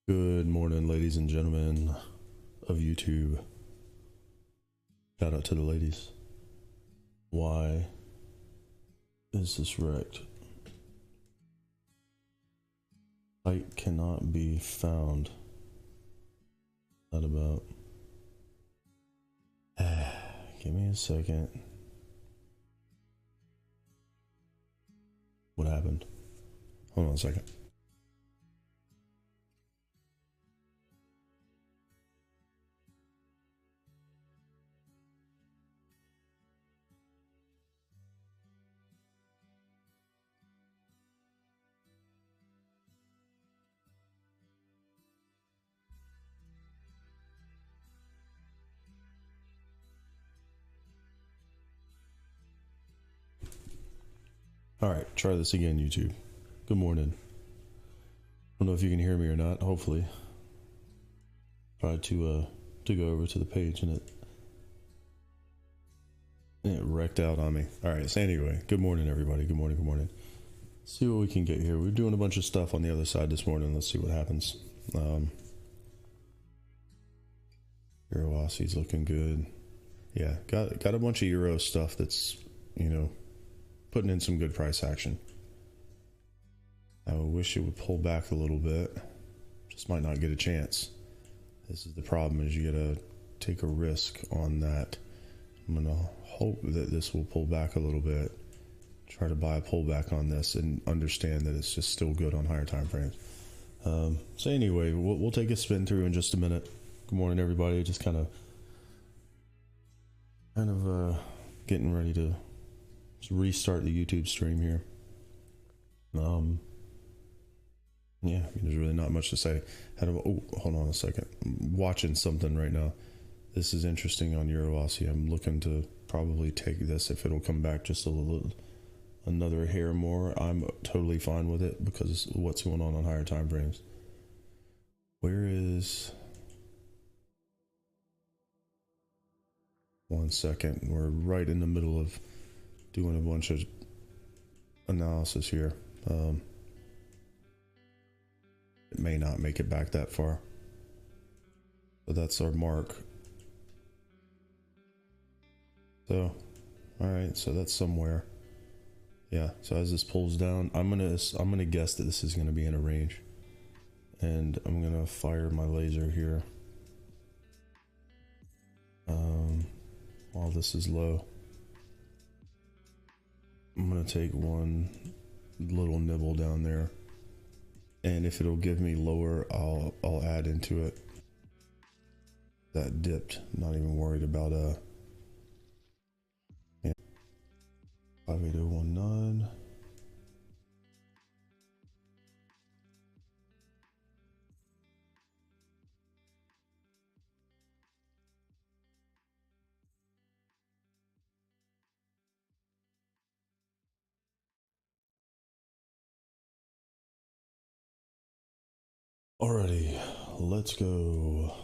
Good morning, ladies and gentlemen of YouTube. Shout out to the ladies. Why is this wrecked? Site cannot be found. Not about. Give me a second. What happened? Hold on a second. All right, try this again, YouTube. Good morning. I don't know if you can hear me or not. Hopefully, tried to go over to the page and it wrecked out on me. All right. So anyway, good morning, everybody. Good morning. Good morning. Let's see what we can get here. We're doing a bunch of stuff on the other side this morning. Let's see what happens. Euro Aussie's looking good. Yeah, got a bunch of Euro stuff that's, you know, putting in some good price action. I wish it would pull back a little bit. Just might not get a chance. This is the problem, is you gotta take a risk on that. I'm gonna hope that this will pull back a little bit. Try to buy a pullback on this and understand that it's just still good on higher time frames. So anyway, we'll take a spin through in just a minute. Good morning, everybody. Just kind of getting ready to restart the YouTube stream here. Yeah, there's really not much to say. Oh, hold on a second. I'm watching something right now. This is interesting on Euro Aussie. I'm looking to probably take this if it'll come back just a little, another hair more. I'm totally fine with it because of what's going on higher time frames. Where is... One second. We're right in the middle of doing a bunch of analysis here. It may not make it back that far, but that's our mark. So, all right, so that's somewhere. Yeah. So as this pulls down, I'm gonna guess that this is gonna be in a range, and I'm gonna fire my laser here. While this is low, I'm gonna take one little nibble down there, and if it'll give me lower, I'll add into it. That dipped. Not even worried about 58019. Alrighty, let's go.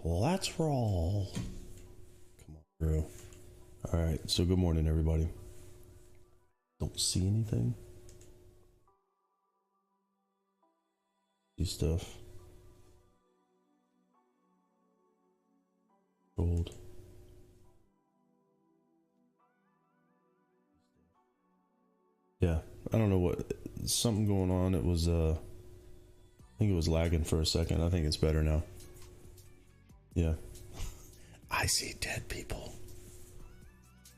Let's roll. Come on through. Alright, so good morning, everybody. Don't see anything. See stuff. Gold. Yeah, I don't know what, something going on. It was I think it was lagging for a second. I think it's better now. Yeah. I see dead people.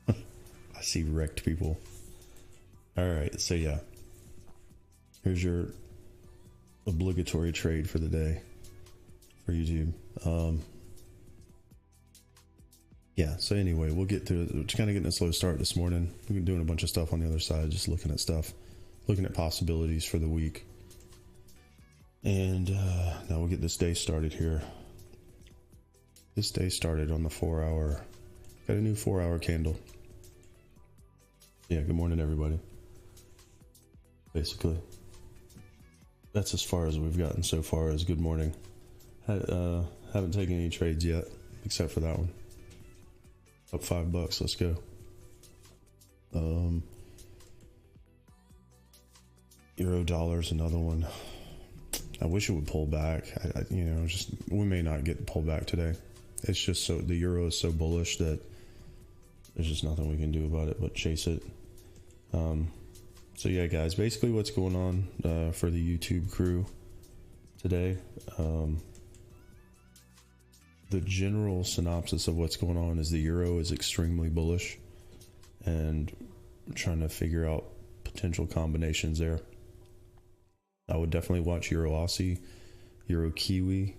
I see wrecked people. All right, so yeah. Here's your obligatory trade for the day for YouTube. Yeah, so anyway, we'll get through it. We're just kind of getting a slow start this morning. We've been doing a bunch of stuff on the other side, just looking at stuff, looking at possibilities for the week. And now we'll get this day started here. This day started on the 4-hour. Got a new 4-hour candle. Yeah, good morning, everybody. Basically, that's as far as we've gotten so far as good morning. Haven't taken any trades yet, except for that one. Up $5, let's go. Euro dollars, another one. I wish it would pull back. You know, just we may not get pulled back today. It's just so the euro is so bullish that there's just nothing we can do about it but chase it. So yeah, guys, basically what's going on for the YouTube crew today. The general synopsis of what's going on is the euro is extremely bullish, and trying to figure out potential combinations there. I would definitely watch Euro Aussie, Euro Kiwi,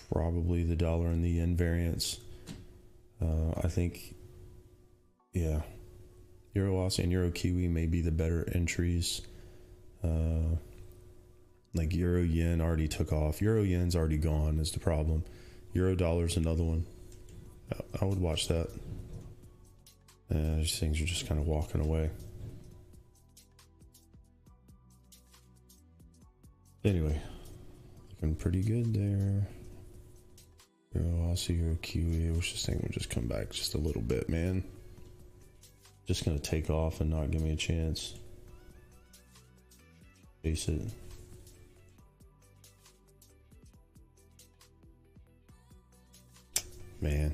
probably the dollar and the yen variance. I think, yeah, Euro Aussie and Euro Kiwi may be the better entries. Like Euro Yen already took off. Euro Yen's already gone is the problem. Euro Dollar's another one. I would watch that. These things are just kind of walking away. Anyway, looking pretty good there. Euro Aussie, Euro Kiwi. I wish this thing would just come back just a little bit, man. Just gonna take off and not give me a chance. Face it. Man.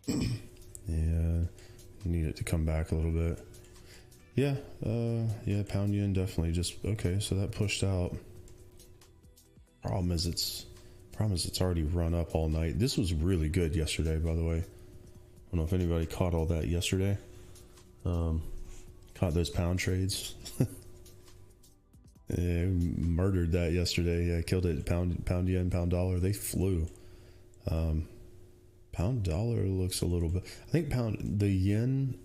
Yeah, need it to come back a little bit. Yeah, yeah, pound yen definitely just okay, so that pushed out. Problem is it's already run up all night. This was really good yesterday, by the way. I don't know if anybody caught all that yesterday. Caught those pound trades. Yeah, murdered that yesterday. Yeah, killed it. Pound yen, pound dollar, they flew. Pound dollar looks a little bit, I think the yen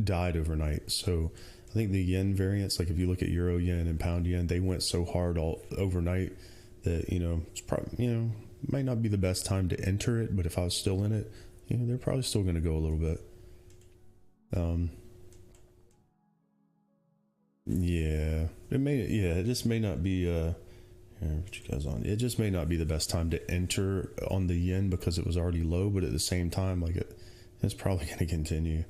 died overnight, so I think the yen variance, like if you look at euro yen and pound yen, they went so hard all overnight that, you know, it's probably, you know, might not be the best time to enter it, but if I was still in it, you know, they're probably still going to go a little bit. Yeah, it just may not be here, put you guys on. It just may not be the best time to enter on the yen because it was already low, but at the same time, like it's probably going to continue.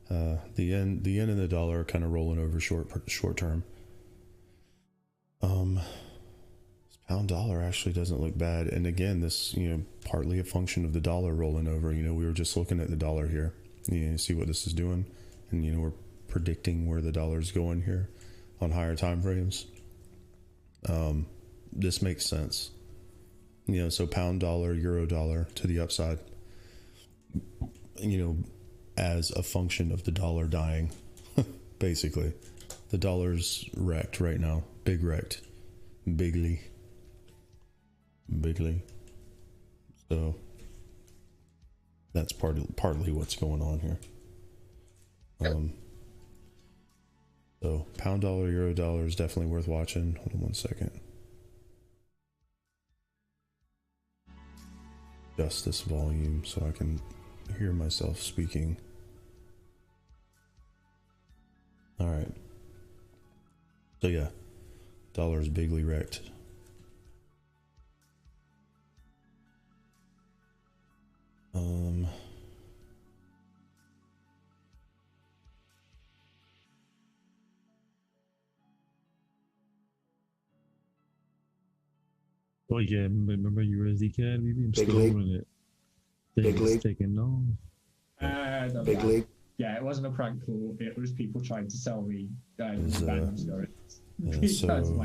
The yen and the dollar are kind of rolling over short term. Pound dollar actually doesn't look bad, and again, this, you know, partly a function of the dollar rolling over. You know, we were just looking at the dollar here. You know, see what this is doing, and you know, we're predicting where the dollar is going here on higher time frames. This makes sense. You know, so pound dollar, euro dollar to the upside, you know, as a function of the dollar dying. Basically, the dollar's wrecked right now. Big wrecked. Bigly. So that's partly what's going on here. So pound dollar, euro dollar is definitely worth watching. Hold on one second. Adjust this volume so I can hear myself speaking. All right. So yeah, dollar is bigly wrecked. Oh yeah, remember USD CAD? I'm still holding it. Big league. Taking long. No, Big league. Yeah, it wasn't a prank call. It was people trying to sell me. So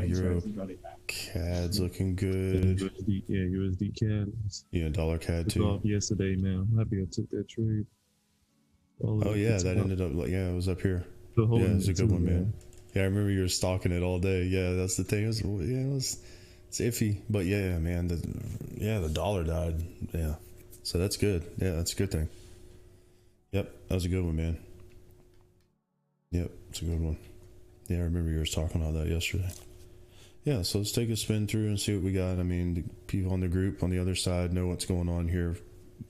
Euro CAD's looking good. USD CAD. Yeah, dollar CAD too. Off yesterday, man. I'm happy I took that trade. Oh yeah, that ended up like, yeah, it was up here. Yeah, it was a good one, man. Yeah, I remember you were stalking it all day. Yeah, that's the thing. It's iffy, but yeah, man. The dollar died. Yeah, so that's good. Yeah, that's a good thing. Yep, that was a good one, man. Yep, it's a good one. Yeah, I remember you were talking about that yesterday. Yeah, so let's take a spin through and see what we got. I mean, the people on the group on the other side know what's going on here.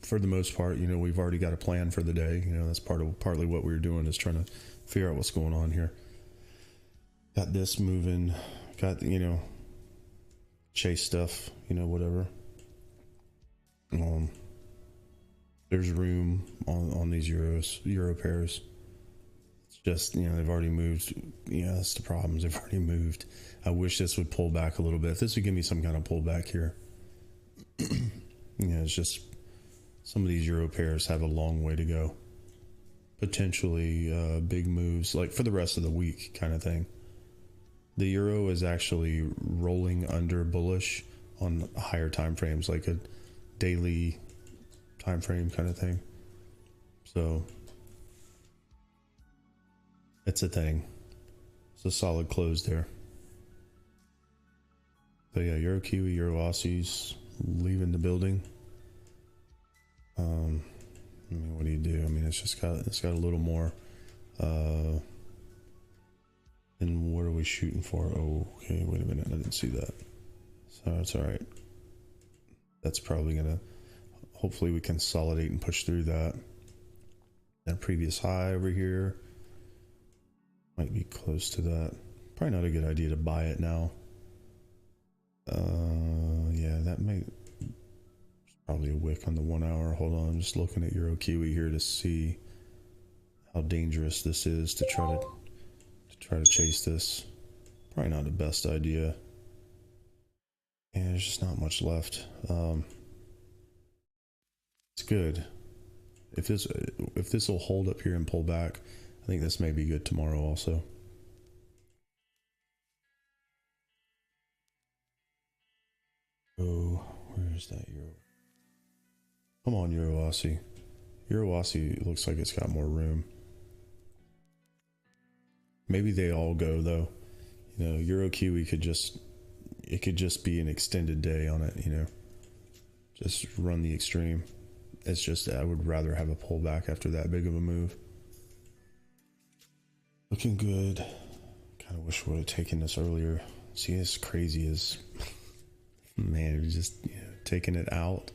For the most part, you know, we've already got a plan for the day. You know, that's partly what we were doing, is trying to figure out what's going on here. Got this moving. Got, you know, chase stuff. You know, whatever. There's room on these euro pairs. Let's Just, you know, they've already moved. Yeah, that's the problem. They've already moved. I wish this would pull back a little bit. This would give me some kind of pullback here. Yeah, it's just some of these euro pairs have a long way to go. Potentially big moves, like for the rest of the week kind of thing. The euro is actually rolling under bullish on higher time frames, like a daily time frame kind of thing. So it's a thing. It's a solid close there. But yeah, Euro Kiwi, Euro Aussies leaving the building. I mean, what do you do? I mean, it's got a little more. And what are we shooting for? Oh, okay, wait a minute, I didn't see that. So it's all right. That's probably gonna. Hopefully, we consolidate and push through that. That previous high over here might be close to that. Probably not a good idea to buy it now. Yeah, that might. Probably a wick on the 1 hour. Hold on, I'm just looking at Euro Kiwi here to see how dangerous this is to try to chase this. Probably not the best idea. And there's just not much left. It's good. If this will hold up here and pull back, I think this may be good tomorrow also. Oh, where is that euro? Come on, Euro Aussie. Euro Aussie looks like it's got more room. Maybe they all go though. You know, Euro Kiwi could just be an extended day on it, you know. Just run the extreme. It's just I would rather have a pullback after that big of a move. Looking good. Kind of wish we would have taken this earlier. See, as crazy as man, just taking it out.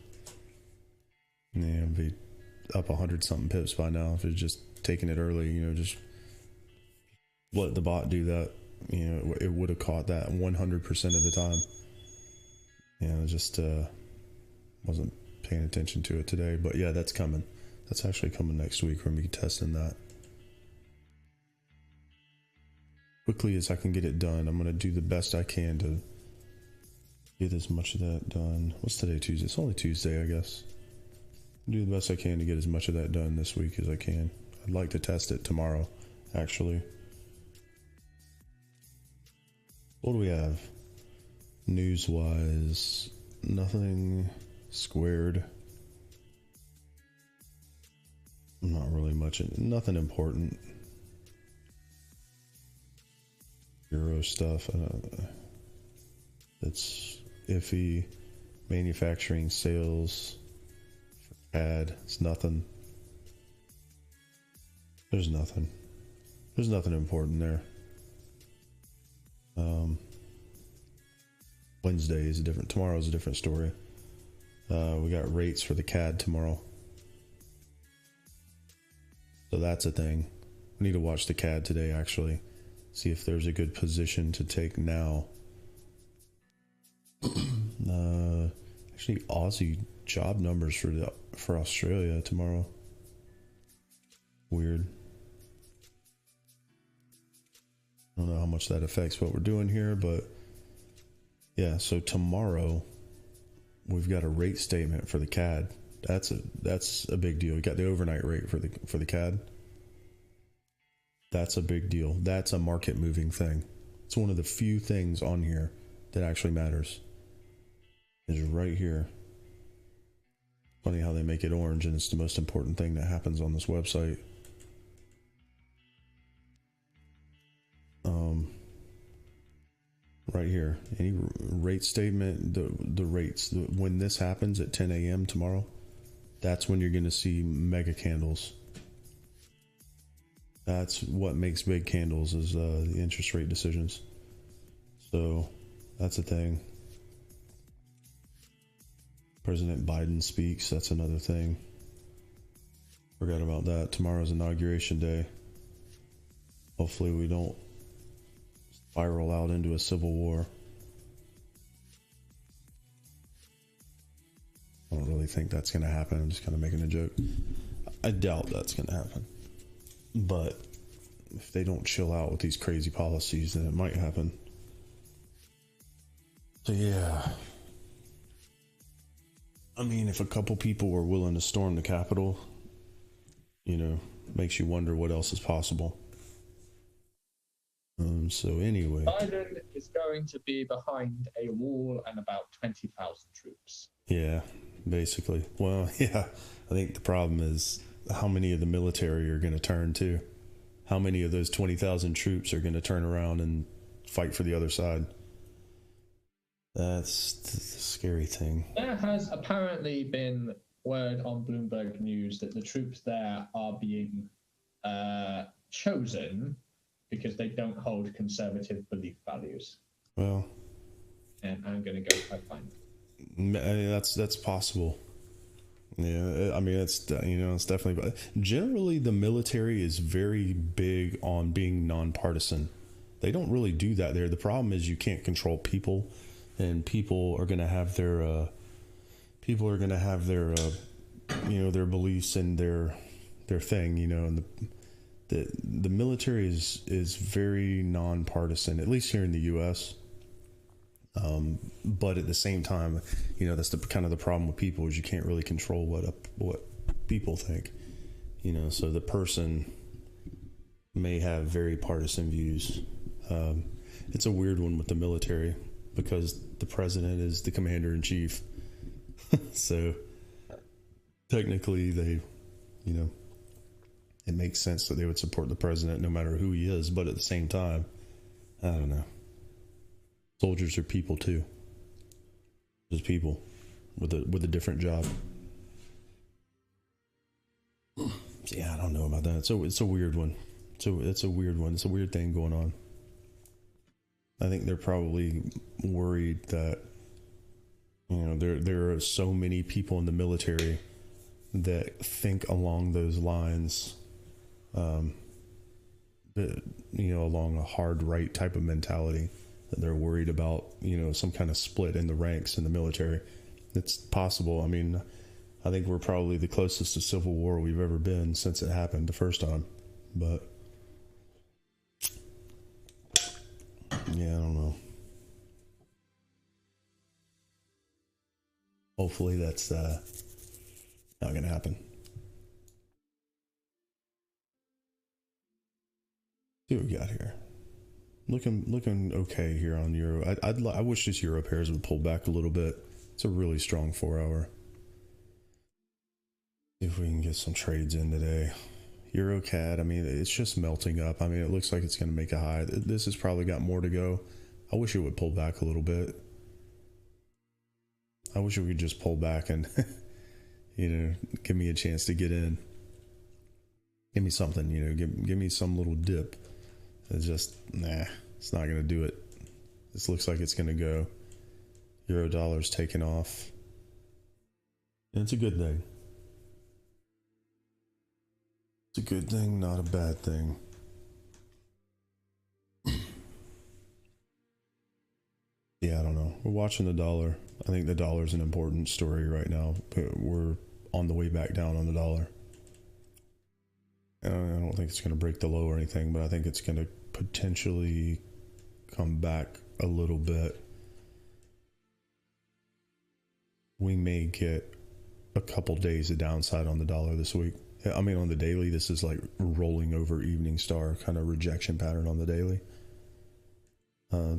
Yeah, it'd be up 100 something pips by now if it's just taking it early. You know, just let the bot do that. You know, it would have caught that 100% of the time. You know, just wasn't paying attention to it today. But yeah, that's coming. That's actually coming next week. We're gonna be testing that. Quickly as I can get it done, I'm gonna do the best I can to get as much of that done. What's today? Tuesday? It's only Tuesday, I guess. Do the best I can to get as much of that done this week as I can. I'd like to test it tomorrow, actually. What do we have? News-wise, nothing squared. Not really much, nothing important. Euro stuff, it's iffy. Manufacturing sales. It's nothing. There's nothing important there. Wednesday is tomorrow's a different story. We got rates for the CAD tomorrow, so that's a thing. We need to watch the CAD today, actually, see if there's a good position to take now. Actually, Aussie job numbers for Australia tomorrow. Weird. I don't know how much that affects what we're doing here, but yeah, so tomorrow we've got a rate statement for the CAD. That's a big deal. We got the overnight rate for the CAD. That's a big deal. That's a market moving thing. It's one of the few things on here that actually matters. Is right here. Funny how they make it orange and it's the most important thing that happens on this website. Right here, any rate statement, the rates, when this happens at 10 a.m. tomorrow, that's when you're going to see mega candles. That's what makes big candles, is the interest rate decisions. So that's a thing. President Biden speaks. That's another thing. Forgot about that. Tomorrow's inauguration day. Hopefully we don't spiral out into a civil war. I don't really think that's going to happen. I'm just kind of making a joke. I doubt that's going to happen. But if they don't chill out with these crazy policies, then it might happen. So yeah, I mean, if a couple people were willing to storm the Capitol, you know, makes you wonder what else is possible. So anyway, Biden is going to be behind a wall and about 20,000 troops. yeah, basically. Well, yeah, I think the problem is how many of the military are going to turn to. How many of those 20,000 troops are going to turn around and fight for the other side? That's the scary thing. There has apparently been word on Bloomberg News that the troops there are being chosen because they don't hold conservative belief values. Well, and I'm going to go find that's possible. Yeah, I mean, it's, you know, it's definitely, generally the military is very big on being nonpartisan. They don't really do that there. The problem is you can't control people, and people are going to have their you know, their beliefs and their thing, you know, and the military is very nonpartisan, at least here in the U.S. But at the same time, you know, that's the kind of the problem with people is you can't really control what people think, you know. So the person may have very partisan views. It's a weird one with the military because the president is the commander in chief. So technically they, you know, it makes sense that they would support the president no matter who he is. But at the same time, I don't know. Soldiers are people too. Just people with a different job. Yeah, I don't know about that. So it's a weird one. So it's a weird one. It's a weird thing going on. I think they're probably worried that, you know, there are so many people in the military that think along those lines, that, you know, along a hard right type of mentality, that they're worried about, you know, some kind of split in the ranks in the military. It's possible. I mean, I think we're probably the closest to civil war we've ever been since it happened the first time. But yeah, I don't know. Hopefully that's not gonna happen. See what we got here. Looking okay here on Euro. I wish this Euro pairs would pull back a little bit. It's a really strong 4 hour. See if we can get some trades in today. Euro CAD, I mean, it's just melting up. I mean, it looks like it's going to make a high. This has probably got more to go. I wish it would pull back a little bit. I wish it would just pull back and, you know, give me a chance to get in. Give me something, you know, give me some little dip. It's just, nah, it's not going to do it. This looks like it's going to go. Euro dollar's taking off. And it's a good thing. It's a good thing, not a bad thing. Yeah, I don't know. We're watching the dollar. I think the dollar's an important story right now. We're on the way back down on the dollar. I don't think it's going to break the low or anything, but I think it's going to potentially come back a little bit. We may get a couple days of downside on the dollar this week. I mean, on the daily, this is like rolling over evening star kind of rejection pattern on the daily.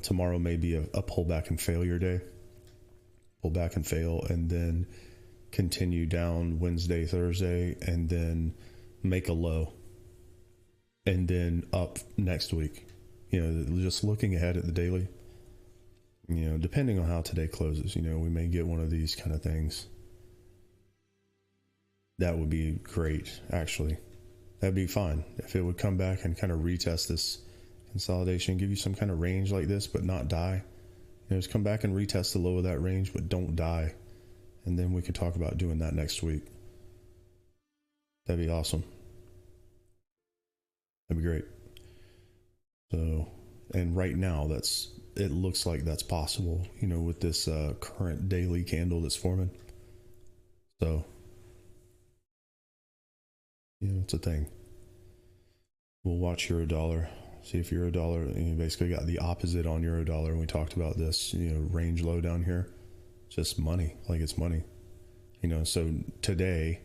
Tomorrow may be a pullback and failure day. Pull back and fail, and then continue down Wednesday, Thursday, and then make a low, and then up next week. You know, just looking ahead at the daily, you know, depending on how today closes, you know, we may get one of these kind of things. That would be great, actually. That'd be fine if it would come back and kind of retest this consolidation, give you some kind of range like this, but not die. You know, just come back and retest the low of that range, but don't die. And then we could talk about doing that next week. That'd be awesome. That'd be great. So, and right now, it looks like that's possible, you know, with this current daily candle that's forming. So, you know, it's a thing. We'll watch euro dollar, see if euro dollar, you basically got the opposite on euro dollar. And we talked about this, range low down here, just money, like it's money, so today,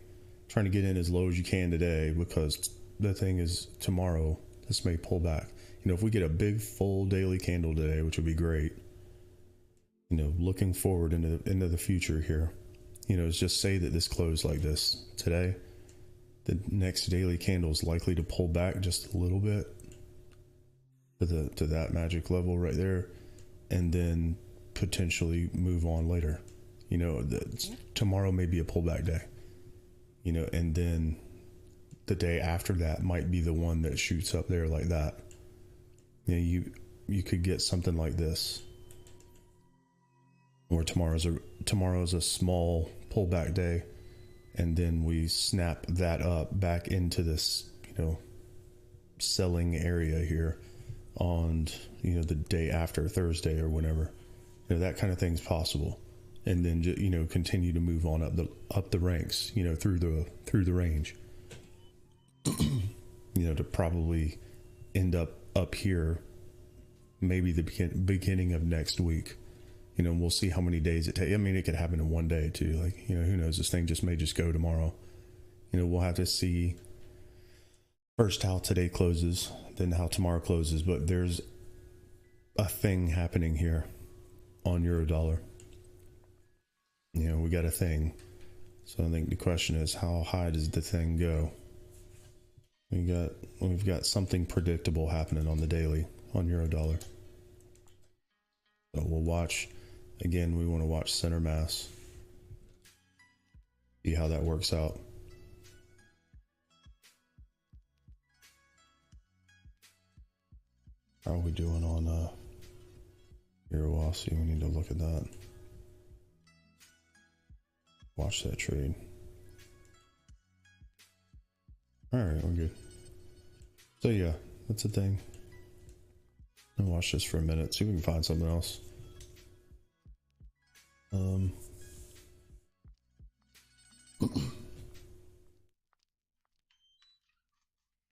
trying to get in as low as you can today, because the thing is tomorrow, this may pull back. If we get a big full daily candle today, which would be great, looking forward into the future here, is just say that this closed like this today. The next daily candle is likely to pull back just a little bit to that magic level right there, and then potentially move on later. Tomorrow may be a pullback day, and then the day after that might be the one that shoots up there like that. You could get something like this, where tomorrow's a small pullback day, and then we snap that up back into this, selling area here on, the day after Thursday or whenever, that kind of thing's possible. And then, continue to move on up the ranks, through the range, to probably end up here, maybe the beginning of next week. We'll see how many days it takes. I mean, it could happen in one day too. Like, who knows? This thing may just go tomorrow. We'll have to see first how today closes, then how tomorrow closes. But there's a thing happening here on euro dollar. We got a thing. So I think the question is, how high does the thing go? We've got something predictable happening on the daily on euro dollar. So we'll watch. Again, we want to watch center mass. See how that works out. How are we doing on Euro Aussie? We need to look at that. Watch that trade. Alright, we're good. So yeah, that's the thing. I'll watch this for a minute, see if we can find something else.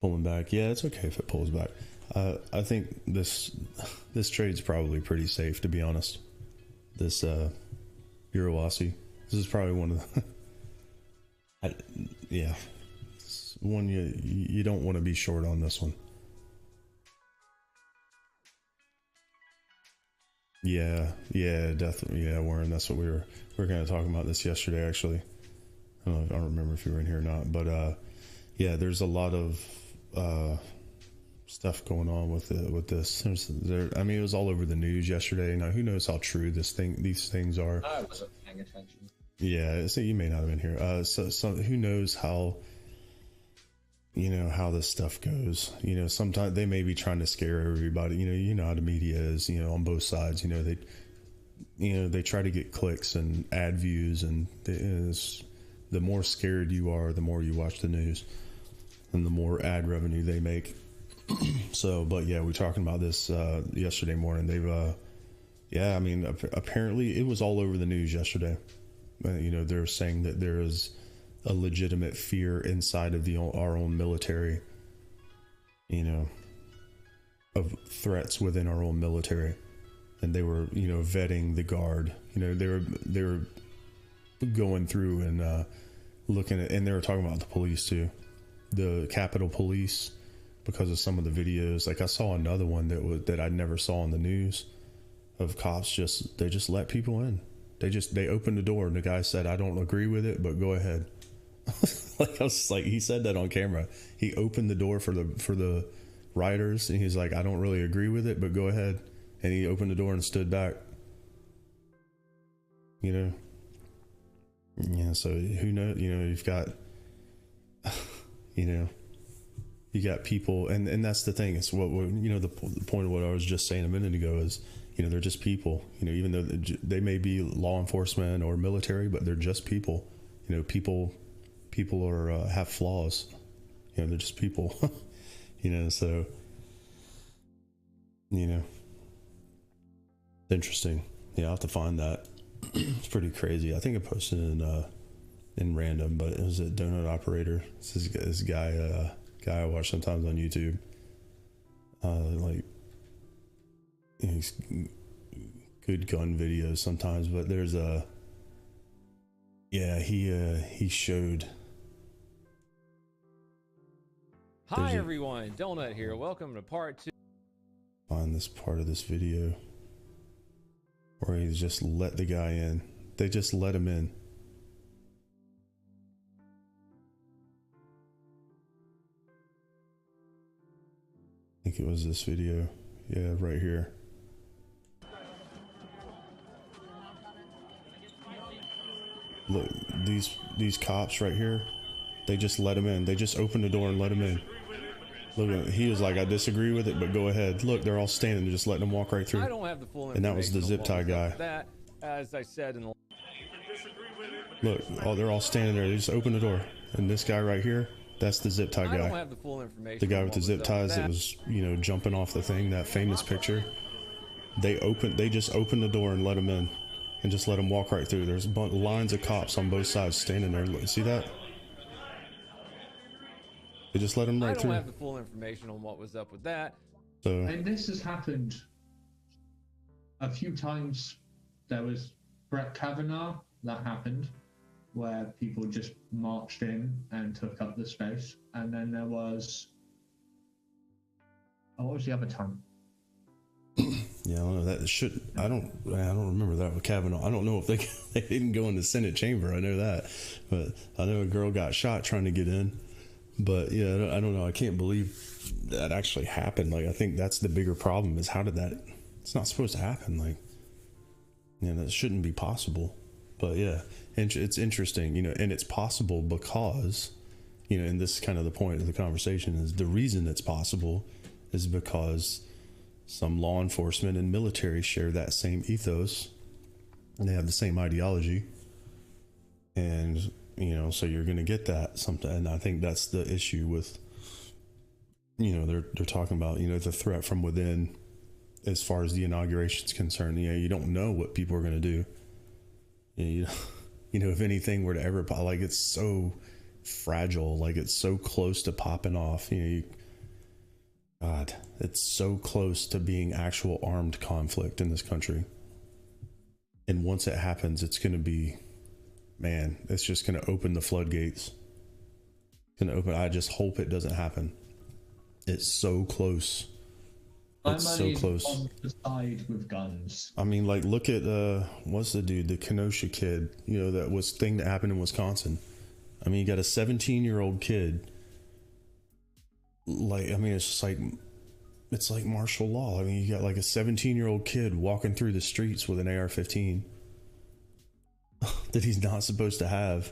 Pulling back. Yeah, it's okay if it pulls back. I think this trade's probably pretty safe, to be honest. This Euro Aussie. This is probably one of the yeah. It's one you don't want to be short on this one. Yeah, definitely. Yeah, Warren, that's what we were kind of talking about this yesterday, actually. I don't remember if you were in here or not, but yeah, there's a lot of stuff going on with this. I mean, it was all over the news yesterday. Now, who knows how true these things are? I wasn't paying attention. Yeah, so you may not have been here. So who knows how, how this stuff goes. Sometimes they may be trying to scare everybody. You know how the media is. On both sides. They try to get clicks and ad views, and the more scared you are, the more you watch the news, and the more ad revenue they make. So, but yeah, we're talking about this yesterday morning. They've, yeah, I mean, apparently it was all over the news yesterday. They're saying that there is a legitimate fear inside of our own military, of threats within our own military, and they were, vetting the guard. They were going through and looking at, and they were talking about the police too, the Capitol Police, because of some of the videos. Like I saw another one that I never saw on the news, of cops they just let people in. They opened the door and the guy said, "I don't agree with it, but go ahead." Like I was like, he said that on camera. He opened the door for the rioters, and he's like, "I don't really agree with it, but go ahead." And he opened the door and stood back. Yeah. So who knows? You've got, you got people, and that's the thing. It's what the point of what I was just saying a minute ago is, they're just people. Even though they may be law enforcement or military, but they're just people. People are have flaws. They're just people. So interesting. Yeah, I'll have to find that. It's pretty crazy. I think I posted in random, but it was a donut operator. This guy I watch sometimes on YouTube. like he's good gun videos sometimes, but there's a he showed. Hi everyone, Donut here. Welcome to part 2. Find this part of this video where he just let the guy in. They just let him in. I think it was this video. Yeah, right here. Look, these cops right here, they just let him in. They just opened the door and let him in. Look, he was like, I disagree with it, but go ahead. Look, they're all standing, they're just letting him walk right through. I don't have the full and that was the zip tie guy. That, as I said in the... Look, they're all standing there. They just open the door. And this guy right here, that's the zip tie guy. I don't have the full information. The guy with the zip ties that was, you know, jumping off the thing, that famous picture. They just opened the door and let him in. And just let him walk right through. There's lines of cops on both sides standing there. See that? They just let him right through. I don't have the full information on what was up with that. So, and this has happened a few times. There was Brett Kavanaugh, that happened, where people just marched in and took up the space. And then there was, what was the other time? yeah, I don't know. That should, I don't remember that with Kavanaugh. I don't know if they didn't go in the Senate chamber. I know that, but I know a girl got shot trying to get in. But yeah, I don't know. I can't believe that actually happened. Like, I think that's the bigger problem, is how did that, it's not supposed to happen. Like, yeah, that shouldn't be possible. But yeah, it's interesting, you know, and it's possible because, you know, and this is kind of the point of the conversation, is the reason it's possible is because some law enforcement and military share that same ethos and they have the same ideology. And, you know, so you're going to get that something. And I think that's the issue with, you know, they're talking about, you know, the threat from within as far as the inauguration is concerned. You know, you don't know what people are going to do. You know, if anything were to ever, like, it's so fragile, like it's so close to popping off, you know, God, it's so close to being actual armed conflict in this country. And once it happens, it's going to be, man, it's just going to open the floodgates. It's going to open. I just hope it doesn't happen. It's so close. It's so close. On the side with guns. I mean, like, look at what's the dude, the Kenosha kid, you know, that was thing that happened in Wisconsin. I mean, you got a 17-year-old kid. Like, I mean, it's just like, it's like martial law. I mean, you got like a 17-year-old kid walking through the streets with an AR-15 that he's not supposed to have,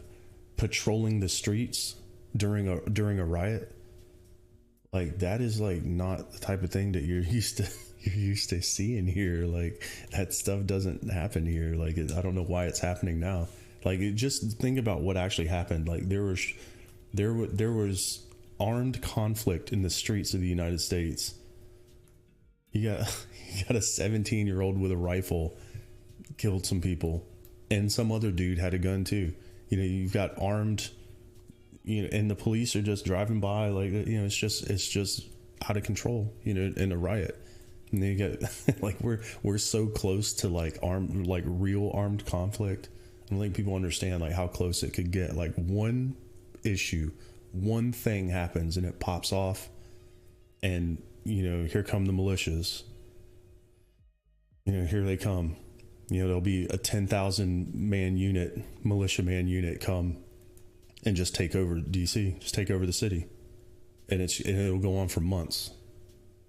patrolling the streets during a riot. Like, that is like not the type of thing that you're used to seeing here. Like, that stuff doesn't happen here. Like, I don't know why it's happening now. Like, just think about what actually happened. Like, there was armed conflict in the streets of the United States. You got a 17-year-old with a rifle killed some people, and some other dude had a gun too. You know, you've got armed, you know, and the police are just driving by, like, you know, it's just out of control, you know, in a riot. And then you get like, we're so close to like armed, like real armed conflict. I don't think people understand like how close it could get. Like, one issue, one thing happens and it pops off, and, you know, here come the militias. You know, here they come. You know, there'll be a 10,000 man unit, militia man unit come and just take over DC, just take over the city. And it'll go on for months.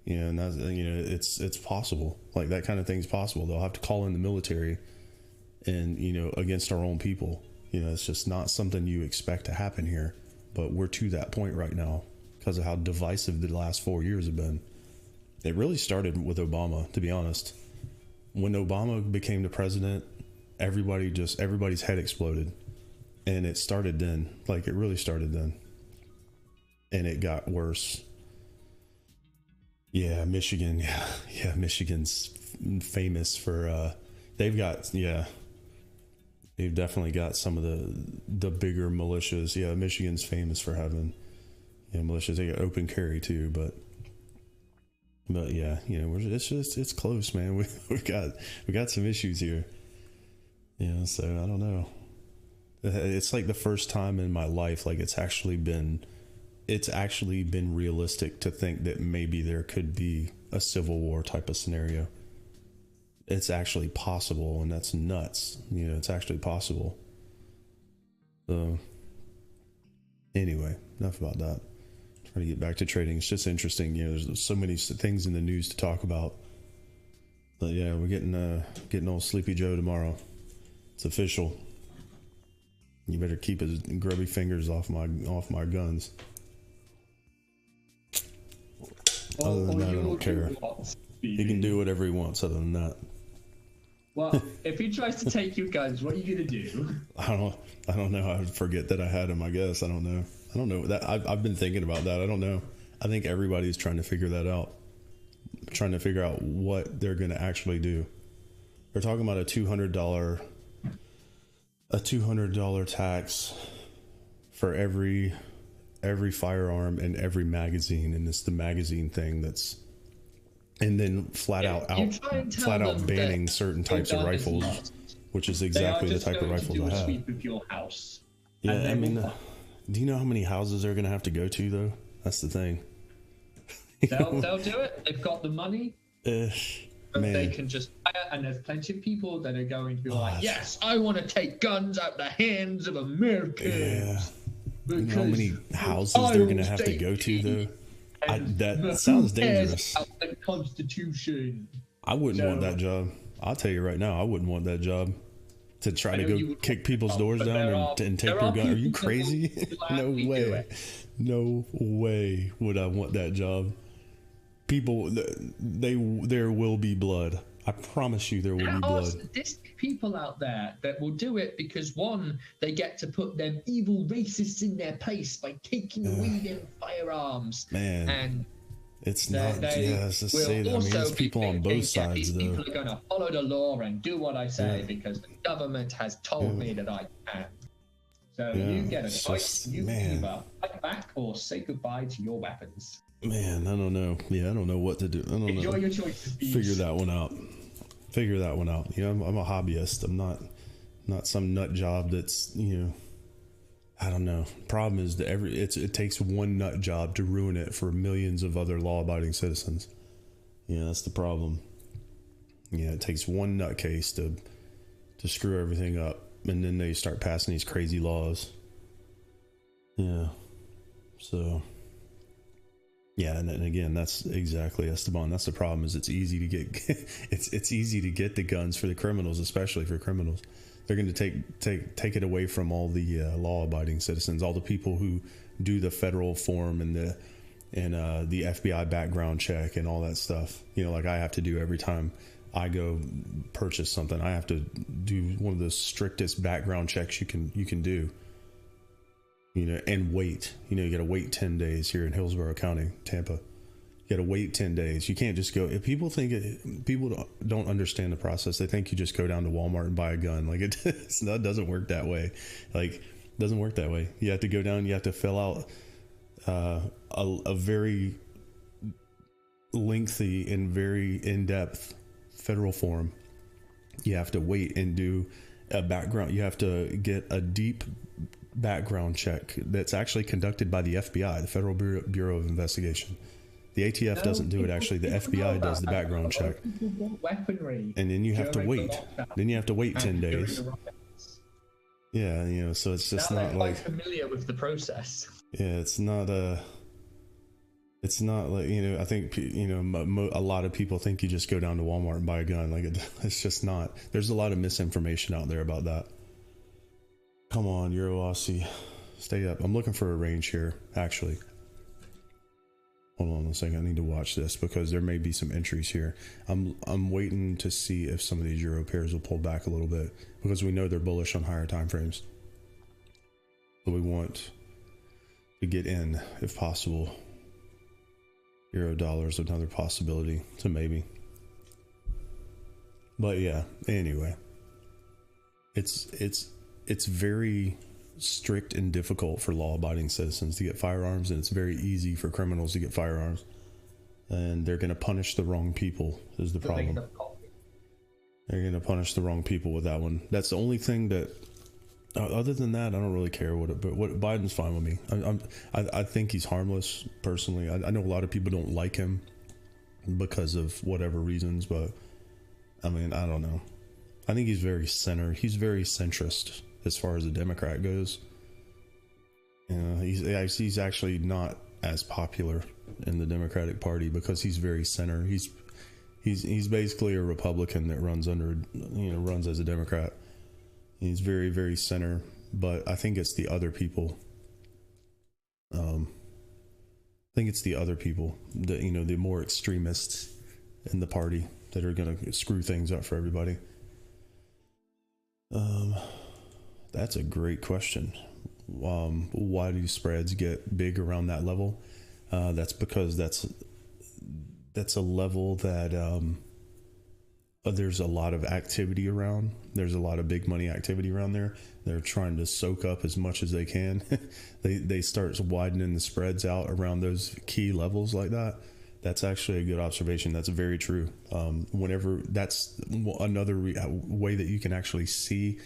You know, and that's, you know, it's possible. Like, that kind of thing's possible. They'll have to call in the military and, you know, against our own people. You know, it's just not something you expect to happen here. But we're to that point right now because of how divisive the last 4 years have been. It really started with Obama, to be honest. When Obama became the president, everybody's head exploded. And it started then. Like, it really started then. And it got worse. Yeah, Michigan. Yeah, Michigan's famous for, they've definitely got some of the bigger militias. Yeah, Michigan's famous for having, you know, militias. They got open carry too, but But yeah, it's close, man. We got some issues here. So I don't know. It's like the first time in my life, like it's actually been realistic to think that maybe there could be a civil war type of scenario. It's actually possible, and that's nuts. It's actually possible. So anyway, enough about that. Trying to get back to trading. It's just interesting. There's so many things in the news to talk about. But yeah, we're getting old Sleepy Joe tomorrow. It's official. You better keep his grubby fingers off my guns. Other than that, I don't care. He can do whatever he wants. Other than that. Well, if he tries to take your guns, what are you gonna do? I don't know. I would forget that I had him. I guess I don't know that. I've been thinking about that. I don't know. I think everybody's trying to figure that out. Trying to figure out what they're gonna actually do. They're talking about a $200 tax for every firearm and every magazine, and it's the magazine thing that's, and then flat out banning certain types of rifles, which is exactly the type of rifles I have. Sweep of your house. Yeah, I mean, do you know how many houses they're going to have to go to though? That's the thing. They'll do it. They've got the money. Man. They can just fire, and there's plenty of people that are going to be like, yes, I want to take guns out the hands of Americans. Yeah. You know how many houses they're going to have to go to, though? That sounds dangerous. The Constitution. I wouldn't want that job. I'll tell you right now, I wouldn't want that job. To try to go kick people's doors down and take their gun. Are you crazy? No way. No way would I want that job. People, there will be blood. I promise you there will be blood. There's people out there that will do it because, one, they get to put them evil racists in their place by taking away their firearms. Man, and it's not. It's people on both sides, though. People are going to follow the law and do what I say because the government has told me that I can. So you get a choice. You can either fight back or say goodbye to your weapons. Man, I don't know. Yeah, I don't know what to do. I don't Enjoy know. Your choices. Figure that one out. I'm a hobbyist. I'm not some nut job that's, I don't know. Problem is that it takes one nut job to ruin it for millions of other law-abiding citizens. Yeah, that's the problem. Yeah, it takes one nutcase to screw everything up, and then they start passing these crazy laws. Yeah. So. Yeah, and again, that's exactly Esteban. That's the problem. Is it's easy to get it's easy to get the guns for the criminals, especially for criminals. They're going to take it away from all the law-abiding citizens, all the people who do the federal form and the FBI background check and all that stuff. Like I have to do every time I go purchase something. I have to do one of the strictest background checks you can do. And wait. You got to wait 10 days here in Hillsborough County, Tampa. You got to wait 10 days. You can't just go. If people people don't understand the process, they think you just go down to Walmart and buy a gun. Like it doesn't work that way. Like it doesn't work that way. You have to go down. You have to fill out a very lengthy and very in-depth federal form. You have to wait and do a background. You have to get a deep background check that's actually conducted by the FBI, the Federal Bureau of Investigation. The ATF doesn't do it. Actually, the FBI does the background check. Weaponry. And then you have to wait. Then you have to wait 10 days. Yeah, so it's just not like familiar with the process. Yeah, it's not like, I think, a lot of people think you just go down to Walmart and buy a gun. Like it's just not. There's a lot of misinformation out there about that. Come on, Euro Aussie. Stay up. I'm looking for a range here, actually. Hold on a second. I need to watch this because there may be some entries here. I'm waiting to see if some of these Euro pairs will pull back a little bit because we know they're bullish on higher time frames. But we want to get in if possible. Euro dollar is another possibility, so maybe. But yeah, anyway. It's very strict and difficult for law-abiding citizens to get firearms, and it's very easy for criminals to get firearms. and they're going to punish the wrong people is the problem. They're going to punish the wrong people with that one. That's the only thing that, other than that, I don't really care what Biden's fine with me. I think he's harmless personally. I know a lot of people don't like him because of whatever reasons, but I mean, I don't know. I think he's very centrist as far as a Democrat goes. You know, he's actually not as popular in the Democratic Party because he's very center. He's basically a Republican that runs as a Democrat. He's very, very center, but I think it's the other people. I think it's the other people that, the more extremists in the party that are going to screw things up for everybody. That's a great question. Why do spreads get big around that level? That's because that's a level that there's a lot of activity around. There's a lot of big money activity around there. They're trying to soak up as much as they can. They start widening the spreads out around those key levels like that. That's actually a good observation. That's very true. Whenever that's another way that you can actually see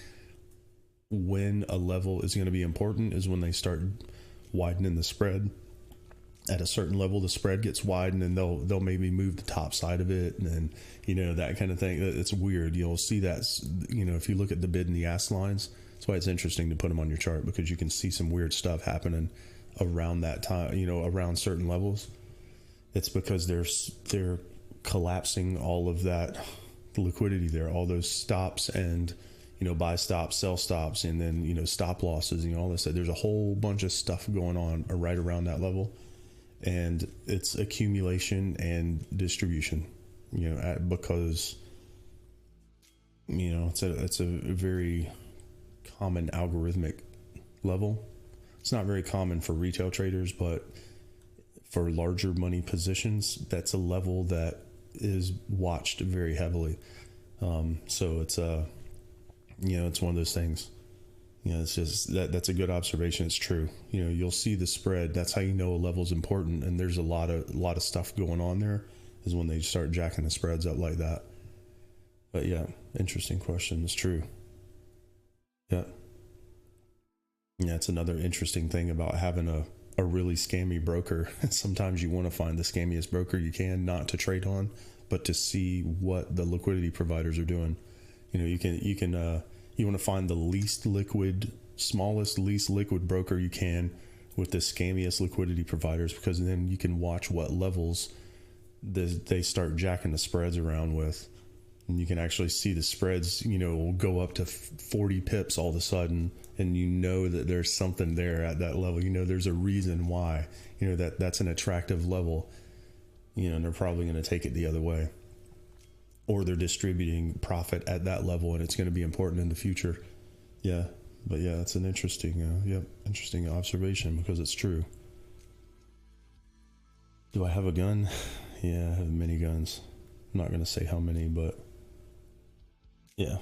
when a level is going to be important is when they start widening the spread. At a certain level, the spread gets widened, and they'll maybe move the top side of it, and that kind of thing. It's weird. You'll see that if you look at the bid and the ask lines. That's why it's interesting to put them on your chart, because you can see some weird stuff happening around that time. Around certain levels. It's because they're collapsing all of that liquidity there, all those stops and buy stops, sell stops, and then stop losses and all this. There's a whole bunch of stuff going on right around that level. And it's accumulation and distribution, because, it's a very common algorithmic level. It's not very common for retail traders, but for larger money positions, that's a level that is watched very heavily. So it's it's one of those things. It's just that's a good observation. It's true. You'll see the spread. That's how you know a level's important. And there's a lot of stuff going on there is when they start jacking the spreads up like that. But yeah, interesting question. It's true. Yeah. Yeah, it's another interesting thing about having a really scammy broker. Sometimes you want to find the scammiest broker you can, not to trade on, but to see what the liquidity providers are doing. You want to find the least liquid broker you can with the scammiest liquidity providers, because then you can watch what levels they start jacking the spreads around with. And you can actually see the spreads, will go up to 40 pips all of a sudden, and that there's something there at that level. There's a reason why, that's an attractive level, and they're probably going to take it the other way. Or they're distributing profit at that level, and it's going to be important in the future. Yeah, but yeah, it's an interesting observation, because it's true. Do I have a gun? Yeah, I have many guns. I'm not going to say how many, but yeah.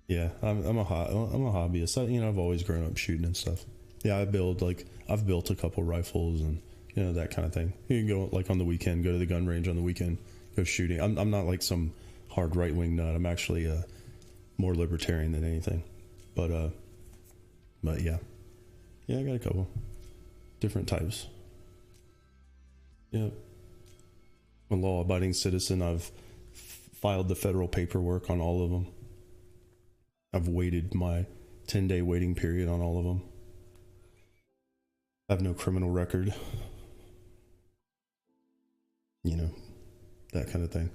Yeah, I'm a hobbyist. I've always grown up shooting and stuff. Yeah, I've built a couple rifles and that kind of thing. You can go on the weekend, go to the gun range on the weekend, go shooting. I'm not like some hard right-wing nut. I'm actually more libertarian than anything. But yeah, I got a couple different types. Yeah, I'm a law-abiding citizen. I've filed the federal paperwork on all of them. I've waited my 10-day waiting period on all of them. I have no criminal record. That kind of thing.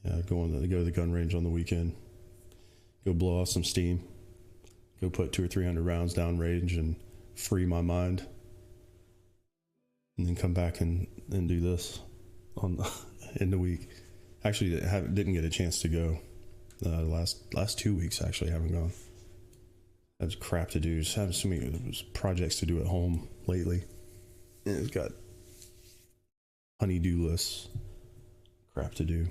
Yeah, go to the gun range on the weekend. Go blow off some steam. Go put 200 or 300 rounds down range and free my mind. And then come back and do this in the week. Actually, didn't get a chance to go. Last 2 weeks, actually, I haven't gone. I have crap to do. Just have so many projects to do at home lately. And it's got honey-do lists. Crap to do.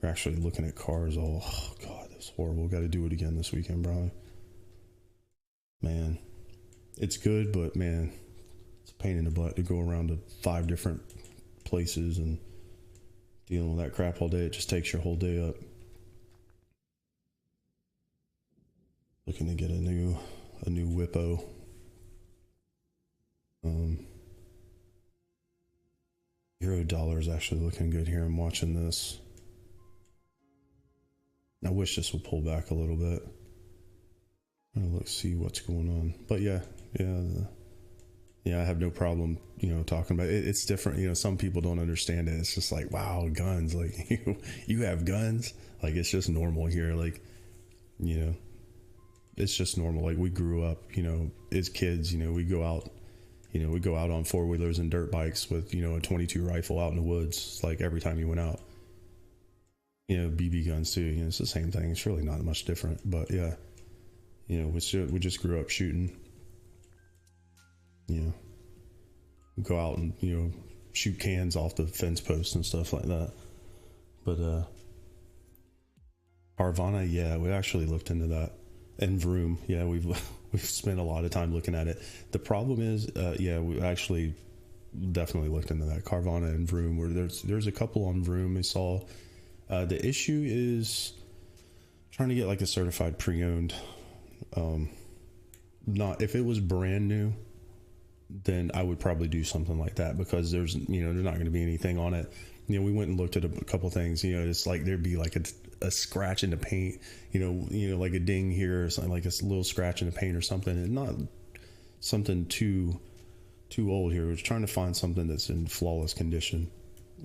We're actually looking at cars. Oh God, that's horrible. Got to do it again this weekend, probably. Man, it's good, but man, a pain in the butt to go around to 5 different places and dealing with that crap all day. It just takes your whole day up. Looking to get a new Whippo. Euro dollar is actually looking good here. I'm watching this. I wish this would pull back a little bit. Let's see what's going on. But yeah, I have no problem, talking about it. It's different. Some people don't understand it. It's just like, wow, guns. Like, you have guns. Like, it's just normal here. Like, it's just normal. Like, we grew up, as kids, we go out, we go out on 4-wheelers and dirt bikes with, a 22 rifle out in the woods, like every time you went out. BB guns too, it's the same thing. It's really not much different, but yeah, we just grew up shooting, go out and, shoot cans off the fence posts and stuff like that. But, Carvana, yeah, we actually looked into that. And Vroom, yeah, we've spent a lot of time looking at it. The problem is, we actually definitely looked into that. Carvana and Vroom, where there's a couple on Vroom we saw. The issue is trying to get like a certified pre-owned. Not if it was brand new, then I would probably do something like that, because there's not going to be anything on it. We went and looked at a couple things. It's like there'd be like a scratch in the paint, like a ding here or something, like a little scratch in the paint or something, and not something too old here. We're trying to find something that's in flawless condition,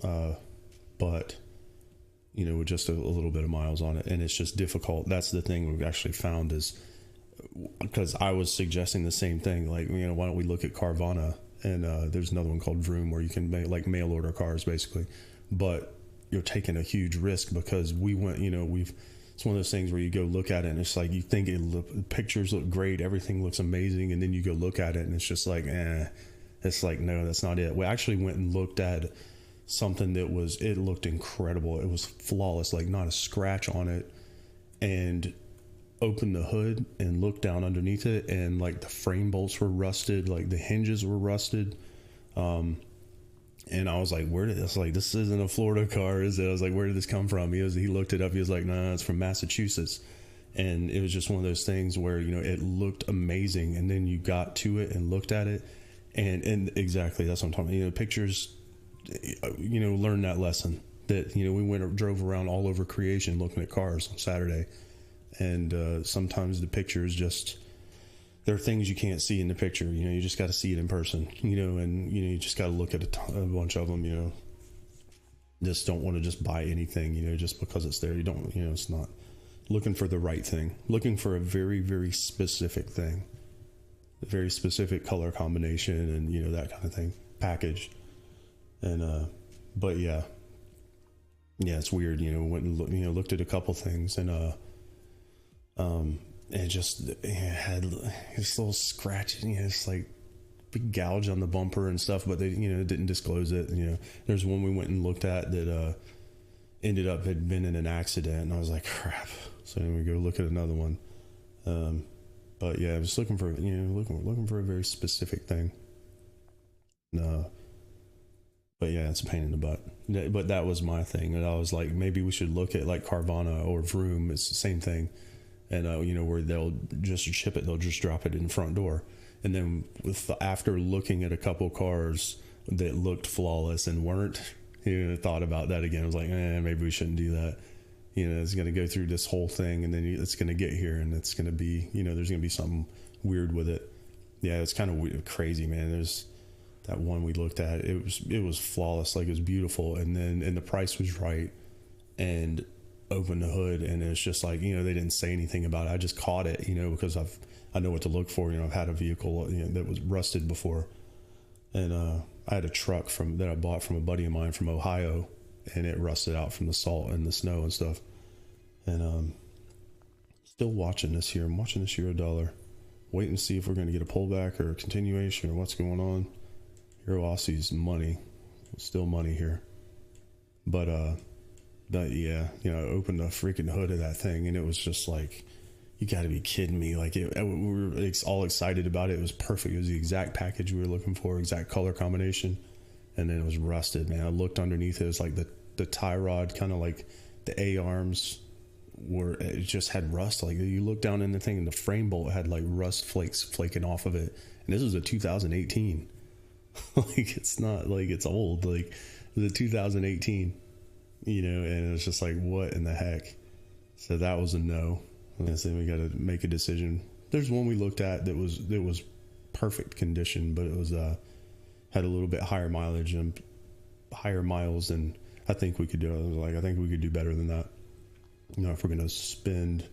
but with just a little bit of miles on it, and it's just difficult. That's the thing we've actually found, is because I was suggesting the same thing, like, why don't we look at Carvana, and there's another one called Vroom where you can like mail order cars basically, but you're taking a huge risk, because we went, it's one of those things where you go look at it and it's like, you think pictures look great, everything looks amazing, and then you go look at it and it's just like, it's like, no, that's not it. We actually went and looked at something that it looked incredible. It was flawless, like not a scratch on it, and opened the hood and looked down underneath it, and like the frame bolts were rusted, like the hinges were rusted. And I was like, this isn't a Florida car, is it? I was like, where did this come from? He looked it up. He was like, no, it's from Massachusetts. And it was just one of those things where, it looked amazing. And then you got to it and looked at it. And exactly, that's what I'm talking about. Pictures, learn that lesson, that, we drove around all over creation looking at cars on Saturday. And sometimes the pictures just, there are things you can't see in the picture, you just got to see it in person, and, you just got to look at a bunch of them, just don't want to just buy anything, just because it's there. You don't, it's not looking for the right thing, looking for a very, very specific thing, a very specific color combination, and, that kind of thing, package. And, but yeah, it's weird, went and looked at a couple things, and, it had this little scratch, it's like big gouge on the bumper and stuff, but they, didn't disclose it. There's one we went and looked at that, ended up had been in an accident, and I was like, crap. So then we go look at another one. But yeah, I was looking for, looking for a very specific thing. But yeah, it's a pain in the butt. But that was my thing. And I was like, maybe we should look at like Carvana or Vroom. It's the same thing. And, where they'll just ship it, they'll just drop it in the front door. And then after looking at a couple cars that looked flawless and weren't, thought about that again. I was like, maybe we shouldn't do that. It's going to go through this whole thing, and then it's going to get here, and it's going to be, there's going to be something weird with it. Yeah, it's kind of weird, crazy, man. There's that one we looked at. It was flawless, like it was beautiful. And the price was right, and opened the hood, and it's just like, they didn't say anything about it. I just caught it, because I know what to look for. I've had a vehicle that was rusted before, and I had a truck that I bought from a buddy of mine from Ohio, and it rusted out from the salt and the snow and stuff. And still watching this here. I'm watching this Euro dollar, waiting to see if we're going to get a pullback or a continuation or what's going on. Euro Aussie's money, still money here, but yeah, I opened the freaking hood of that thing, and it was just like, You got to be kidding me. Like, we were all excited about it. It was perfect. It was the exact package we were looking for, exact color combination. And then it was rusted, man. I looked underneath it. It was like the tie rod, kind of like the A-arms it just had rust. Like, you look down in the thing and the frame bolt had like rust flakes flaking off of it. And this was a 2018. Like, it's not like it's old. Like, it was a 2018, and it was just like, what in the heck? So that was a no. And then we got to make a decision. There's one we looked at that was perfect condition, but it was had a little bit higher mileage and higher miles than I think we could do. I was like, I think we could do better than that. If we're gonna spend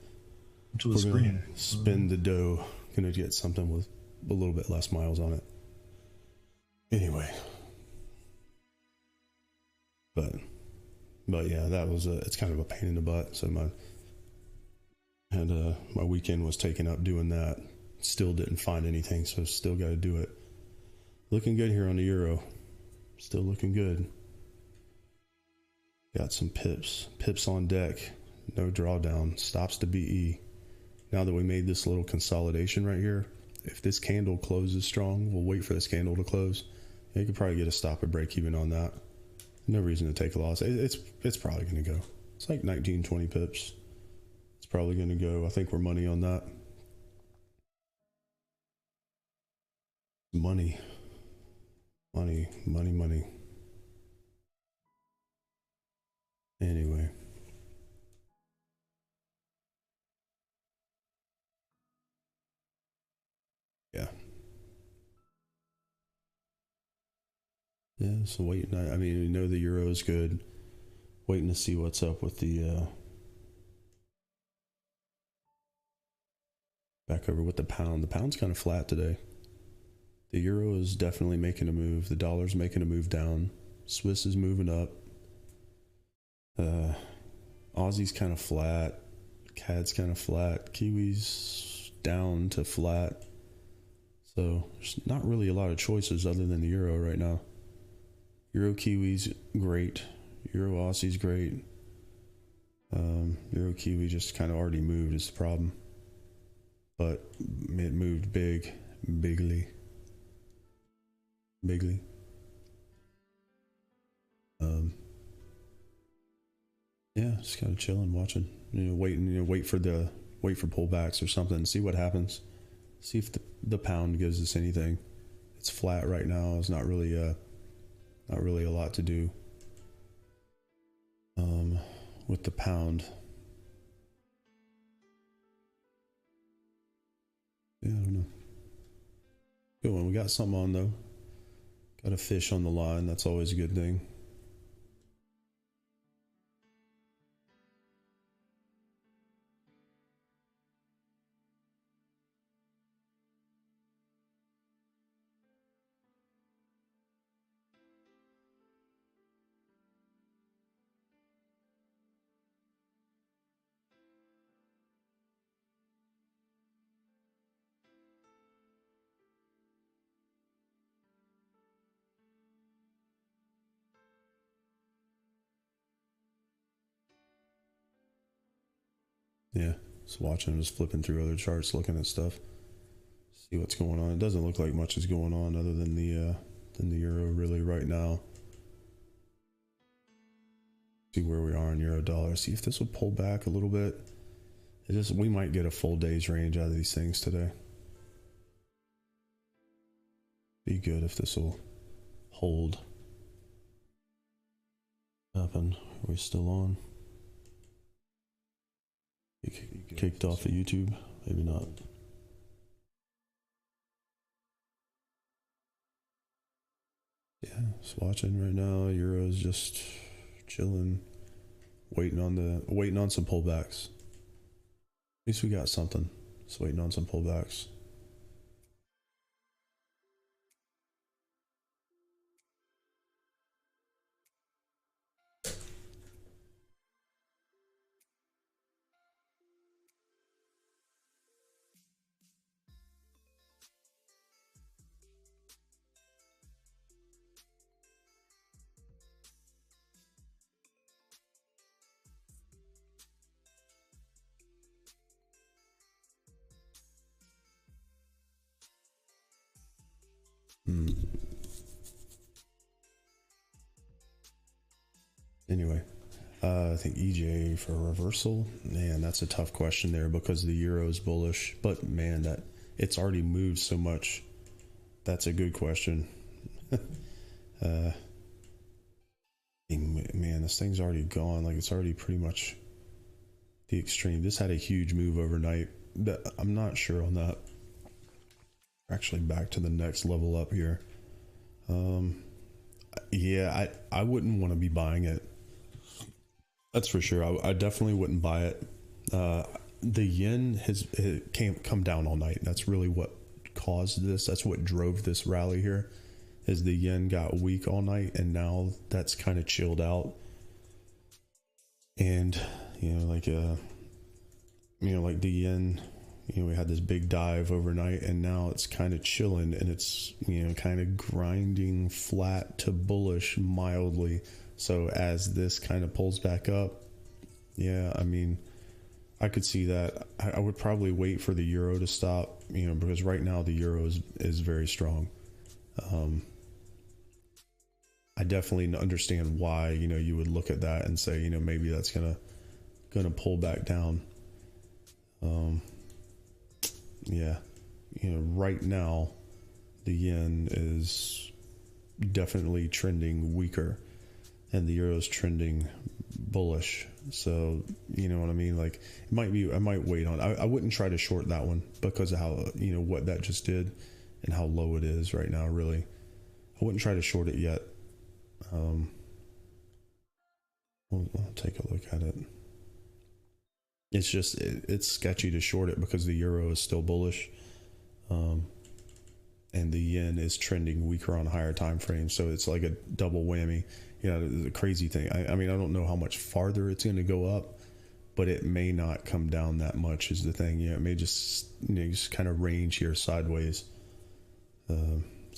spend the dough, gonna get something with a little bit less miles on it. Anyway, but yeah, that was it's kind of a pain in the butt. So my weekend was taken up doing that. Still didn't find anything, so still got to do it. Looking good here on the euro. Still looking good. Got some pips on deck. No drawdown. Stops to BE. Now that we made this little consolidation right here, if this candle closes strong, we'll wait for this candle to close. You could probably get a stop or break even on that. No reason to take a loss. It's probably going to go. It's like 19, 20 pips. It's probably going to go. I think we're money on that. Money. Anyway. Yeah. Yeah, so waiting. I mean, we know the euro is good. Waiting to see what's up with the back over with the pound. The pound's kind of flat today. The euro is definitely making a move. The dollar's making a move down. Swiss is moving up. Aussie's kind of flat. CAD's kind of flat. Kiwi's down to flat. So there's not really a lot of choices other than the euro right now. Euro Kiwi's great. Euro Aussie's great. Euro Kiwi just kind of already moved is the problem. But it moved bigly. Yeah, just kind of chilling, watching, waiting, wait for pullbacks or something, see what happens, see if the pound gives us anything. It's flat right now. It's not really a lot to do with the pound. Yeah, I don't know. Good one. We got something on though. Got a fish on the line. That's always a good thing. Yeah, just watching, just flipping through other charts, looking at stuff, see what's going on. It doesn't look like much is going on other than the euro really right now. See where we are in euro dollar. See if this will pull back a little bit. We might get a full day's range out of these things today. Be good if this will hold. Happen. Are we still on? Kicked off of YouTube? Maybe not. Yeah, just watching right now. Euro's just chilling, waiting on some pullbacks. At least we got something. Just waiting on some pullbacks. Anyway, I think EJ for a reversal. Man, that's a tough question there because the euro is bullish. But man, that it's already moved so much. That's a good question. Man, this thing's already gone. Like it's already pretty much the extreme. This had a huge move overnight. I'm not sure on that. Actually, back to the next level up here. Yeah, I wouldn't want to be buying it. That's for sure. I definitely wouldn't buy it. The yen can't come down all night. That's really what caused this. That's what drove this rally here. Is the yen got weak all night, and now that's kind of chilled out. And like the yen, we had this big dive overnight, and now it's kind of chilling, and it's kind of grinding flat to bullish mildly. So as this kind of pulls back up, yeah, I mean, I could see that. I would probably wait for the euro to stop, because right now the euro is very strong. I definitely understand why, you would look at that and say, maybe that's gonna pull back down. Yeah, right now the yen is definitely trending weaker, and the euro is trending bullish. So you know what I mean? Like I might wait on. I wouldn't try to short that one because of how what that just did and how low it is right now. Really, I wouldn't try to short it yet. I'll take a look at it. It's just it's sketchy to short it because the euro is still bullish, and the yen is trending weaker on higher time frames. So it's like a double whammy. The crazy thing. I mean, I don't know how much farther it's going to go up, but it may not come down that much. Is the thing. It may just just kind of range here sideways.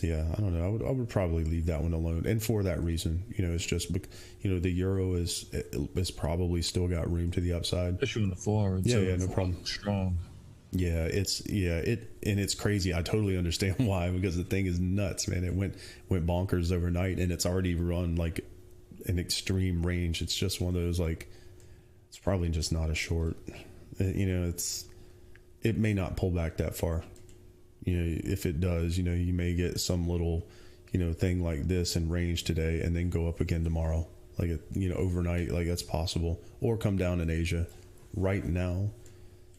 Yeah, I don't know. I would probably leave that one alone, and for that reason, it's just the euro is probably still got room to the upside. Especially on the forward. Yeah, no problem. Strong. Yeah, it's crazy. I totally understand why, because the thing is nuts, man. It went bonkers overnight, and it's already run like an extreme range. It's just one of those it's probably just not a short. It may not pull back that far. If it does, you may get some little, thing like this in range today and then go up again tomorrow, overnight, that's possible, or come down in Asia. Right now,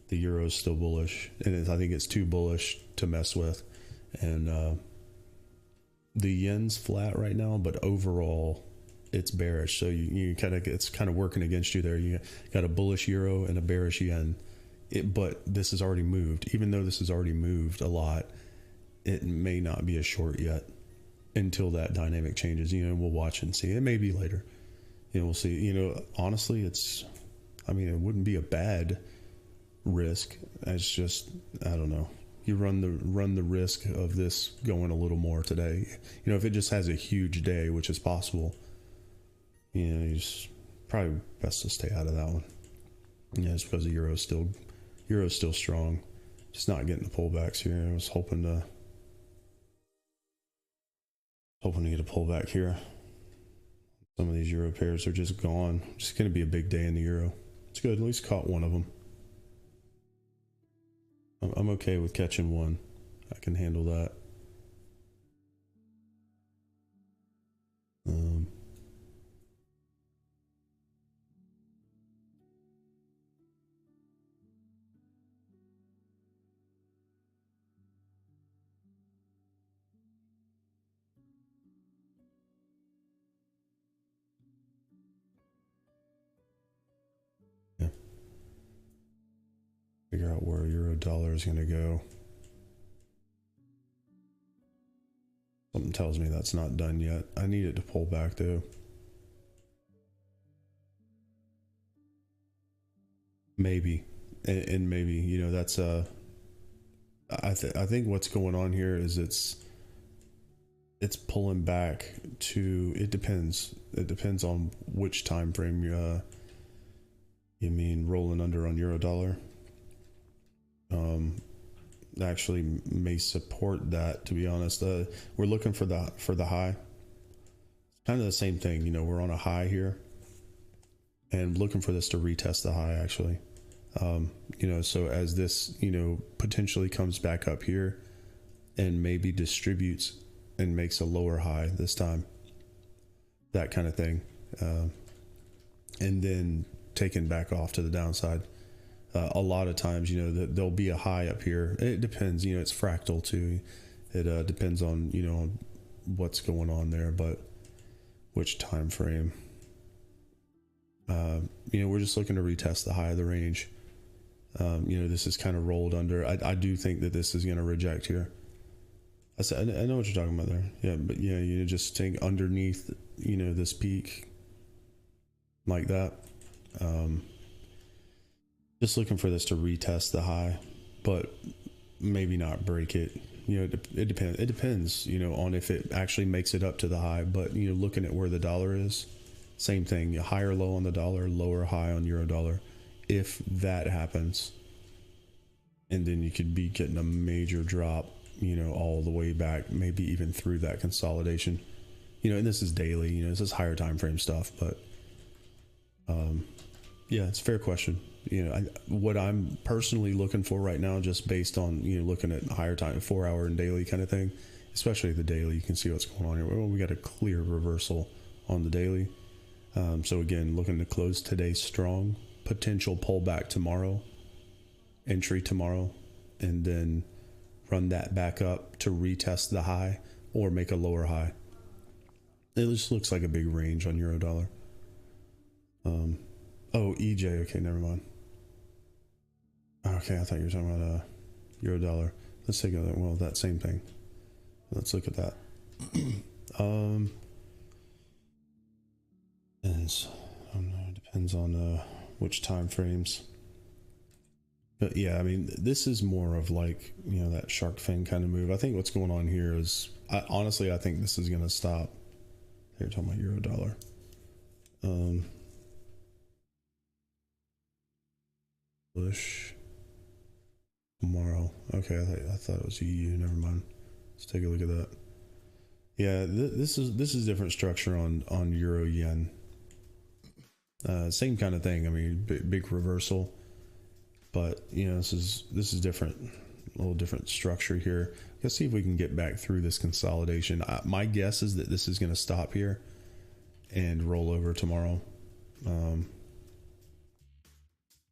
the euro is still bullish, and I think it's too bullish to mess with. And the yen's flat right now, but overall, it's bearish. So it's kind of working against you there. You got a bullish euro and a bearish yen. But this has already moved. Even though this has already moved a lot, it may not be a short yet until that dynamic changes. We'll watch and see. It may be later. We'll see. Honestly, it wouldn't be a bad risk. It's just, I don't know. You run the risk of this going a little more today. If it just has a huge day, which is possible, it's probably best to stay out of that one. It's because the euro's still strong, just not getting the pullbacks here. I was hoping to get a pullback here. Some of these euro pairs are just gone. Just going to be a big day in the euro. It's good. At least caught one of them. I'm okay with catching one. I can handle that. Figure out where euro dollar is going to go. Something tells me that's not done yet. I need it to pull back though. Maybe, and maybe that's I think what's going on here is it's pulling back to. It depends. It depends on which time frame you mean rolling under on euro dollar. actually may support that, to be honest. We're looking for the high. Kind of the same thing, you know, we're on a high here and looking for this to retest the high, actually. You know, so as this, you know, potentially comes back up here and maybe distributes and makes a lower high this time, that kind of thing, and then taken back off to the downside. A lot of times, you know, there'll be a high up here. It depends, you know, it's fractal too. It depends on, you know, what's going on there, but which time frame. You know, we're just looking to retest the high of the range. You know, this is kind of rolled under. I do think that this is going to reject here. I know what you're talking about there. Yeah, but yeah, you just think underneath, you know, this peak like that. Just looking for this to retest the high, but maybe not break it. You know, it depends. It depends, you know, on if it actually makes it up to the high. But, you know, looking at where the dollar is, same thing. Higher low on the dollar, lower high on euro dollar. If that happens, and then you could be getting a major drop, you know, all the way back, maybe even through that consolidation. You know, and this is daily. You know, this is higher time frame stuff, but yeah, it's a fair question. You know, what I'm personally looking for right now, just based on, you know, looking at higher time, 4 hour and daily kind of thing, especially the daily, you can see what's going on here. Well, we got a clear reversal on the daily. So again, looking to close today strong, potential pullback tomorrow, entry tomorrow, and then run that back up to retest the high or make a lower high. It just looks like a big range on euro dollar. Oh, EJ. Okay, never mind. Okay, I thought you were talking about euro dollar. Let's take a look. Well, that same thing. Let's look at that. And I don't know, it depends on which time frames. But yeah, I mean, this is more of like, you know, that shark fin kind of move. I think what's going on here is, honestly, I think this is going to stop. Here, talking about euro dollar. Push tomorrow. Okay, I thought it was EU. Never mind. Let's take a look at that. Yeah, this is different structure on euro yen. Same kind of thing. I mean, big reversal, but you know, this is different, a little different structure here. Let's see if we can get back through this consolidation. My guess is that this is going to stop here and roll over tomorrow.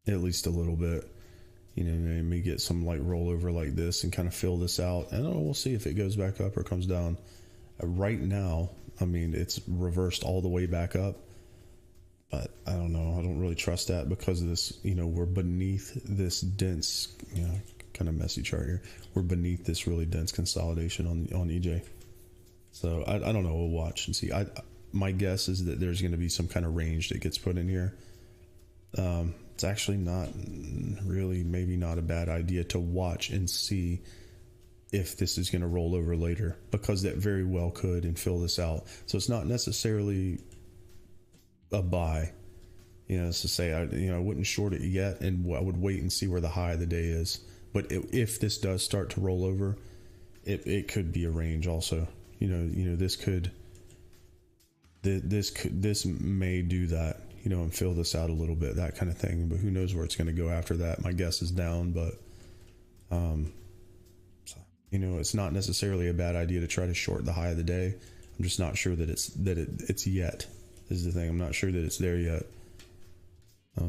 At least a little bit, you know, maybe get some like rollover like this and kind of fill this out. And we'll see if it goes back up or comes down. Right now, I mean, it's reversed all the way back up, but I don't know. I don't really trust that because of this, you know, we're beneath this dense, you know, kind of messy chart here. We're beneath this really dense consolidation on EJ. So I don't know. We'll watch and see. My guess is that there's going to be some kind of range that gets put in here. It's actually not really, maybe not a bad idea to watch and see if this is going to roll over later, because that very well could and fill this out. So it's not necessarily a buy, you know, it's to say, I wouldn't short it yet, and I would wait and see where the high of the day is. But if this does start to roll over, it could be a range also. You know, this may do that, you know, and fill this out a little bit, that kind of thing. But who knows where it's going to go after that? My guess is down, but you know, it's not necessarily a bad idea to try to short the high of the day. I'm just not sure that it's yet, is the thing. I'm not sure that it's there yet. But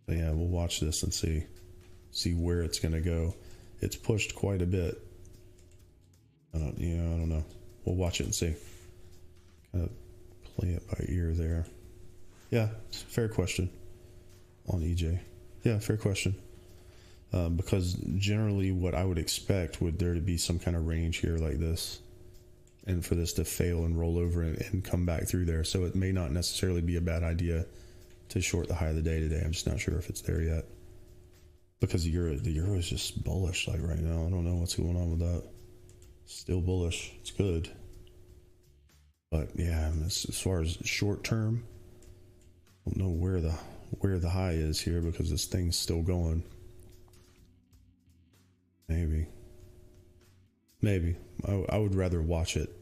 yeah, we'll watch this and see where it's going to go. It's pushed quite a bit. I don't know. We'll watch it and see. Kind of play it by ear there. Yeah, it's a fair question on EJ. Yeah, fair question. Because generally what I would expect would there to be some kind of range here like this, and for this to fail and roll over and come back through there. So it may not necessarily be a bad idea to short the high of the day today. I'm just not sure if it's there yet, because the euro is just bullish like right now. I don't know what's going on with that. Still bullish. It's good. But yeah, as far as short term, I don't know where the high is here, because this thing's still going. Maybe. I would rather watch it.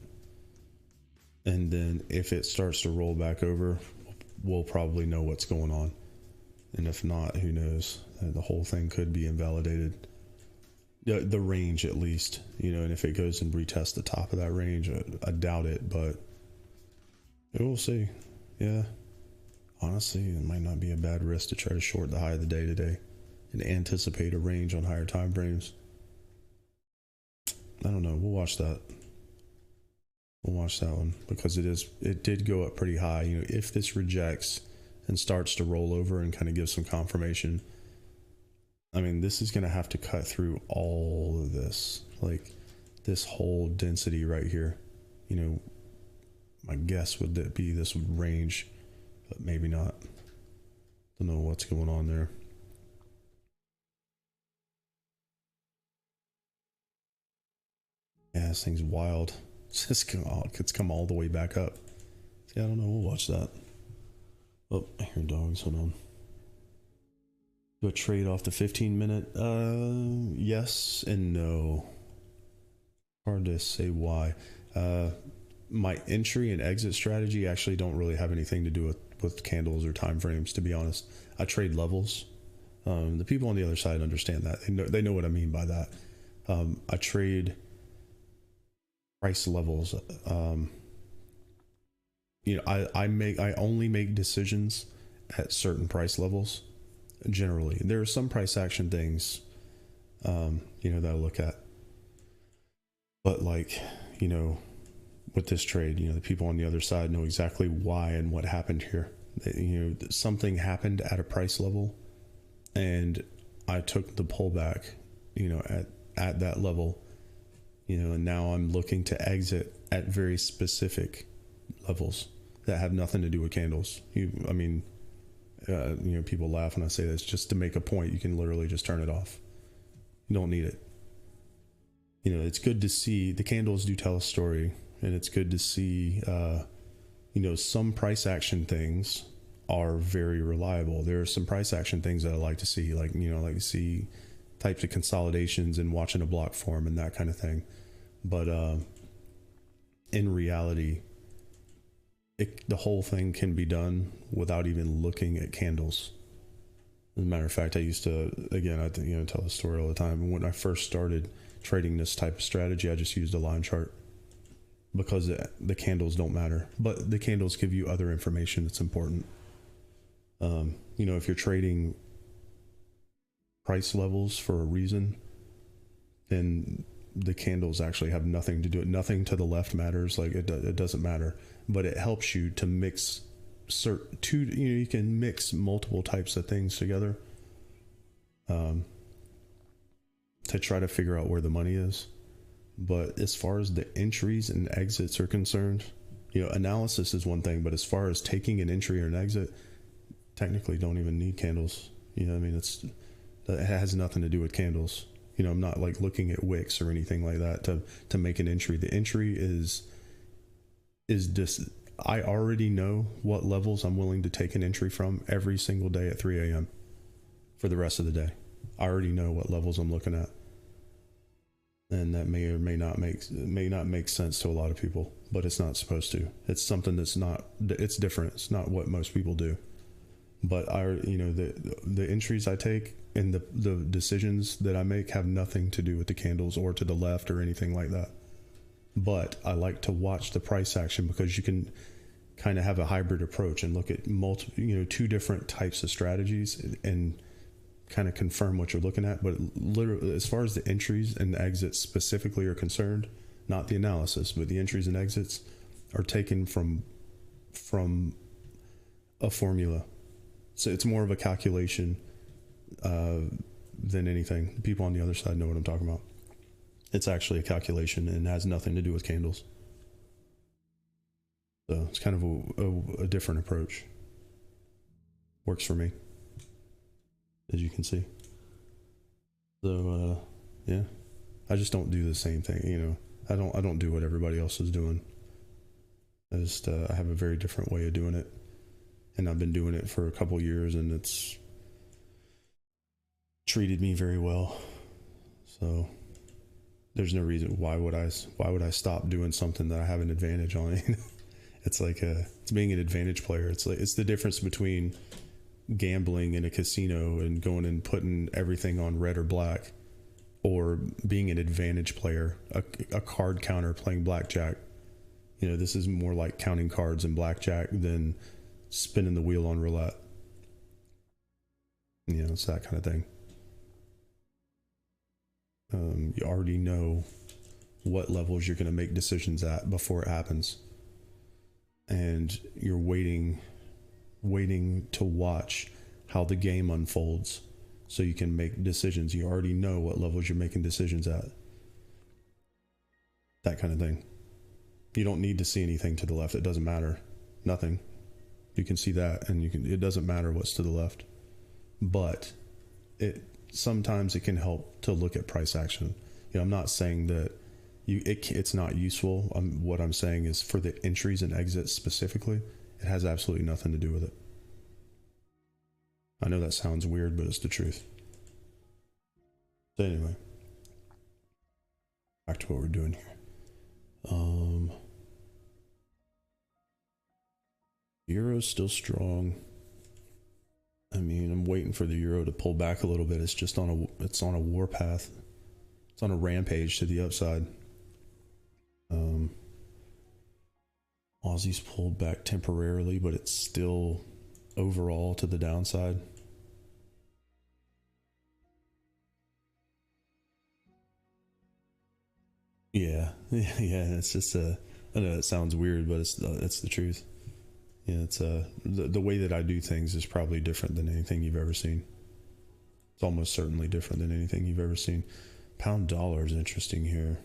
And then if it starts to roll back over, we'll probably know what's going on. And if not, who knows? The whole thing could be invalidated. The range, at least, you know, and if it goes and retests the top of that range, I doubt it, but we'll see. Yeah. Honestly, it might not be a bad risk to try to short the high of the day today and anticipate a range on higher time frames. I don't know. We'll watch that. We'll watch that one because it did go up pretty high. You know, if this rejects and starts to roll over and kind of give some confirmation, I mean, this is going to have to cut through all of this, like this whole density right here. You know, my guess would be this would range, but maybe not. Don't know what's going on there. Yeah, this thing's wild. It's come all the way back up. See, I don't know. We'll watch that. Oh, I hear dogs. Hold on. Do a trade off the 15-minute? Yes and no. Hard to say why. My entry and exit strategy actually don't really have anything to do with candles or time frames, to be honest. I trade levels. The people on the other side understand that. They know what I mean by that. I trade price levels. You know, I only make decisions at certain price levels. Generally, there are some price action things, you know, that I look at, but like, you know, with this trade, you know, the people on the other side know exactly why and what happened here. You know, something happened at a price level, and I took the pullback, you know, at that level, you know, and now I'm looking to exit at very specific levels that have nothing to do with candles. You know, people laugh when I say this. Just to make a point, you can literally just turn it off. You don't need it. You know, it's good to see the candles do tell a story, and it's good to see, you know, some price action things are very reliable. There are some price action things that I like to see, like, you know, like to see types of consolidations and watching a block form and that kind of thing. But in reality, the whole thing can be done without even looking at candles. As a matter of fact, I used to, again, I you know, tell the story all the time. When I first started trading this type of strategy, I just used a line chart because the candles don't matter, but the candles give you other information that's important. You know, if you're trading price levels for a reason, then the candles actually have nothing to do it. Nothing to the left matters. Like it doesn't matter, but it helps you to mix you know, you can mix multiple types of things together, to try to figure out where the money is. But as far as the entries and exits are concerned, you know, analysis is one thing, but as far as taking an entry or an exit, technically don't even need candles. You know, I mean, it has nothing to do with candles. You know, I'm not like looking at wicks or anything like that to make an entry. The entry is this. I already know what levels I'm willing to take an entry from every single day at 3 a.m. for the rest of the day. I already know what levels I'm looking at. And that may or may not make sense to a lot of people, but it's not supposed to. It's something it's different. It's not what most people do. But you know, the entries I take and the decisions that I make have nothing to do with the candles or to the left or anything like that. But I like to watch the price action because you can kind of have a hybrid approach and look at two different types of strategies and kind of confirm what you're looking at. But literally, as far as the entries and the exits specifically are concerned, not the analysis, but the entries and exits are taken from a formula. So it's more of a calculation than anything. People on the other side know what I'm talking about. It's actually a calculation and has nothing to do with candles. So it's kind of a different approach. Works for me, as you can see. So yeah, I just don't do the same thing. You know, I don't do what everybody else is doing. I have a very different way of doing it, and I've been doing it for a couple years, and it's treated me very well. So there's no reason why would I stop doing something that I have an advantage on. It's like it's being an advantage player. It's like it's the difference between gambling in a casino and going and putting everything on red or black, or being an advantage player, a card counter playing blackjack. You know, this is more like counting cards in blackjack than spinning the wheel on roulette. You know, it's that kind of thing. You already know what levels you're going to make decisions at before it happens. And you're waiting to watch how the game unfolds so you can make decisions. You already know what levels you're making decisions at. That kind of thing. You don't need to see anything to the left. It doesn't matter. Nothing. You can see that, and it doesn't matter what's to the left. But sometimes it can help to look at price action. You know, I'm not saying that it's not useful. What I'm saying is for the entries and exits specifically, it has absolutely nothing to do with it. I know that sounds weird, but it's the truth. So anyway, back to what we're doing here. Euro's still strong. I mean, I'm waiting for the euro to pull back a little bit. It's just on a warpath. It's on a rampage to the upside. Aussie's pulled back temporarily, but it's still overall to the downside. Yeah. It's just I know it sounds weird, but it's the truth. Yeah, it's the way that I do things is probably different than anything you've ever seen. It's almost certainly different than anything you've ever seen. Pound dollar is interesting here.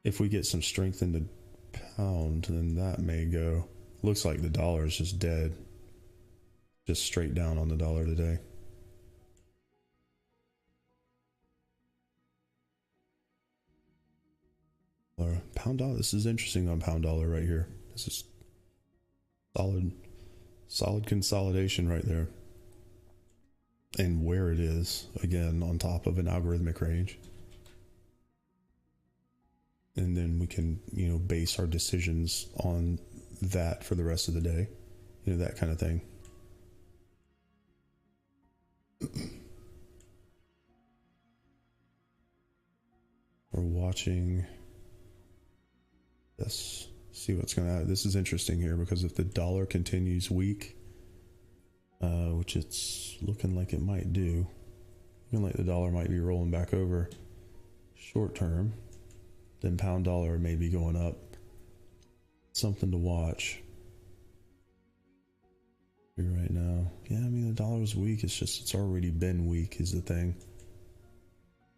If we get some strength in the pound, then that may go. Looks like the dollar is just dead. Just straight down on the dollar today. Pound dollar. This is interesting on pound dollar right here. This is solid consolidation right there. And where it is, again, on top of an algorithmic range. And then we can, you know, base our decisions on that for the rest of the day. You know, that kind of thing. We're watching this. See what's going to happen. This is interesting here because if the dollar continues weak, which it's looking like it might do, looking like the dollar might be rolling back over short term, then pound dollar may be going up. Something to watch here right now. Yeah, I mean, the dollar was weak. It's just, it's already been weak is the thing.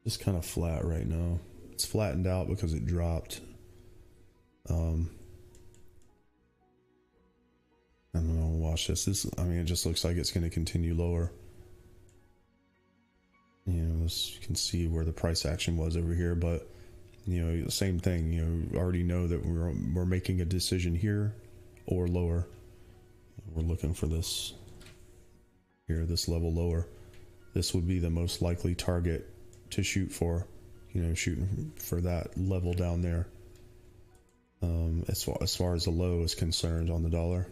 Just kind of flat right now. It's flattened out because it dropped. I don't know, watch this. I mean, it just looks like it's going to continue lower. You know, you can see where the price action was over here, but you know, the same thing. You know, already know that we're making a decision here or lower. We're looking for this here, this level lower. This would be the most likely target to shoot for. You know, shooting for that level down there. As far as the low is concerned on the dollar,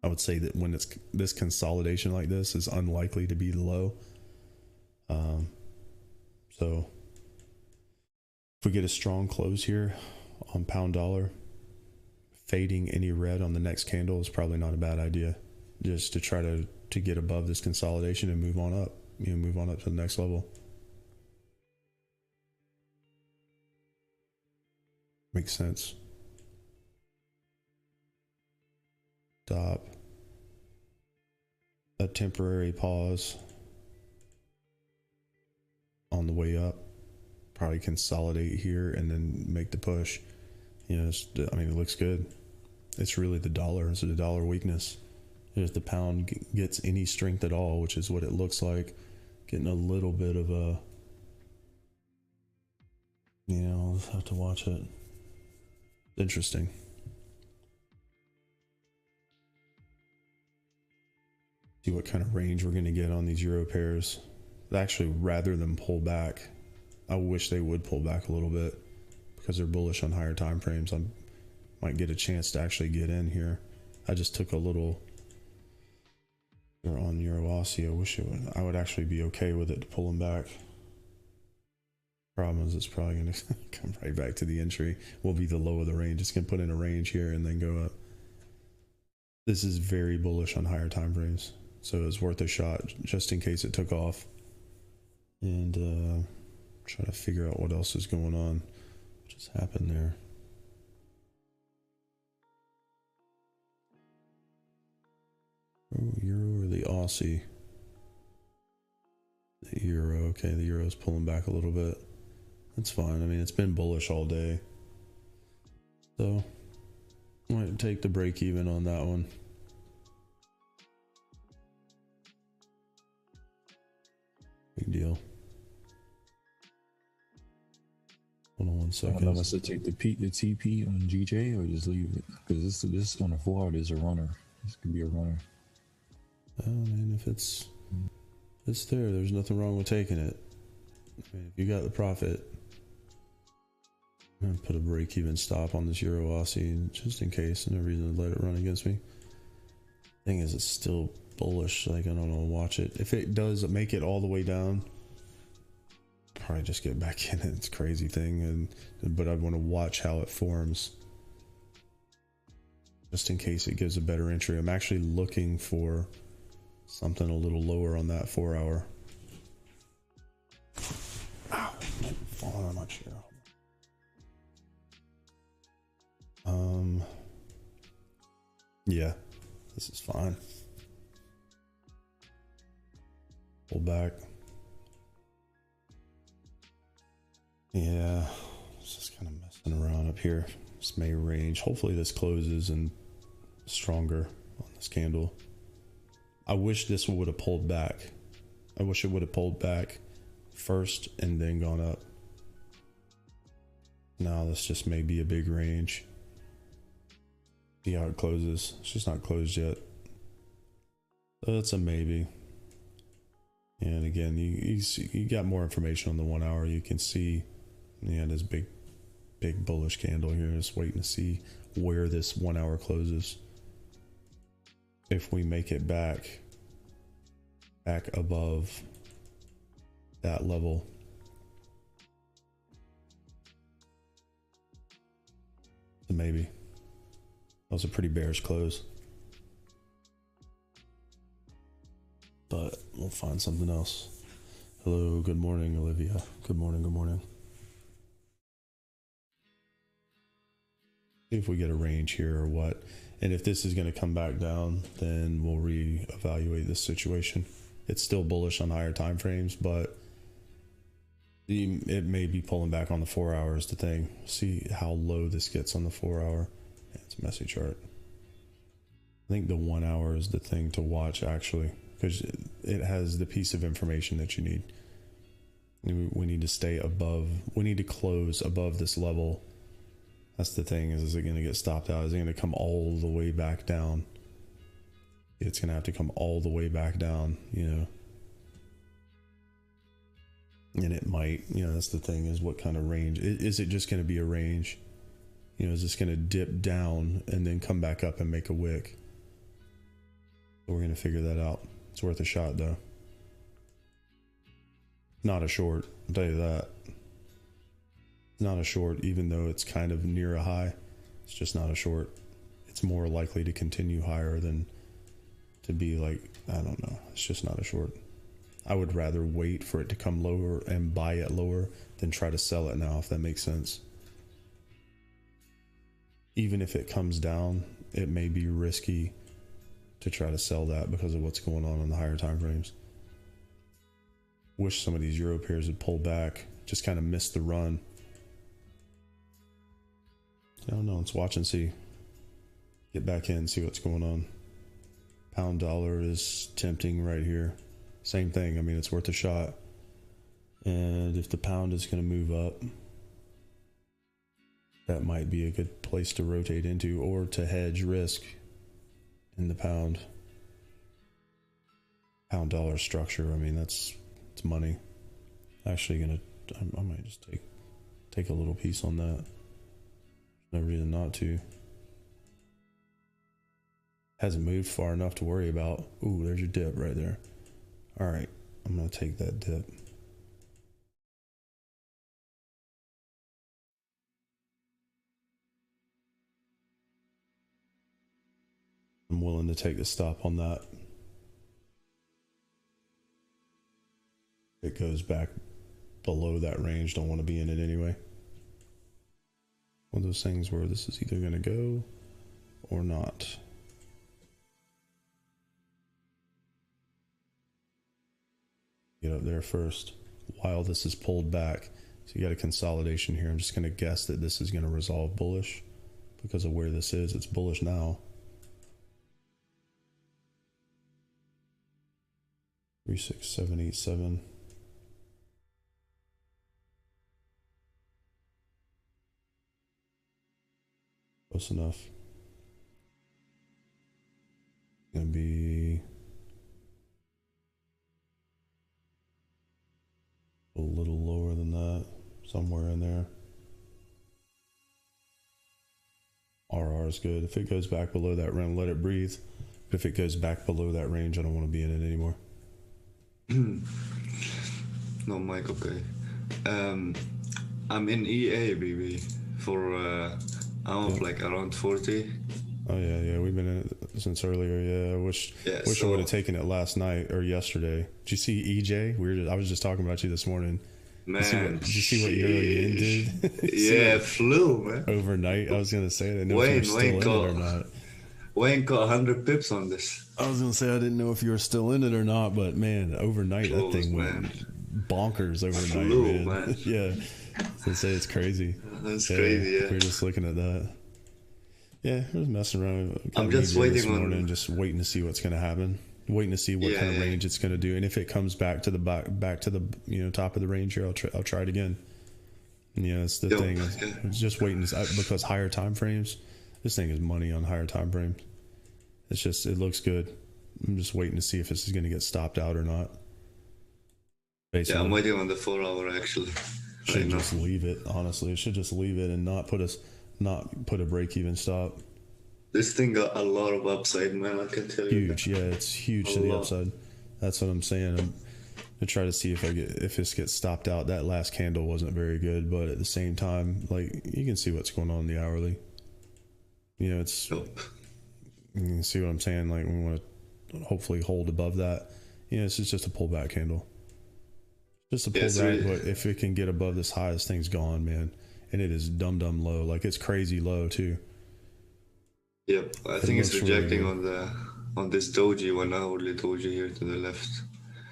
I would say that when it's this consolidation like this is unlikely to be the low. So if we get a strong close here on pound dollar, fading any red on the next candle is probably not a bad idea, just to try to get above this consolidation and move on up. You know, move on up to the next level. Makes sense. Stop. A temporary pause on the way up. Probably consolidate here and then make the push. You know, I mean, it looks good. It's really the dollar. It's the dollar weakness. If the pound gets any strength at all, which is what it looks like, getting a little bit of a, you know, I'll have to watch it. Interesting. See what kind of range we're going to get on these euro pairs. actually, rather than pull back, I wish they would pull back a little bit because they're bullish on higher time frames. I might get a chance to actually get in here. I just took a little. They're on Euro Aussie. I wish it would. I would actually be okay with it to pull them back. Problem is, it's probably going to come right back to the entry. Will be the low of the range. It's going to put in a range here and then go up. This is very bullish on higher time frames, so it's worth a shot just in case it took off. And try to figure out what else is going on. What just happened there? Oh, Euro or the Aussie? The Euro. Okay, the Euro's pulling back a little bit. That's fine. I mean, it's been bullish all day. So, might take the break even on that one. Big deal. Hold on one second. I don't know if I should take the TP on GJ or just leave it, because this on the 4 hour is a runner. This could be a runner. Oh man, if it's there, there's nothing wrong with taking it. I mean, if you got the profit, I'm gonna put a break-even stop on this Euro Aussie just in case. No reason to let it run against me. Thing is, it's still bullish. Like, I don't know, watch it. If it does make it all the way down, probably just get back in it. It's a crazy thing, but I'd want to watch how it forms just in case it gives a better entry. I'm actually looking for something a little lower on that 4 hour. Ow, I'm falling on my chair. Yeah, this is fine. Pull back. Yeah, it's just kind of messing around up here. This may range. Hopefully this closes and stronger on this candle. I wish this would have pulled back. I wish it would have pulled back first and then gone up. Now this just may be a big range. See how it closes. It's just not closed yet. So that's a maybe. And again, you got more information on the 1 hour. You can see, yeah, this big bullish candle here. Just waiting to see where this 1 hour closes. If we make it back above that level, so maybe. That was a pretty bearish close, but we'll find something else. Hello, good morning, Olivia. Good morning, good morning. See if we get a range here or what. And if this is going to come back down, then we'll reevaluate this situation. It's still bullish on higher time frames, but it may be pulling back on the 4 hours. The thing. See how low this gets on the 4 hour. Yeah, it's a messy chart. I think the 1 hour is the thing to watch, actually, because it has the piece of information that you need. We need to stay above. We need to close above this level. That's the thing. Is it going to get stopped out? Is it going to come all the way back down? It's going to have to come all the way back down, you know. And it might, you know, that's the thing, is what kind of range. Is it just going to be a range? You know, is this going to dip down and then come back up and make a wick? We're going to figure that out. It's worth a shot, though. Not a short, I'll tell you that. Not a short, even though it's kind of near a high. It's just not a short. It's more likely to continue higher than to be like, I don't know. It's just not a short. I would rather wait for it to come lower and buy it lower than try to sell it now, if that makes sense. Even if it comes down, it may be risky to try to sell that because of what's going on in the higher time frames. Wish some of these Euro pairs would pull back, just kind of missed the run. I don't know, let's watch and see. Get back in, see what's going on. Pound dollar is tempting right here. Same thing, I mean, it's worth a shot. And if the pound is going to move up, that might be a good place to rotate into or to hedge risk in the pound dollar structure. I mean, that's It's money. Actually gonna, I might just take a little piece on that. No reason not to. Hasn't moved far enough to worry about. Ooh, there's your dip right there. All right, I'm gonna take that dip. I'm willing to take the stop on that. It goes back below that range. Don't want to be in it anyway. One of those things where this is either going to go or not. Get up there first while this is pulled back. So you got a consolidation here. I'm just going to guess that this is going to resolve bullish because of where this is. It's bullish now. 36787. Close enough. Gonna be a little lower than that, somewhere in there. RR is good. If it goes back below that range, let it breathe. But if it goes back below that range, I don't want to be in it anymore. No, Mike, okay. I'm in EA, baby, for like around 40. Oh yeah, we've been in it since earlier. Yeah, I wish I would have taken it last night or yesterday. Did you see EJ? I was just talking about you this morning. Man, did you see what Euro Yen did? Yeah, it flew, man. Overnight, I was gonna say I didn't know if you were still in it or not. Wayne got 100 pips on this. I was gonna say I didn't know if you were still in it or not, but man, overnight that thing went bonkers overnight, man. Yeah, I was gonna say it's crazy. That's crazy. Yeah, we're just looking at that. Yeah, I was messing around. I'm just waiting this morning, just waiting to see what's gonna happen. Waiting to see what kind of range it's gonna do, and if it comes back to the back to the top of the range here, I'll try it again. And yeah, that's the thing. I'm just waiting because higher time frames. This thing is money on higher time frames. It's just, it looks good. I'm just waiting to see if this is going to get stopped out or not. Basically, I'm waiting on the 4 hour actually. Should just leave it, honestly. It should just leave it and not put a break even stop. This thing got a lot of upside, man, I can tell you. Huge, yeah, it's huge to the upside. That's what I'm saying. I'm going to try to see if this gets stopped out. That last candle wasn't very good, but at the same time, like, you can see what's going on in the hourly. You know, it's, you can see what I'm saying? Like, we want to hopefully hold above that. You know, this is just a pullback candle. Just a pullback, but if it can get above this high, this thing's gone, man. And it is dumb low. Like, it's crazy low, too. Yep, I think it's rejecting really on this doji, 1 hourly doji here to the left.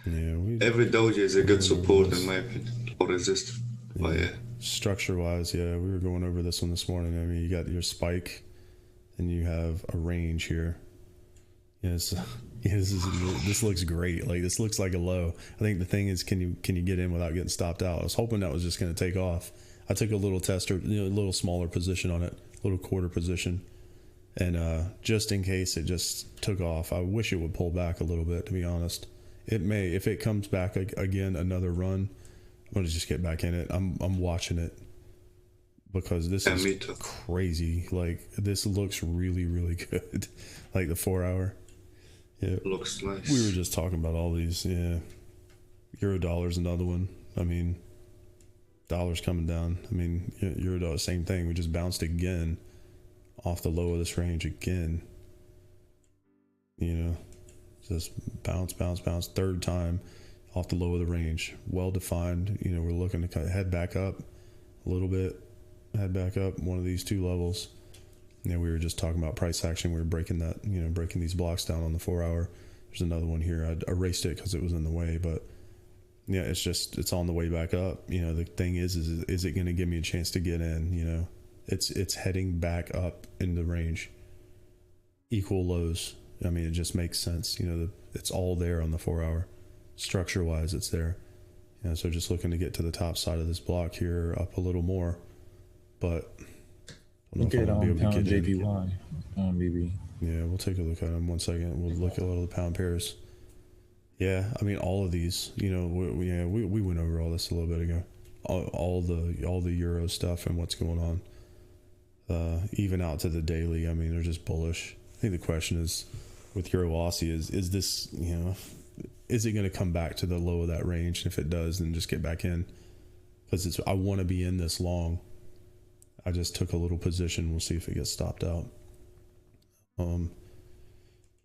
Yeah, every doji is a good support in my opinion, or resistance. Yeah. Structure-wise, yeah, we were going over this one this morning. I mean, you got your spike. And you have a range here. Yes, this looks great. Like, this looks like a low. I think the thing is, can you get in without getting stopped out? I was hoping that was just going to take off. I took a little tester, a little smaller position on it, a little quarter position, and just in case it just took off. I wish it would pull back a little bit, to be honest. It may, if it comes back again another run. I'm gonna just get back in it. I'm watching it. Because this is crazy. Like, this looks really good. Like the 4 hour. Yeah, looks nice. We were just talking about all these. Yeah, euro dollar's another one. I mean, dollar's coming down. I mean, euro dollar, same thing. We just bounced again off the low of this range again. You know, just bounce, third time off the low of the range. Well defined. You know, we're looking to kind of head back up a little bit. Head back up one of these two levels. Yeah, we were just talking about price action. We were breaking that, breaking these blocks down on the 4 hour. There's another one here. I erased it because it was in the way, but yeah, it's on the way back up. The thing is it going to give me a chance to get in? It's heading back up in the range. Equal lows. I mean, it just makes sense. It's all there on the 4 hour. Structure wise, it's there. So just looking to get to the top side of this block here, up a little more. But I don't know if I'll be able to get JPY on BB. Yeah, we'll take a look at them 1 second. We'll look at all the pound pairs. Yeah, I mean, all of these, you know, we went over all this a little bit ago. All the Euro stuff and what's going on, even out to the daily. I mean, they're just bullish. I think the question is with Euro Aussie is this, you know, is it going to come back to the low of that range? And if it does, then just get back in, because I want to be in this long. I just took a little position. We'll see if it gets stopped out. Pound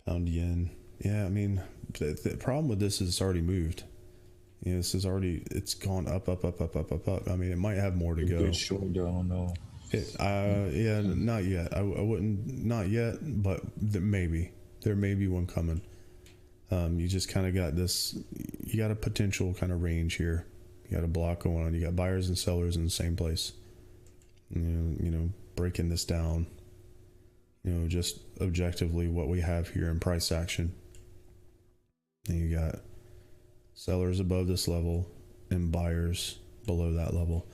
yen. Yeah, I mean, the problem with this is it's already moved. You know, this is already, it's gone up. I mean, it might have more to go. Good short, I don't know. Yeah, not yet. I wouldn't, not yet, but maybe. There may be one coming. You just kind of got this, you got a potential kind of range here. You got a block going on. You got buyers and sellers in the same place. You know, breaking this down, you know, just objectively what we have here in price action. And you got sellers above this level and buyers below that level.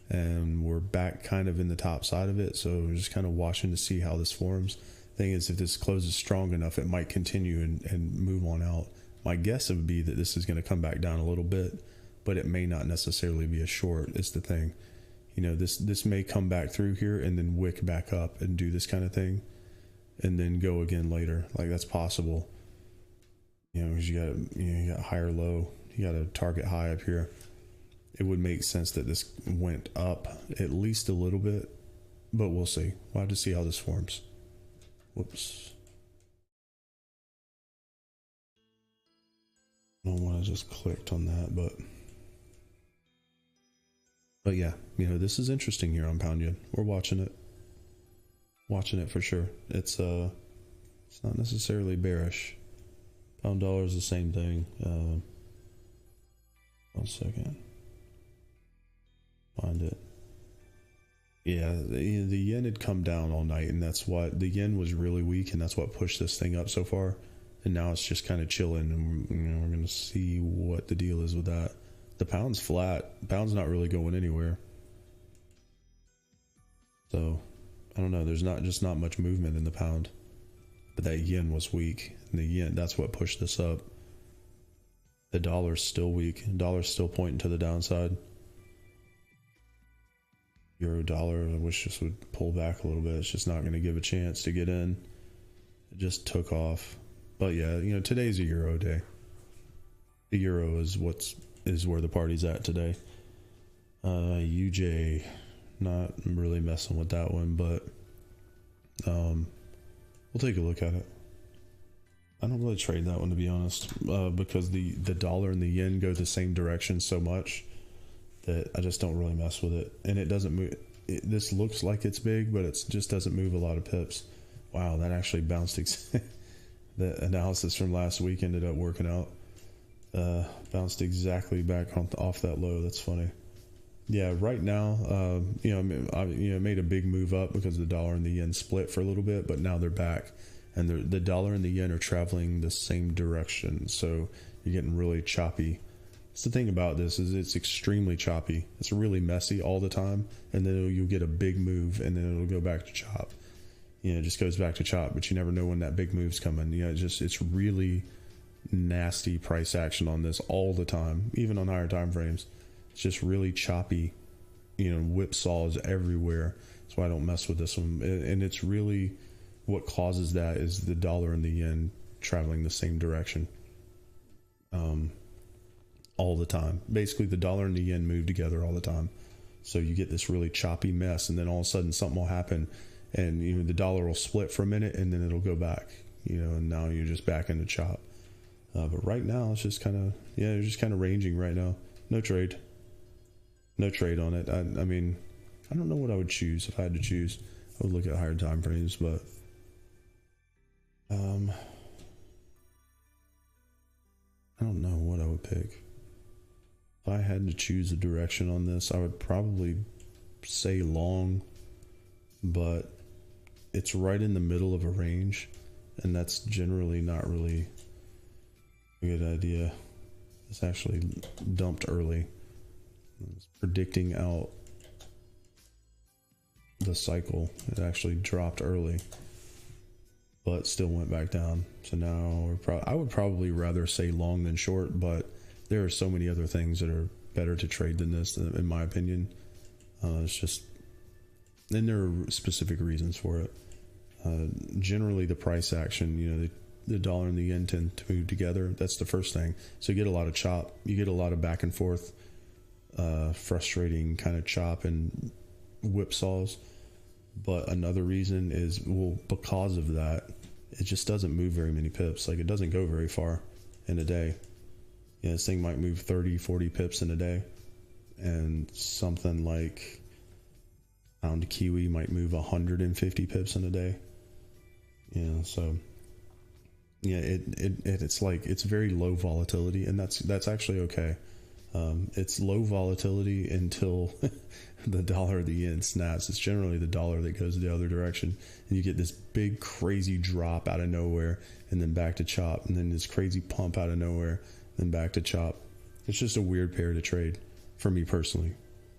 And we're back kind of in the top side of it. So we're just kind of watching to see how this forms. Thing is, if this closes strong enough, it might continue and move on out. My guess would be that this is going to come back down a little bit, but it may not necessarily be a short. Is the thing. You know, this may come back through here and then wick back up and do this kind of thing and then go again later. Like, that's possible. You know, because you got higher low, you got a target high up here. It would make sense that this went up at least a little bit, but we'll see. We'll have to see how this forms. Whoops. I don't want to just clicked on that, but yeah, you know, this is interesting here on pound yen. We're watching it for sure. It's not necessarily bearish. Pound dollar is the same thing. 1 second. Find it. Yeah, the yen had come down all night, and that's what the yen was really weak, and that's what pushed this thing up so far. And now it's just kind of chilling, and we're going to see what the deal is with that. The pound's flat. Pound's not really going anywhere. So, I don't know. There's not much movement in the pound. But that yen was weak. And the yen, that's what pushed this up. The dollar's still weak. The dollar's still pointing to the downside. Euro dollar, I wish this would pull back a little bit. It's just not going to give a chance to get in. It just took off. But yeah, you know, today's a Euro day. The Euro is where the party's at today. UJ, not really messing with that one, but we'll take a look at it. I don't really trade that one, to be honest, because the dollar and the yen go the same direction so much that I just don't really mess with it. And it doesn't move. This looks like it's big, but it just doesn't move a lot of pips. Wow, that actually bounced. The analysis from last week ended up working out. Bounced exactly back off that low. That's funny. Yeah, right now, you know, I made a big move up because the dollar and the yen split for a little bit, but now they're back, and the dollar and the yen are traveling the same direction. So you're getting really choppy. That's the thing about this is it's extremely choppy. It's really messy all the time, and then you'll get a big move, and then it'll go back to chop. You know, it just goes back to chop, but you never know when that big move's coming. You know, it's really nasty price action on this all the time, even on higher time frames. It's just really choppy, you know, whipsaws everywhere. That's why I don't mess with this one. And it's really what causes that is the dollar and the yen traveling the same direction all the time. Basically, the dollar and the yen move together all the time. So you get this really choppy mess, and then all of a sudden something will happen, and you know, the dollar will split for a minute, and then it'll go back, you know, and now you're just back into chop. But right now, it's just kind of, yeah, you're just kind of ranging right now. No trade on it. I mean, I don't know what I would choose if I had to choose. I would look at higher time frames, but I don't know what I would pick. If I had to choose a direction on this, I would probably say long, but it's right in the middle of a range, and that's generally not really a good idea. It's actually dumped early. It's predicting out the cycle. It actually dropped early, but still went back down. So now I would probably rather say long than short, but there are so many other things that are better to trade than this, in my opinion. It's just, and there are specific reasons for it. Generally, the price action, the dollar and the yen tend to move together. That's the first thing. So you get a lot of chop. You get a lot of back and forth, frustrating kind of chop and whipsaws. But another reason is, because of that, it just doesn't move very many pips. Like, it doesn't go very far in a day. This thing might move 30, 40 pips in a day. And something like pound Kiwi might move 150 pips in a day. So yeah, it's like, it's very low volatility, and that's actually okay. It's low volatility until the dollar or the yen snaps. It's generally the dollar that goes the other direction, and you get this big crazy drop out of nowhere, and then back to chop, and then this crazy pump out of nowhere, then back to chop. It's just a weird pair to trade for me personally.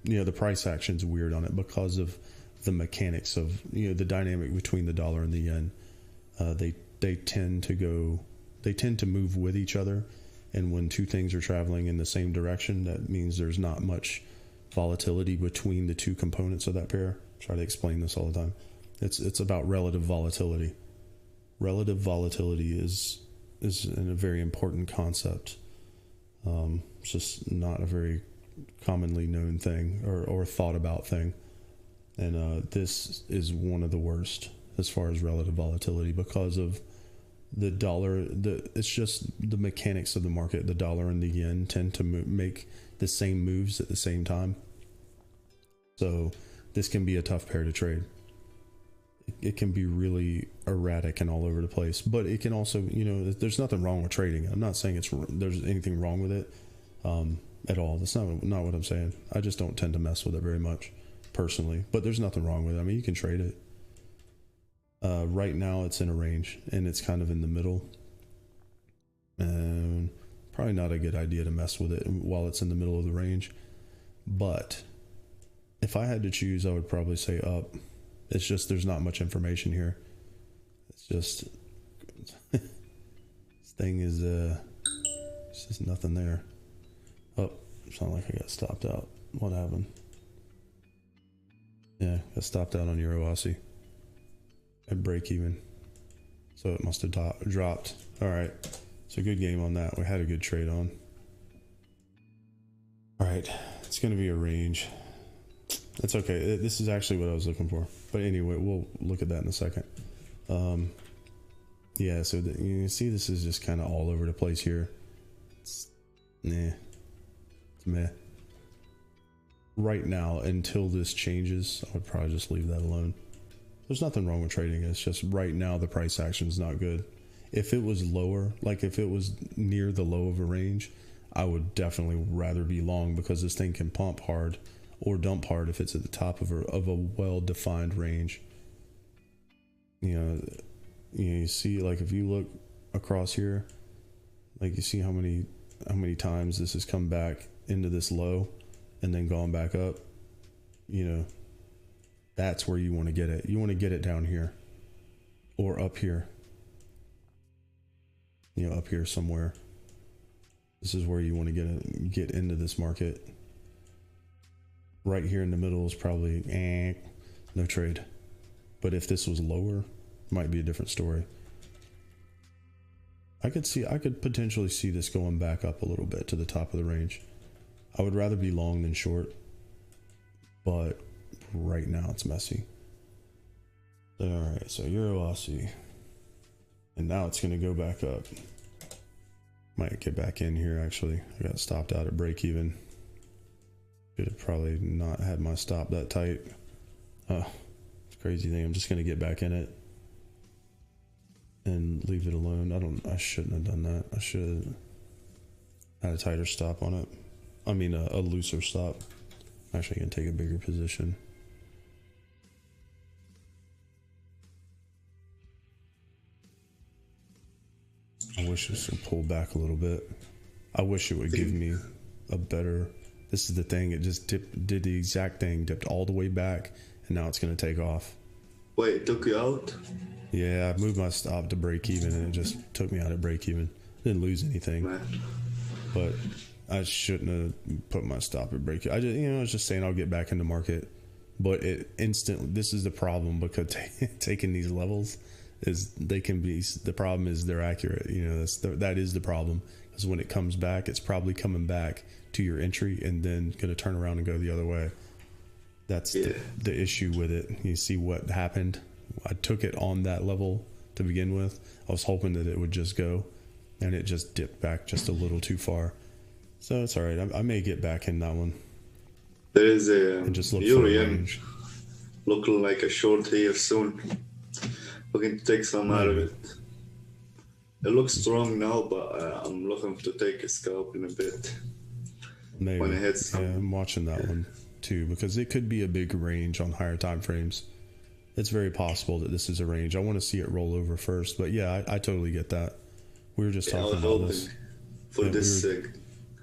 The price action's weird on it because of the mechanics of the dynamic between the dollar and the yen. They tend to move with each other, and when two things are traveling in the same direction, that means there's not much volatility between the two components of that pair. I try to explain this all the time. It's about relative volatility. Relative volatility is a very important concept. It's just not a very commonly known thing or thought about thing, and this is one of the worst as far as relative volatility, because of the dollar. It's just the mechanics of the market. The dollar and the yen tend to make the same moves at the same time, so this can be a tough pair to trade. It can be really erratic and all over the place, but it can also, there's nothing wrong with trading. I'm not saying there's anything wrong with it at all. That's not what I'm saying. I just don't tend to mess with it very much personally, but there's nothing wrong with it. I mean, you can trade it. Right now it's in a range, and it's kind of in the middle, and probably not a good idea to mess with it while it's in the middle of the range. But if I had to choose, I would probably say up. It's just, there's not much information here. It's just this thing is it's just nothing there. Oh, it's not like I got stopped out. What happened? Yeah, got stopped out on Euro Aussie at break even, so it must have dropped. All right, so good game on that. We had a good trade on. All right, it's going to be a range. That's okay. This is actually what I was looking for. But anyway, we'll look at that in a second. Yeah, so you can see this is just kind of all over the place here. It's meh. Right now, until this changes, I would probably just leave that alone. There's nothing wrong with trading. It's just right now the price action is not good. If it was lower, like if it was near the low of a range, I would definitely rather be long, because this thing can pump hard or dump hard if it's at the top of a well-defined range. You see, like if you look across here, like you see how many times this has come back into this low and then gone back up. That's where you want to get it. You want to get it down here or up here. Up here somewhere. This is where you want to get into this market. Right here in the middle is probably no trade. But if this was lower, it might be a different story. I could potentially see this going back up a little bit to the top of the range. I would rather be long than short, but right now it's messy. All right, so Euro Aussie, and now it's going to go back up. Might get back in here. Actually, I got stopped out at break even. Should have probably not had my stop that tight. It's a crazy thing. I'm just going to get back in it and leave it alone. I shouldn't have done that. I should have had a tighter stop on it. I mean, a looser stop. I'm actually going to take a bigger position. I wish this would pull back a little bit. I wish it would give me a better... This is the thing. It just did the exact thing. Dipped all the way back, and now it's going to take off. Wait, it took you out? Yeah, I moved my stop to break even, and it just took me out at break even. Didn't lose anything, Man. but I shouldn't have put my stop at break. I just, I was just saying I'll get back in the market, but it instantly. This is the problem, because taking these levels is they can be. The problem is they're accurate. That is the problem, because when it comes back, it's probably coming back to your entry and then going to turn around and go the other way. That's the issue with it. You see what happened. I took it on that level to begin with. I was hoping that it would just go, and it just dipped back just a little too far. So it's all right. I may get back in that one. There is a and just look for a Euro range. looking like a short here soon. Looking to take some out of it. It looks strong now, but I'm looking to take a scalp in a bit. Maybe. When it hits. Yeah, I'm watching that one too, because it could be a big range on higher time frames. It's very possible that this is a range. I want to see it roll over first, but yeah, I totally get that. We were just talking about this. For this,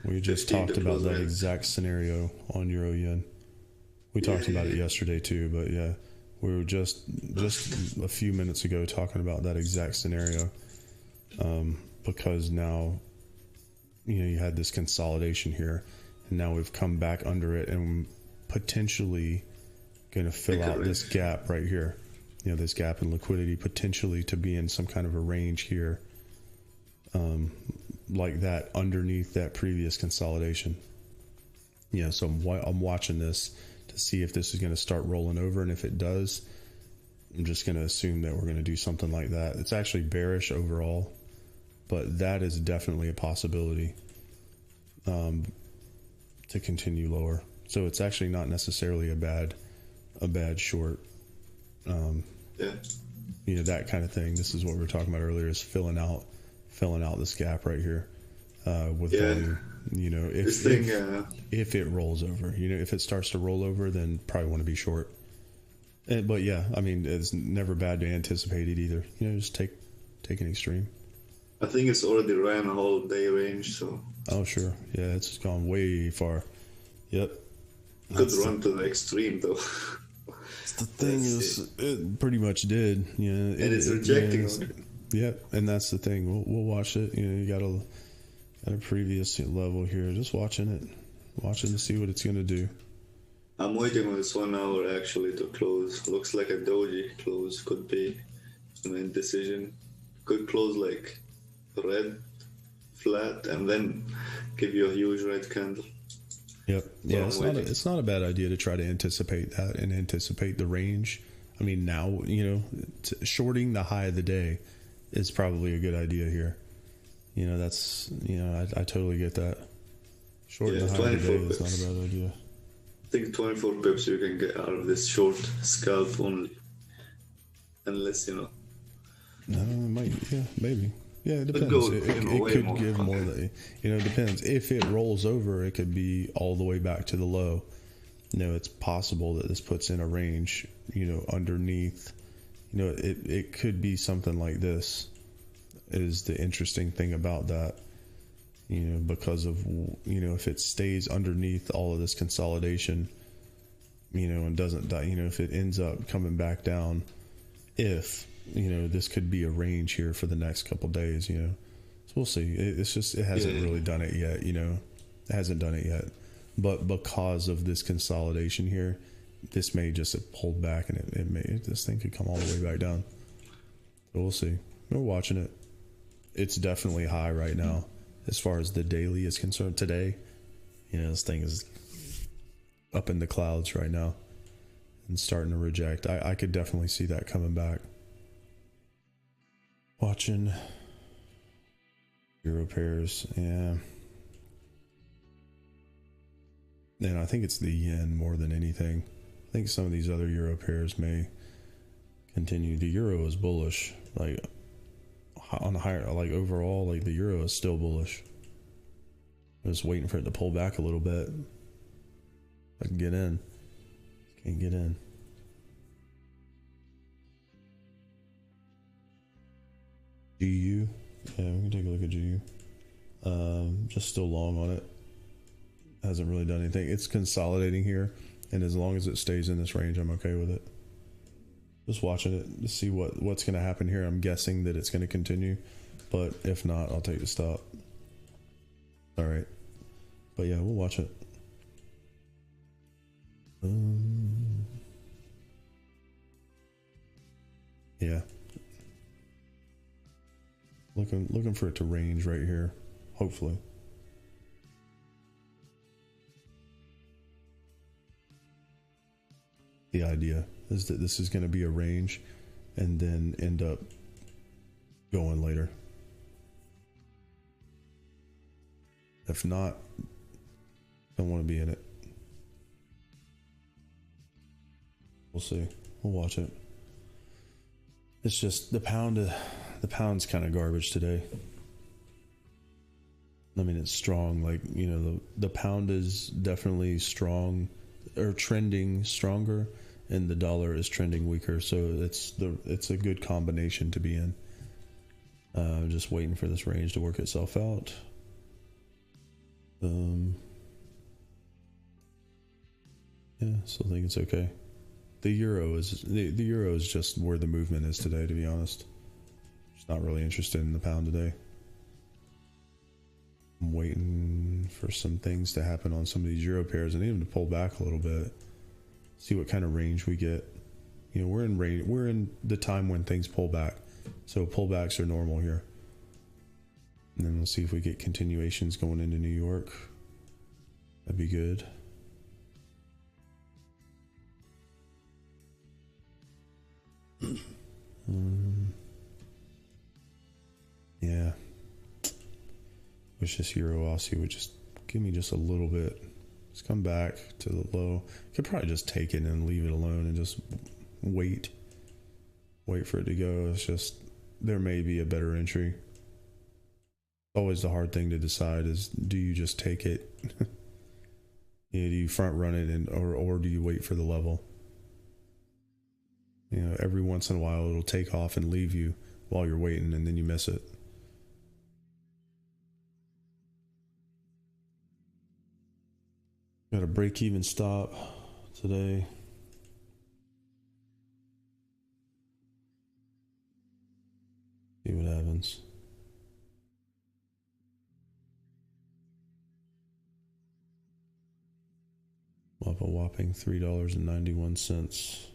we just talked about that exact scenario on Euro Yen. We talked about it yesterday too, but yeah, we were just a few minutes ago talking about that exact scenario, because now you had this consolidation here, and now we've come back under it and potentially going to fill out this gap right here. This gap in liquidity, potentially to be in some kind of a range here, like that underneath that previous consolidation. So I'm watching this to see if this is going to start rolling over, and if it does, I'm just going to assume that we're going to do something like that. It's actually bearish overall, but that is definitely a possibility to continue lower. So it's actually not necessarily a bad short. That kind of thing. This is what we were talking about earlier, is filling out this gap right here with volume. If it rolls over, if it starts to roll over, then probably want to be short. But yeah, I mean, it's never bad to anticipate it either. Just take an extreme. I think it's already ran a whole day range, so. Oh sure, yeah, it's gone way far. Yep. Could run to the extreme though. The thing is, it pretty much did. And it's rejecting. Yep, and that's the thing. We'll watch it. You got a previous level here. Just watching to see what it's gonna do. I'm waiting on this 1 hour actually to close. Looks like a doji close. Could be an indecision. Could close like red, flat, and then give you a huge red candle. Yep. Yeah, it's not a bad idea to try to anticipate that and anticipate the range. I mean, now, shorting the high of the day is probably a good idea here. That's, I totally get that. Shorting the high of the day is not a bad idea. I think 24 pips you can get out of this short scalp only. Unless, No, it might, maybe. Yeah, it depends. It could give more than, it depends. If it rolls over, it could be all the way back to the low. It's possible that this puts in a range, underneath. It could be something like this, is the interesting thing about that. Because of, if it stays underneath all of this consolidation, and doesn't die, if it ends up coming back down, this could be a range here for the next couple days, so we'll see. It hasn't really done it yet, it hasn't done it yet, but because of this consolidation here, this may just have pulled back, and this thing could come all the way back down. So we'll see. We're watching it. It's definitely high right now as far as the daily is concerned. Today, this thing is up in the clouds right now and starting to reject. I could definitely see that coming back. Watching Euro pairs, yeah. And I think it's the yen more than anything. I think some of these other Euro pairs may continue. The Euro is bullish, like on the higher, like overall, like the Euro is still bullish. I'm just waiting for it to pull back a little bit. I can get in. Can't get in. GU, yeah, we can take a look at GU. Just still long on it. Hasn't really done anything. It's consolidating here, and as long as it stays in this range, I'm okay with it. Just watching it to see what's going to happen here. I'm guessing that it's going to continue, but if not, I'll take the stop. All right, but yeah, we'll watch it. Yeah, looking for it to range right here, hopefully. The idea is that this is going to be a range and then end up going later. If not, don't want to be in it. We'll see. We'll watch it. It's just the pound's kind of garbage today. I mean, it's strong, like, you know, the pound is definitely strong or trending stronger, and the dollar is trending weaker, so it's a good combination to be in. Just waiting for this range to work itself out. Yeah, still think it's okay. The euro is just where the movement is today, to be honest. Just not really interested in the pound today. I'm waiting for some things to happen on some of these euro pairs and even to pull back a little bit. See what kind of range we get. You know, we're in the time when things pull back. So pullbacks are normal here. And then we'll see if we get continuations going into New York. That'd be good. Yeah. Wish this Euro Aussie would just give me just a little bit. Just come back to the low. Could probably just take it and leave it alone and just wait. Wait for it to go. It's just, there may be a better entry. Always the hard thing to decide is, do you just take it? Yeah, do you front run it or do you wait for the level? You know, every once in a while it'll take off and leave you while you're waiting, and then you miss it. Got a break-even stop today. See what happens. Up a whopping $3.91.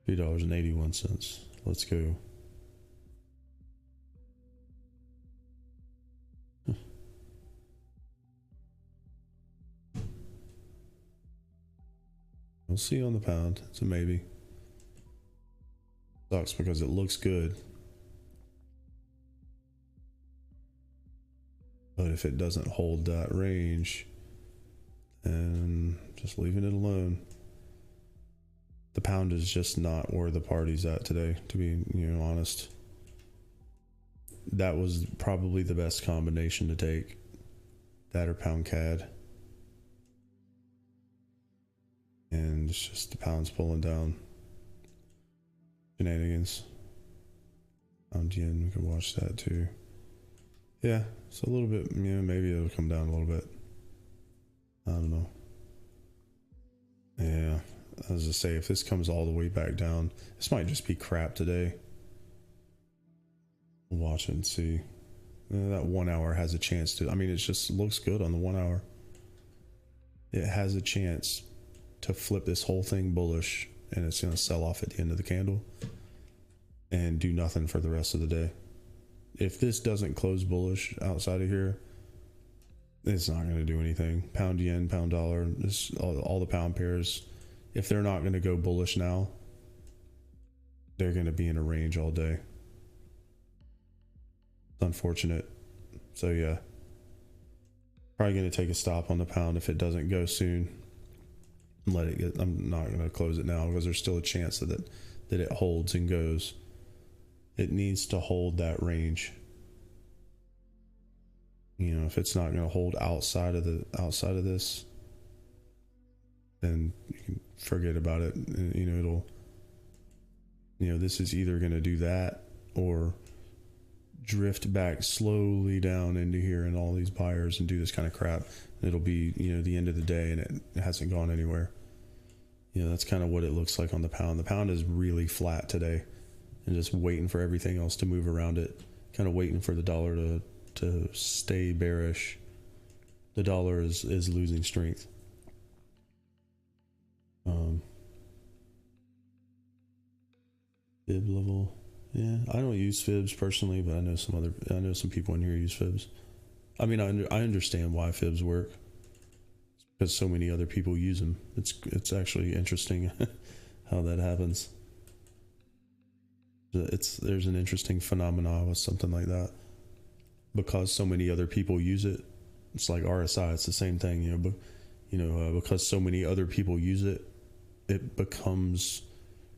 $3.81. Let's go. We'll see on the pound. It's a maybe. Sucks because it looks good. But if it doesn't hold that range, then just leaving it alone. The pound is just not where the party's at today, to be, you know, honest. That was probably the best combination to take. That or pound CAD. And it's just the pound's pulling down. Shenanigans. Pound yen, we can watch that too. Yeah, it's a little bit, you know, maybe it'll come down a little bit. I don't know. Yeah, as I say, if this comes all the way back down, this might just be crap today. We'll watch it and see. That 1 hour has a chance to, I mean, it just looks good on the 1 hour. It has a chance to flip this whole thing bullish, and it's going to sell off at the end of the candle and do nothing for the rest of the day. If this doesn't close bullish outside of here, it's not going to do anything. Pound yen, pound dollar, this, all the pound pairs, if they're not going to go bullish now, they're going to be in a range all day. It's unfortunate. So yeah, probably going to take a stop on the pound if it doesn't go soon. Let it get, I'm not going to close it now because there's still a chance that it holds and goes. It needs to hold that range. You know, if it's not going to hold outside of this, then you can forget about it. You know, it'll, you know, this is either going to do that or drift back slowly down into here and all these buyers and do this kind of crap. And it'll be, you know, the end of the day and it hasn't gone anywhere. You know, that's kind of what it looks like on the pound. The pound is really flat today and just waiting for everything else to move around it, kind of waiting for the dollar to stay bearish. The dollar is losing strength. Fib level. Yeah, I don't use fibs personally, but I know some people in here use fibs. I mean, I understand why fibs work. It's because so many other people use them. It's actually interesting how that happens. There's an interesting phenomenon with something like that. Because so many other people use it, it's like RSI. It's the same thing, you know. But because so many other people use it, it becomes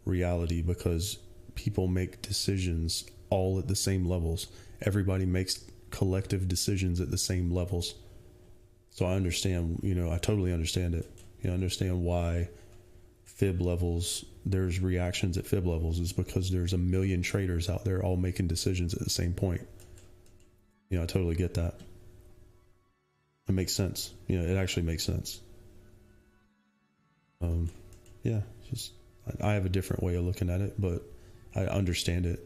reality because people make decisions all at the same levels. Everybody makes collective decisions at the same levels. So I understand, I totally understand it. I understand why fib levels, there's reactions at fib levels, is because there's a million traders out there all making decisions at the same point. I totally get that. It makes sense. It actually makes sense. Yeah, just I have a different way of looking at it, but I understand it.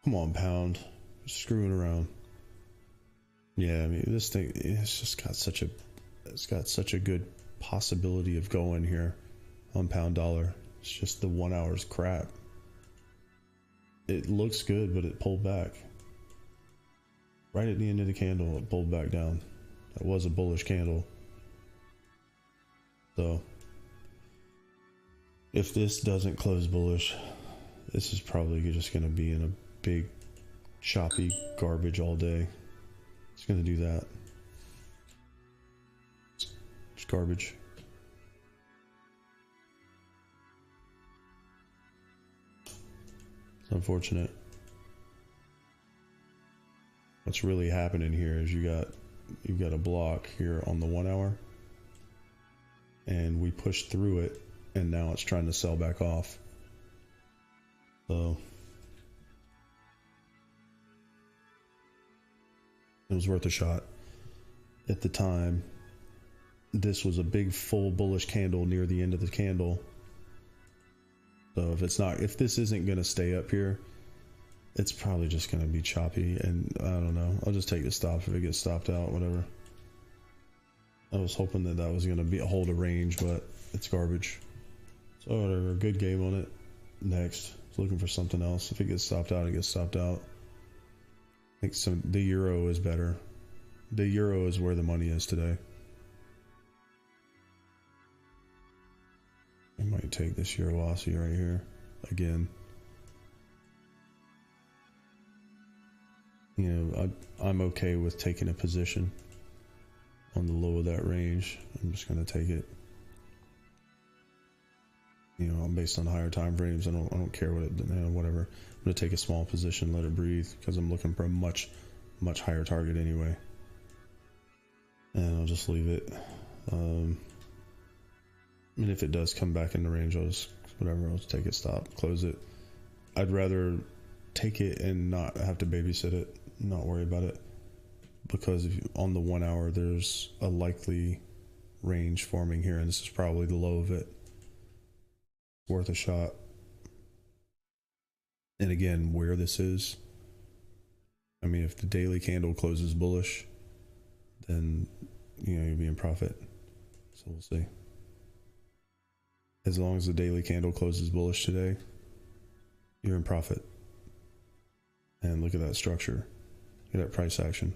Come on, pound. Screwing around. Yeah, I mean, this thing, it's got such a good possibility of going here on pound dollar. It's just the 1 hour's crap. It looks good, but it pulled back. Right at the end of the candle, it pulled back down. That was a bullish candle. So, if this doesn't close bullish, this is probably just going to be in a big, choppy garbage all day. It's going to do that. It's garbage. It's unfortunate. What's really happening here is you've got a block here on the 1 hour, and we pushed through it, and now it's trying to sell back off. So it was worth a shot. At the time, this was a big full bullish candle near the end of the candle. So if this isn't going to stay up here, it's probably just going to be choppy, and I don't know. I'll just take the stop if it gets stopped out, whatever. I was hoping that was going to hold a range, but it's garbage. So whatever, good game on it. Next, looking for something else. If it gets stopped out, it gets stopped out. I think the euro is better. The euro is where the money is today. I might take this euro Aussie right here again. I'm okay with taking a position on the low of that range. I'm just going to take it. I'm based on higher time frames. I don't care whatever. I'm going to take a small position, let it breathe, because I'm looking for a much higher target anyway. And I'll just leave it. And if it does come back in the range, I'll just take it, stop, close it. I'd rather take it and not have to babysit it, not worry about it, because on the 1 hour there's a likely range forming here, and this is probably the low of it. Worth a shot. And again, where this is, I mean, if the daily candle closes bullish, then you'll be in profit. So we'll see. As long as the daily candle closes bullish today, you're in profit. And look at that structure. Look at that price action.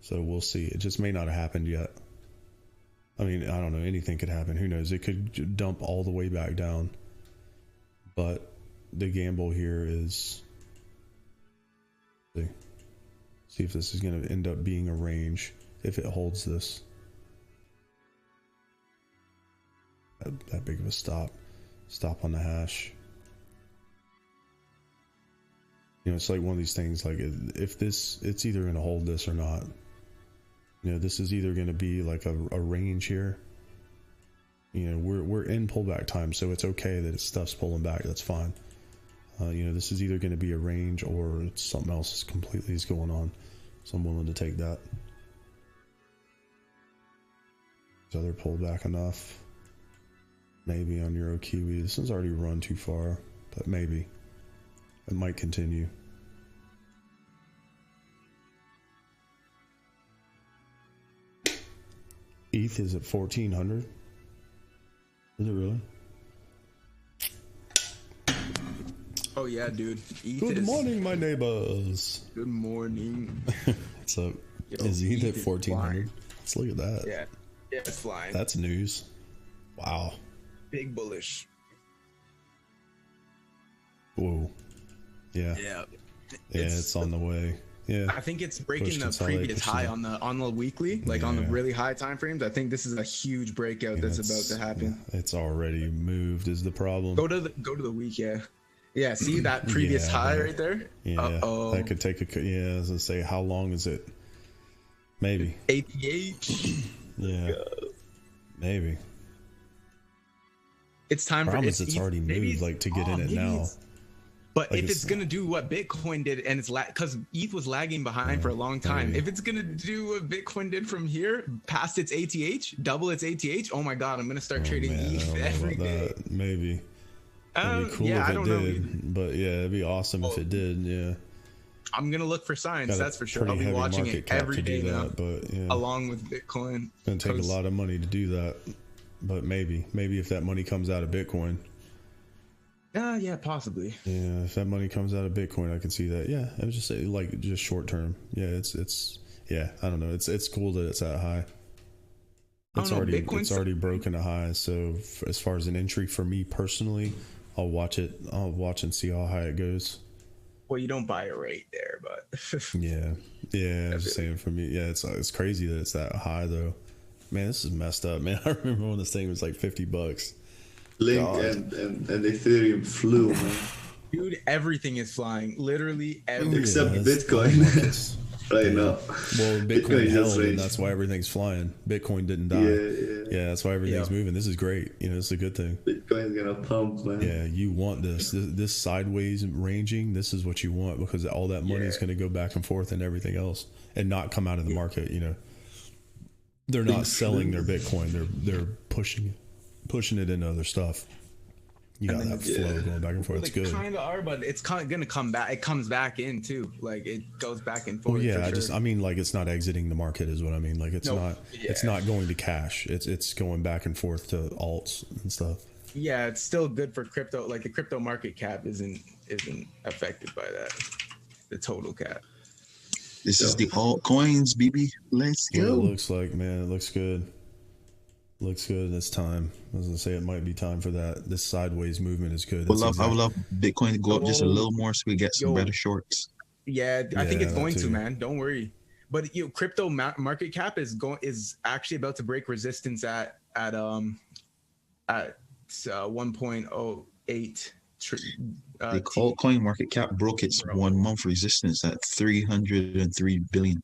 So we'll see. It just may not have happened yet. I mean, I don't know. Anything could happen. Who knows? It could dump all the way back down. But the gamble here is, see if this is going to end up being a range. If it holds this. That big of a stop on the hash. It's like one of these things, like if it's either going to hold this or not. This is either going to be like a range here. We're in pullback time, so it's okay that stuff's pulling back. That's fine. This is either going to be a range or it's something else completely is going on. So I'm willing to take that. Is other pullback enough? Maybe on Euro Kiwi. This one's already run too far, but maybe it might continue. ETH is at 1400. Is it really? Oh yeah, dude. Good morning, my neighbors. Good morning. What's up? Is ETH at 1400? Let's look at that. Yeah, it's flying. That's news. Wow. Big bullish. Whoa. Yeah. Yeah. It's on the way. Yeah. I think it's breaking the previous high on the weekly, like on the really high time frames. I think this is a huge breakout that's about to happen. Yeah, it's already moved is the problem. Go to the week, yeah. Yeah, see that previous high right there? Yeah. Uh-oh. That could take I was gonna say, how long is it? Maybe. APH. Yeah. Maybe. It's time for it's already moved, like to get in it now. But like if it's gonna do what Bitcoin did, and it's because ETH was lagging behind for a long time. Maybe. If it's gonna do what Bitcoin did from here, past its ATH, double its ATH, oh my god, I'm gonna start trading ETH every day. Maybe. It'd be cool if it did, but yeah, it'd be awesome if it did. Yeah. I'm gonna look for signs. That's for sure. I'll be watching it every day now, but yeah, along with Bitcoin. It's gonna take a lot of money to do that, but maybe if that money comes out of Bitcoin. Yeah, possibly. Yeah, if that money comes out of Bitcoin, I can see that. Yeah, I was just saying, like, just short term. Yeah, it's yeah, I don't know. It's cool that it's that high. It's already broken a high. So as far as an entry for me personally, I'll watch and see how high it goes. Well, you don't buy a rate there, but yeah, I was just saying for me, yeah, it's crazy that it's that high though. Man, this is messed up, man. I remember when this thing was like $50. Link and Ethereum flew, man. Dude, everything is flying. Literally everything. Except Bitcoin. Right now. Well, Bitcoin held, and that's why everything's flying. Bitcoin didn't die. Yeah, that's why everything's moving. This is great. You know, it's a good thing. Bitcoin's gonna pump, man. Yeah, you want this sideways ranging. This is what you want, because all that money is going to go back and forth and everything else, and not come out of the market. You know, they're not selling their Bitcoin. They're pushing it into other stuff. You got that flow going back and forth. It's good. Kind of are, but it's kind of gonna come back. It comes back in too. Like it goes back and forth. Well, yeah, I mean, like it's not exiting the market, is what I mean. Like it's not going to cash. It's going back and forth to alts and stuff. Yeah, it's still good for crypto. Like the crypto market cap isn't affected by that. The total cap. This is the altcoins, BB. Let's go. It looks like, man, it looks good. Looks good. It's time. I was gonna say it might be time for that. This sideways movement is good. I would love Bitcoin to go up just a little more so we get some better shorts. Yeah, I think it's going to, man. Don't worry. But crypto market cap is actually about to break resistance at 1.08. The altcoin market cap broke its 1 month resistance at 303 billion.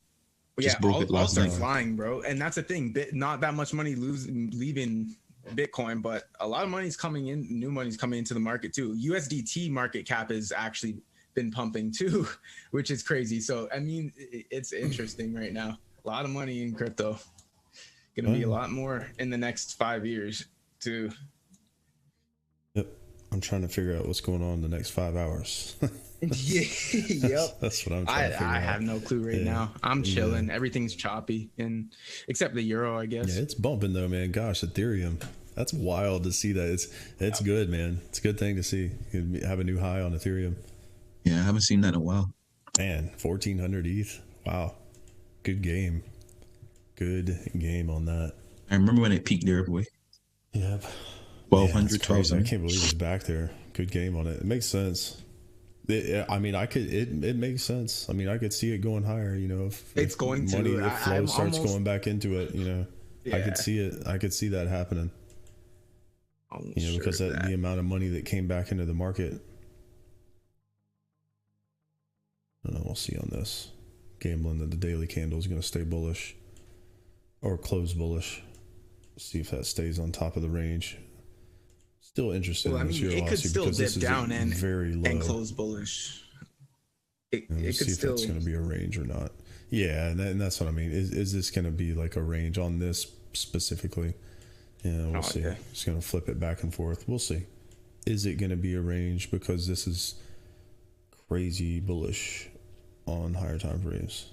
Just broke it last night. Flying, bro. And that's the thing. Not that much money leaving Bitcoin, but a lot of money's coming in. New money's coming into the market too. USDT market cap has actually been pumping too, which is crazy. So I mean, it's interesting right now. A lot of money in crypto. Gonna be a lot more in the next 5 years too. Yep. I'm trying to figure out what's going on in the next 5 hours. Yep. That's what I'm trying to figure out. I have no clue right now. I'm chilling. Everything's choppy, and except the euro, I guess. Yeah, it's bumping though, man. Gosh, Ethereum. That's wild to see that. It's good, man. It's a good thing to see. You have a new high on Ethereum. Yeah, I haven't seen that in a while. Man, 1400 ETH. Wow. Good game. Good game on that. I remember when it peaked there, boy. Yep. 1200, 1200. I can't believe it's back there. Good game on it. It makes sense. It makes sense. I mean, I could see it going higher, you know, if flow starts going back into it, you know. I could see it. I could see that happening. You know, because the amount of money that came back into the market. I don't know, we'll see on this. Gambling that the daily candle is going to stay bullish or close bullish. See if that stays on top of the range. Still interested in this it could still dip down and very low and close bullish. It could see still. If it's going to be a range or not. Yeah, and that's what I mean. Is this going to be like a range on this specifically? Yeah, we'll see. It's going to flip it back and forth. We'll see. Is it going to be a range? Because this is crazy bullish on higher time frames.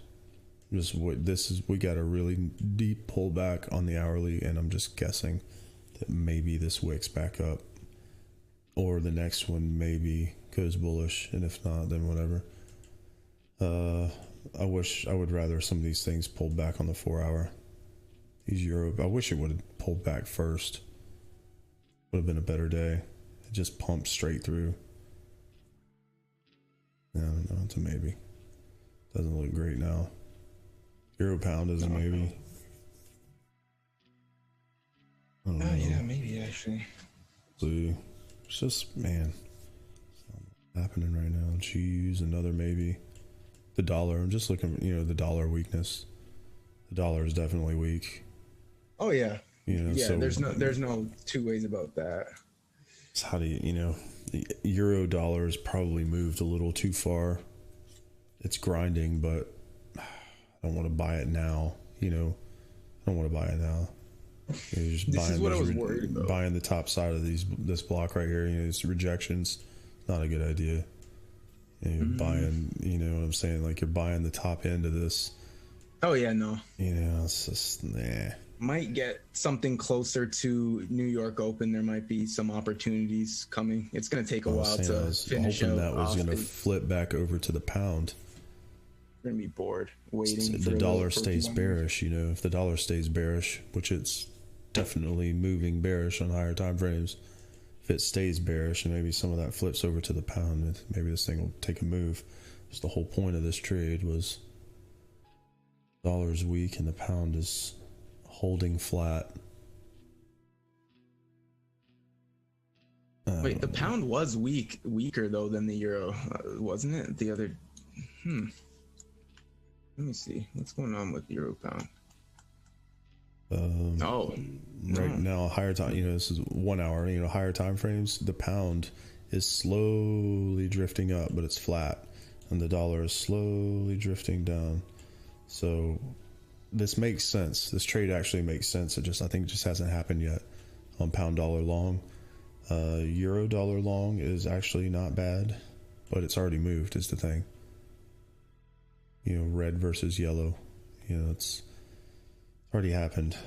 We got a really deep pullback on the hourly, and I'm just guessing that maybe this wicks back up, or the next one maybe goes bullish, and if not, then whatever. I would rather some of these things pulled back on the 4 hour. These Euro, I wish it would have pulled back first. Would have been a better day. It just pumped straight through. I don't know, it's a maybe. Doesn't look great now. Euro pound is a maybe. Yeah, maybe actually. See, it's just, man, it's not happening right now. Cheese, another maybe. The dollar, I'm just looking, the dollar weakness. The dollar is definitely weak. Oh yeah. Yeah, so there's no two ways about that. So how do the euro dollar has probably moved a little too far. It's grinding, but I don't want to buy it now. I don't want to buy it now. Just this is what I was worried about. Buying the top side of this block right here, these rejections, not a good idea. You're buying, what I'm saying? Like you're buying the top end of this. Oh yeah, no. It's just Might get something closer to New York Open. There might be some opportunities coming. It's going to take a while to finish out. That was going to flip back over to the pound. We're going to be bored waiting. The dollar stays bearish. If the dollar stays bearish, which it's definitely moving bearish on higher time frames. If it stays bearish and maybe some of that flips over to the pound, maybe this thing will take a move. That's the whole point of this trade was dollar's weak and the pound is holding flat. Wait, the pound was weaker though than the euro, wasn't it? The other, Let me see what's going on with euro pound. Right now, higher time. This is 1 hour. Higher time frames. The pound is slowly drifting up, but it's flat, and the dollar is slowly drifting down. So this makes sense. This trade actually makes sense. I think it just hasn't happened yet on pound dollar long. Euro dollar long is actually not bad, but it's already moved is the thing. Red versus yellow. It's already happened.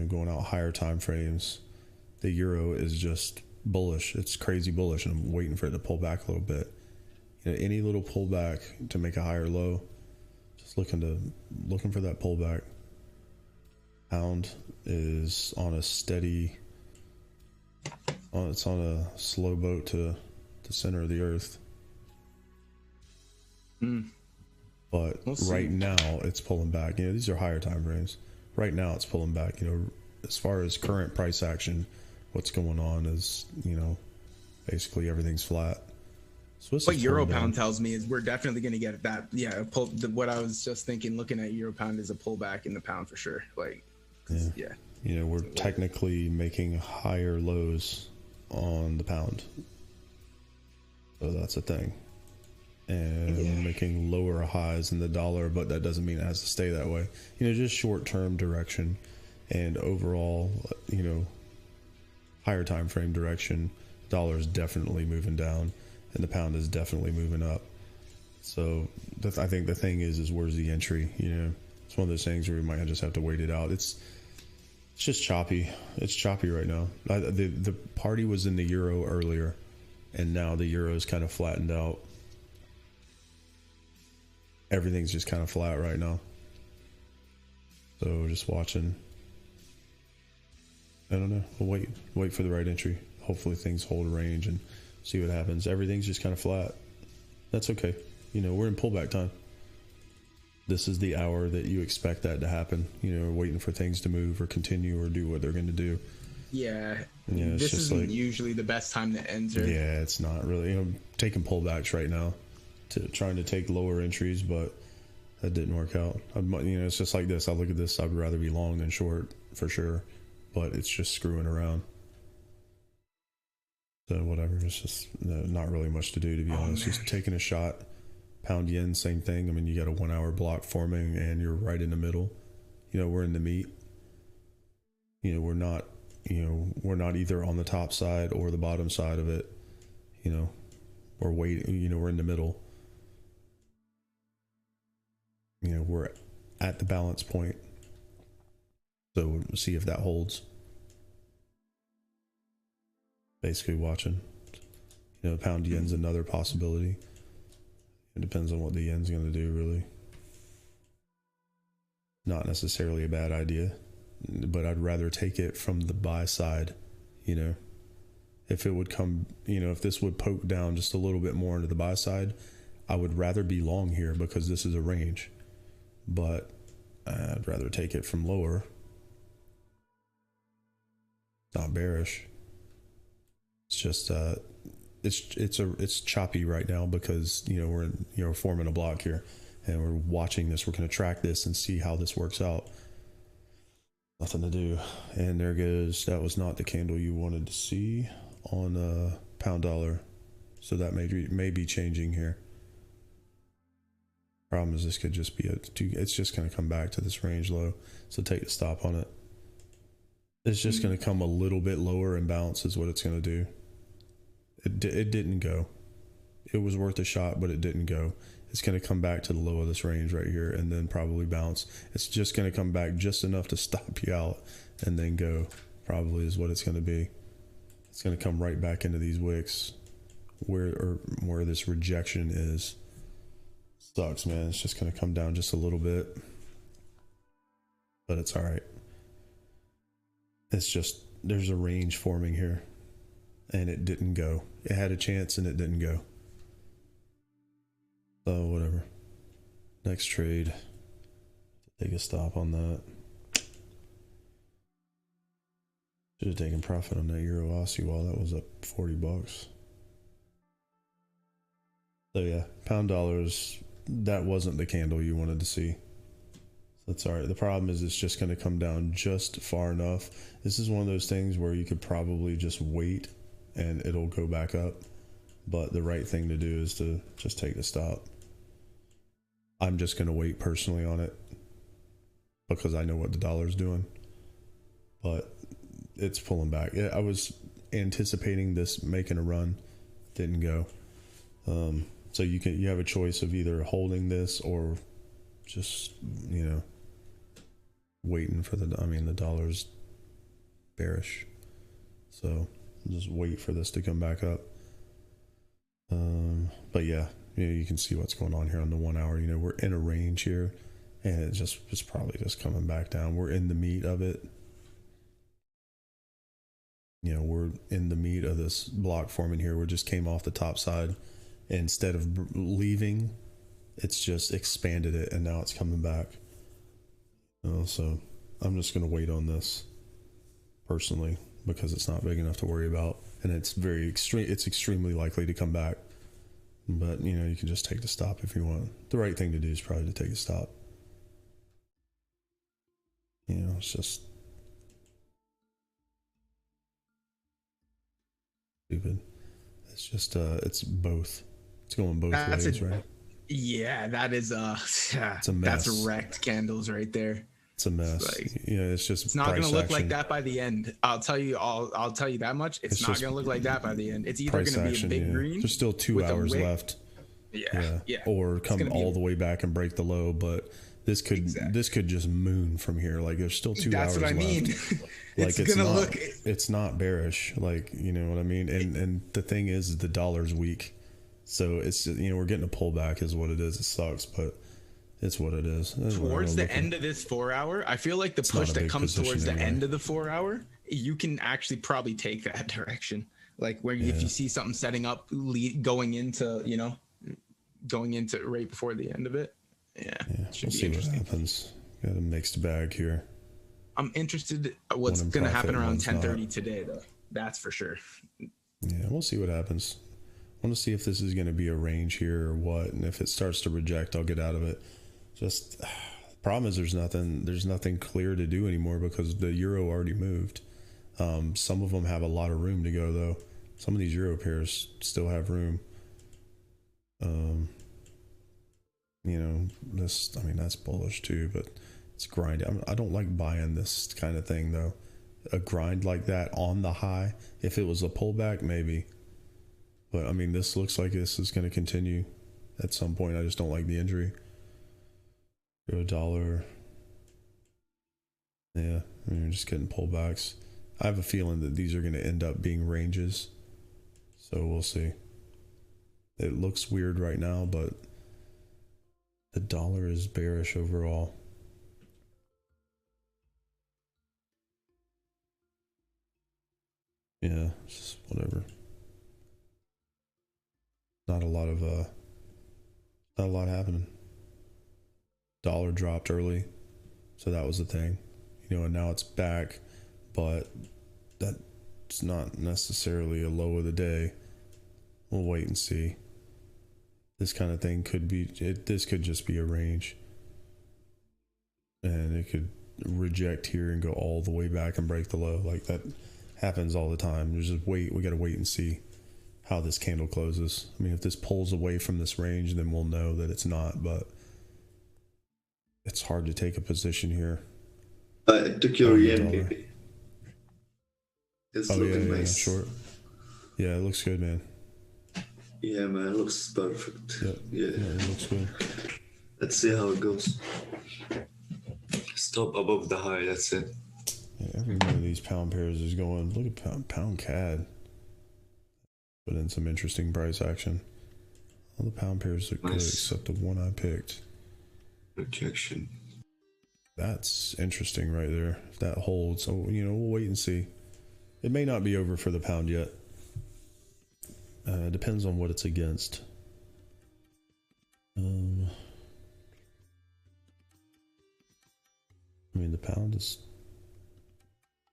Going out higher time frames. The euro is just bullish. It's crazy bullish, and I'm waiting for it to pull back a little bit. Any little pullback to make a higher low. Just looking for that pullback. Pound is on a steady. It's on a slow boat to the center of the earth. But right now it's pulling back. These are higher time frames. Right now it's pulling back. As far as current price action, what's going on is basically everything's flat. What euro pound tells me is we're definitely going to get that. Yeah, what I was just thinking, looking at euro pound, is a pullback in the pound for sure. We're technically making higher lows on the pound, so that's a thing, and we're making lower highs in the dollar, but that doesn't mean it has to stay that way. Just short-term direction, and overall, higher time frame direction. Dollar is definitely moving down, and the pound is definitely moving up. So I think the thing is where's the entry? It's one of those things where we might just have to wait it out. It's just choppy. It's choppy right now. The party was in the euro earlier, and now the euro's kind of flattened out. Everything's just kind of flat right now. So just watching. I don't know. We'll wait for the right entry. Hopefully things hold a range and see what happens. Everything's just kind of flat. That's okay. We're in pullback time. This is the hour that you expect that to happen. Waiting for things to move or continue or do what they're going to do. Yeah. This isn't usually the best time to enter. Yeah, it's not really. Taking pullbacks right now, trying to take lower entries, but that didn't work out. It's just like this. I look at this. I'd rather be long than short for sure, but it's just screwing around. So whatever. It's just not really much to do, to be honest. Just taking a shot. Pound yen, same thing. You got a 1 hour block forming and you're right in the middle. We're in the meat. We're not you know, we're not either on the top side or the bottom side of it. You know, we're waiting, you know, we're in the middle. You know, we're at the balance point. So we'll see if that holds. Basically watching. You know, pound yen's another possibility. It depends on what the yen's going to do, really. Not necessarily a bad idea, but I'd rather take it from the buy side, you know. If it would come, you know, if this would poke down just a little bit more into the buy side, I would rather be long here because this is a range. But I'd rather take it from lower. Not bearish. It's just it's choppy right now because, you know, we're forming a block here and we're watching this. We're going to track this and see how this works out. Nothing to do. And there goes, that was not the candle you wanted to see on pound dollar. So that may be changing here. Problem is this could just be it's just going to come back to this range low. So take the stop on it. It's just going to come a little bit lower and bounce is what it's going to do. It didn't go. It was worth a shot, but it didn't go. It's going to come back to the low of this range right here and then probably bounce. It's just going to come back just enough to stop you out and then go. Probably is what it's going to be. It's going to come right back into these wicks where this rejection is. Sucks, man. It's just going to come down just a little bit. But it's all right. It's just, there's a range forming here. And it didn't go. It had a chance and it didn't go. So whatever. Next trade. Take a stop on that. Should have taken profit on that Euro Aussie while that was up $40. So yeah, pound dollars, that wasn't the candle you wanted to see. That's all right. The problem is it's just going to come down just far enough. This is one of those things where you could probably just wait and it'll go back up. But the right thing to do is to just take the stop. I'm just going to wait personally on it because I know what the dollar's doing. But it's pulling back. I was anticipating this making a run. Didn't go. So you have a choice of either holding this or just, you know, waiting for the dollar's bearish. So just wait for this to come back up. But yeah, you know, you can see what's going on here on the 1 hour. You know, we're in a range here and it's probably just coming back down. We're in the meat of it. You know, we're in the meat of this block forming here. We just came off the top side. Instead of leaving, it's just expanded it and now it's coming back. So I'm just going to wait on this personally because it's not big enough to worry about. And it's extremely likely to come back. But, you know, you can just take the stop if you want. The right thing to do is probably to take a stop. You know, it's just stupid. It's just, it's both. It's going both ways, right? Yeah, that is, it's a mess. That's wrecked candles right there. It's a mess. It's not going to look like that by the end. I'll tell you that much. It's not going to look like that by the end. It's either going to be a big green. There's still 2 hours left. Yeah. Or come all the way back and break the low, but this could just moon from here. Like there's still 2 hours left. That's what I mean. Like it's not bearish. Like, you know what I mean? And the thing is the dollar's weak. So it's, you know, we're getting a pullback is what it is. It sucks, but it's what it is. Towards the end of this 4 hour, I feel like the push that comes towards the end of the 4 hour, you can actually probably take that direction. Like where if you see something setting up, going into right before the end of it. Yeah. We'll see what happens. Got a mixed bag here. I'm interested what's going to happen around 10:30 today, though. That's for sure. Yeah, we'll see what happens. I want to see if this is going to be a range here or what, and if it starts to reject, I'll get out of it. Just the problem is there's nothing clear to do anymore because the euro already moved. Some of them have a lot of room to go though. Some of these euro pairs still have room. You know, that's bullish too, but it's grinding. I don't like buying this kind of thing though. a grind like that on the high. If it was a pullback, maybe. But I mean, this looks like this is going to continue at some point. I just don't like the injury. Euro dollar. Yeah, I mean, we're just getting pullbacks. I have a feeling that these are going to end up being ranges. So we'll see. It looks weird right now, but the dollar is bearish overall. Yeah, just whatever. Not a lot happening. Dollar dropped early, so that was the thing. You know, and now it's back, but that's not necessarily a low of the day. We'll wait and see. This kind of thing could be, this could just be a range. And it could reject here and go all the way back and break the low. Like that happens all the time. There's just we gotta wait and see how this candle closes. I mean, if this pulls away from this range, then we'll know that it's not, but it's hard to take a position here. I took your yen, baby. It's looking nice. Short. Yeah, it looks good, man. Yeah, man, it looks perfect. Yeah, it looks good. Let's see how it goes. Stop above the high, that's it. Yeah, every one of these pound pairs is going. Look at pound CAD. Put in some interesting price action. All the pound pairs look good except the one I picked. Rejection. That's interesting right there. If that holds, so you know, we'll wait and see. It may not be over for the pound yet. Depends on what it's against. I mean, the pound is,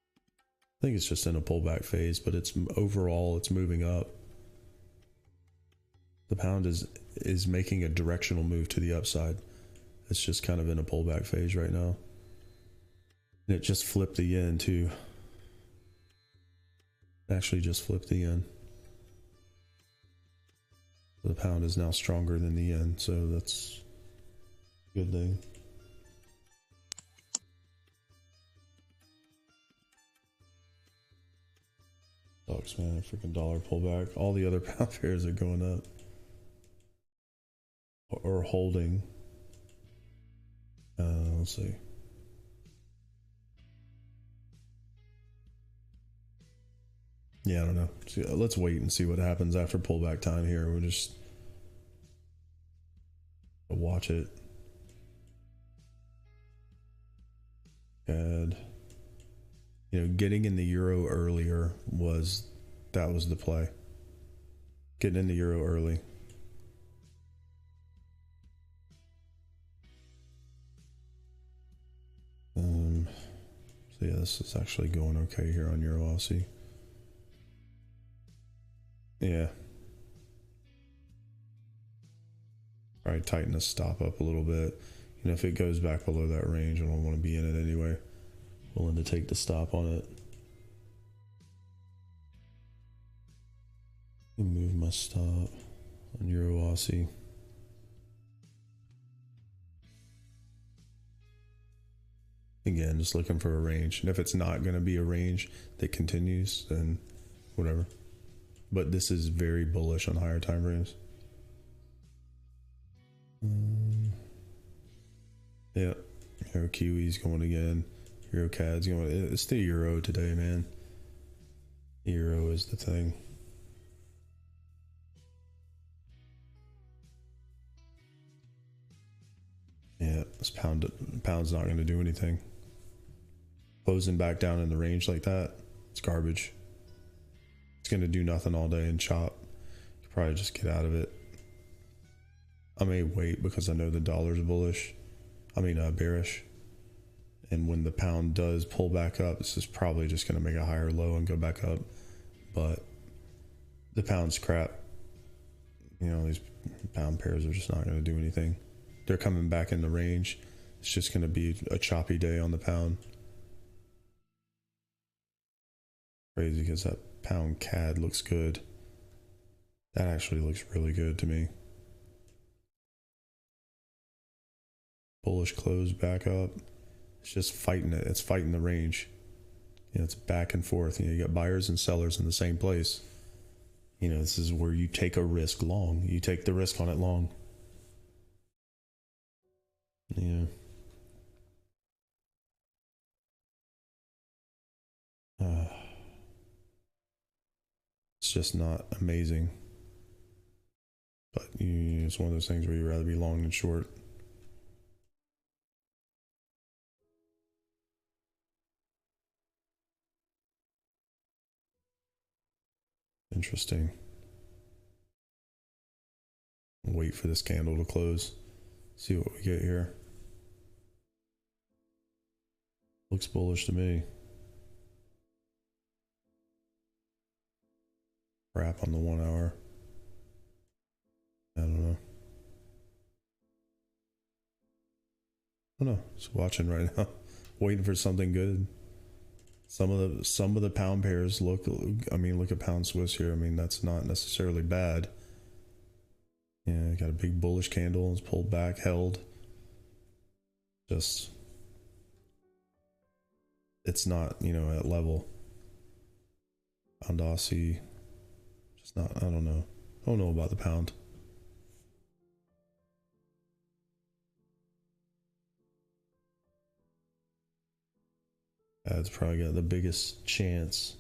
I think it's just in a pullback phase, but it's overall it's moving up. The pound is making a directional move to the upside. It's just kind of in a pullback phase right now. And it just flipped the yen too. It actually just flipped the yen. The pound is now stronger than the yen, so that's a good thing. Sucks, man. Freaking dollar pullback. All the other pound pairs are going up or holding. Let's see. Yeah, I don't know. Let's wait and see what happens after pullback time here. We'll just watch it. And you know, getting in the euro earlier was the play. Getting in the euro early. So yeah, this is actually going okay here on Euro Aussie. Yeah. All right, tighten the stop up a little bit. You know, if it goes back below that range, I don't want to be in it anyway. Willing to take the stop on it. Move my stop on Euro Aussie. Again, just looking for a range. And if it's not going to be a range that continues, then whatever. But this is very bullish on higher time frames. Yeah. Euro Kiwi's going again. Euro CAD's going. It's the euro today, man. The euro is the thing. Yeah, this pound's not going to do anything. Closing back down in the range like that, it's garbage. It's going to do nothing all day and chop. You probably just get out of it. I may wait because I know the dollar's bullish. Bearish. And when the pound does pull back up, this is probably just going to make a higher low and go back up. But the pound's crap. You know, these pound pairs are just not going to do anything. They're coming back in the range. It's just going to be a choppy day on the pound. Crazy because that pound CAD looks good. That actually looks really good to me. Bullish close back up. It's just fighting it. It's fighting the range. You know, it's back and forth. You know, you got buyers and sellers in the same place. You know, this is where you take a risk long. You take the risk on it long. Yeah. It's just not amazing. But it's one of those things where you'd rather be long than short. Interesting. Wait for this candle to close. See what we get here. Looks bullish to me. Wrap on the 1 hour. I don't know. I don't know. Just watching right now. Waiting for something good. Some of the pound pairs look, I mean, look at pound Swiss here. I mean, that's not necessarily bad. Yeah, got a big bullish candle. It's pulled back, held. Just, it's not, at level. Pound Aussie, just not, I don't know. I don't know about the pound. That's probably got the biggest chance.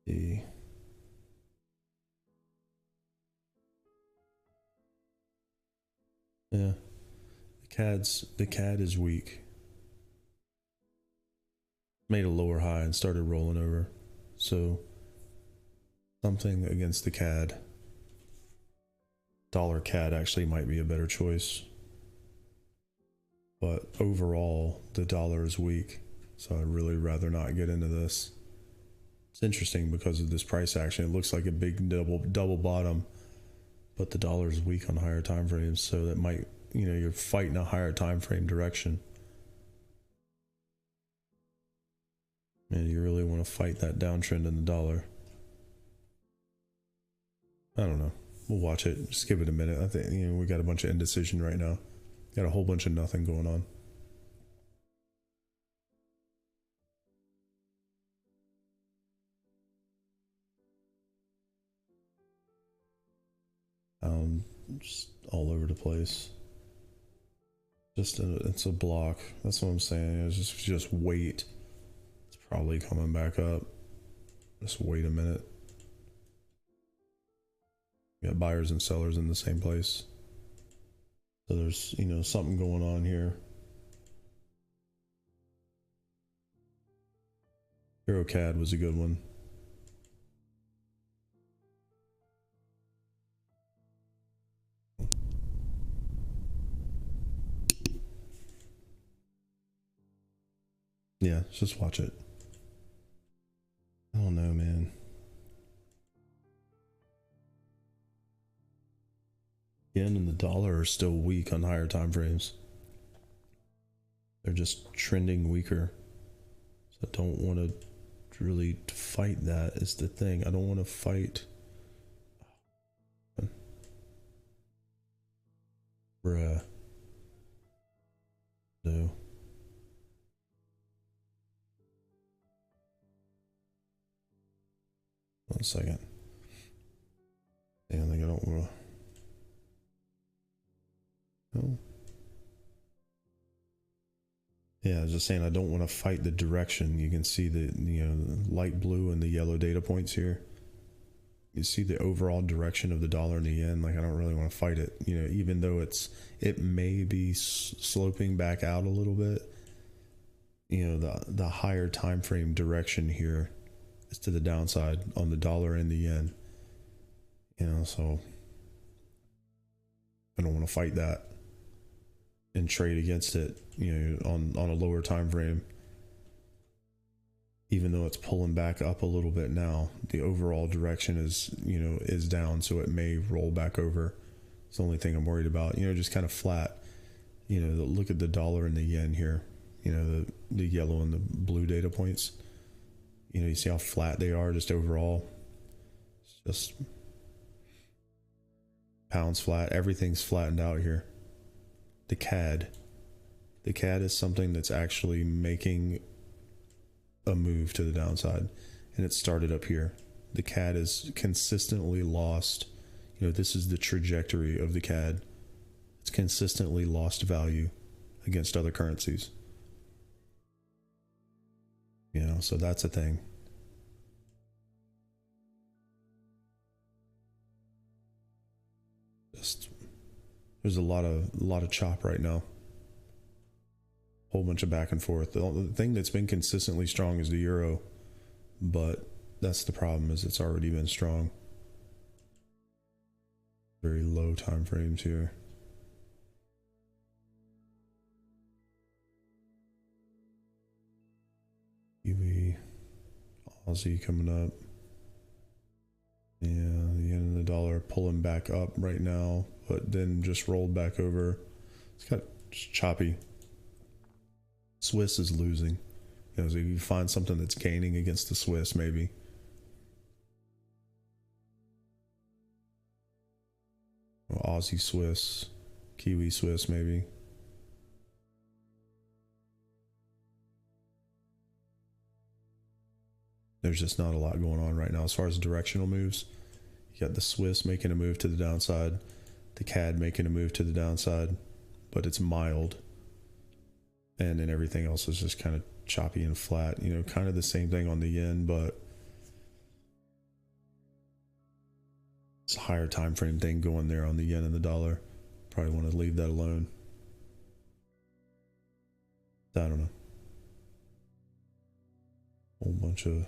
Yeah, the CAD is weak. Made a lower high and started rolling over. So something against the CAD. Dollar CAD actually might be a better choice. But overall, the dollar is weak. So I'd really rather not get into this. It's interesting because of this price action. It looks like a big double bottom, but the dollar is weak on higher time frames. So that might, you're fighting a higher time frame direction. And you really want to fight that downtrend in the dollar. I don't know. We'll watch it. Just give it a minute. I think, we got a bunch of indecision right now. Got a whole bunch of nothing going on. Just all over the place. It's a block. That's what I'm saying. It's just wait. It's probably coming back up. Just wait a minute. You got buyers and sellers in the same place. So there's, something going on here. EuroCAD was a good one. Yeah, just watch it. I don't know, man. Yen and the dollar are still weak on higher time frames. They're just trending weaker. So I don't want to really fight that is the thing. I don't want to fight. Bruh. No. One second. Damn, I think I don't want to. No. Yeah, I was just saying I don't want to fight the direction. You can see the the light blue and the yellow data points here. You see the overall direction of the dollar and the yen. Like I don't really want to fight it. Even though it may be sloping back out a little bit. The higher time frame direction here is to the downside on the dollar and the yen. So I don't want to fight that and trade against it, on a lower time frame. Even though it's pulling back up a little bit now, the overall direction is down, so it may roll back over. It's the only thing I'm worried about. Just kind of flat. Look at the dollar and the yen here. The yellow and the blue data points. You see how flat they are just overall. It's just pounds flat. Everything's flattened out here. The CAD is something that's actually making a move to the downside, and it started up here. The CAD has consistently lost, you know, this is the trajectory of the CAD. It's consistently lost value against other currencies. You know, so that's a thing. Just, there's a lot of chop right now. Whole bunch of back and forth. The thing that's been consistently strong is the euro, but that's the problem, is it's already been strong. Very low time frames here. Kiwi, Aussie coming up. Yeah, the yen and the dollar pulling back up right now, but then just rolled back over. It's got just choppy. Swiss is losing. You know, so you find something that's gaining against the Swiss, maybe. Aussie Swiss, Kiwi Swiss, maybe. There's just not a lot going on right now as far as directional moves. You got the Swiss making a move to the downside, the CAD making a move to the downside, but it's mild. And then everything else is just kind of choppy and flat. You know, kind of the same thing on the yen, but it's a higher time frame thing going there on the yen and the dollar. Probably want to leave that alone. I don't know. Whole bunch of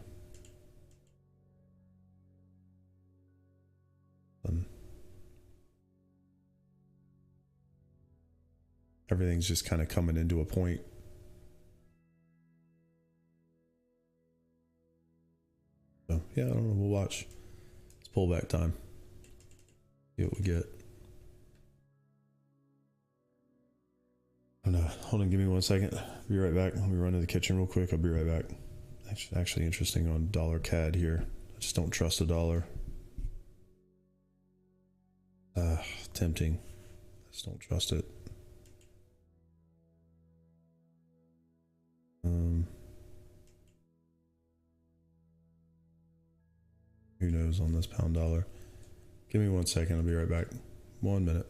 everything's just kind of coming into a point. So yeah, I don't know. We'll watch. It's pullback time. See what we get. Hold on, give me 1 second. Be right back. Let me run to the kitchen real quick. I'll be right back. Actually interesting on dollar CAD here. I just don't trust the dollar. Tempting. I just don't trust it. Who knows on this pound dollar? Give me 1 second. I'll be right back. 1 minute.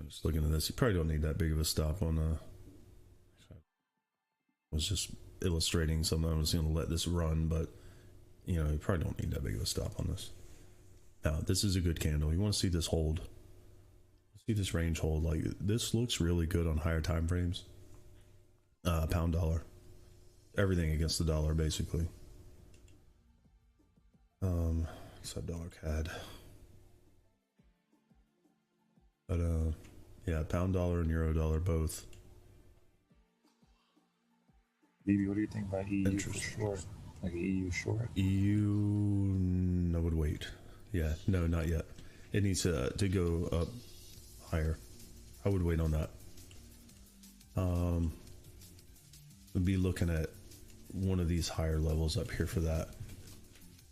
I'm just looking at this. You probably don't need that big of a stop on I was just illustrating something. I was going to let this run, but you know, you probably don't need that big of a stop on this. Now, this is a good candle. You want to see this hold. See this range hold. Like, this looks really good on higher time frames. Pound dollar. Everything against the dollar, basically. Except dollar CAD. But, yeah, pound dollar and euro dollar both. BB, what do you think about EU for short? Like an EU short? EU, I would wait. Yeah, no, not yet. It needs to go up higher. I would wait on that. Would be looking at one of these higher levels up here for that.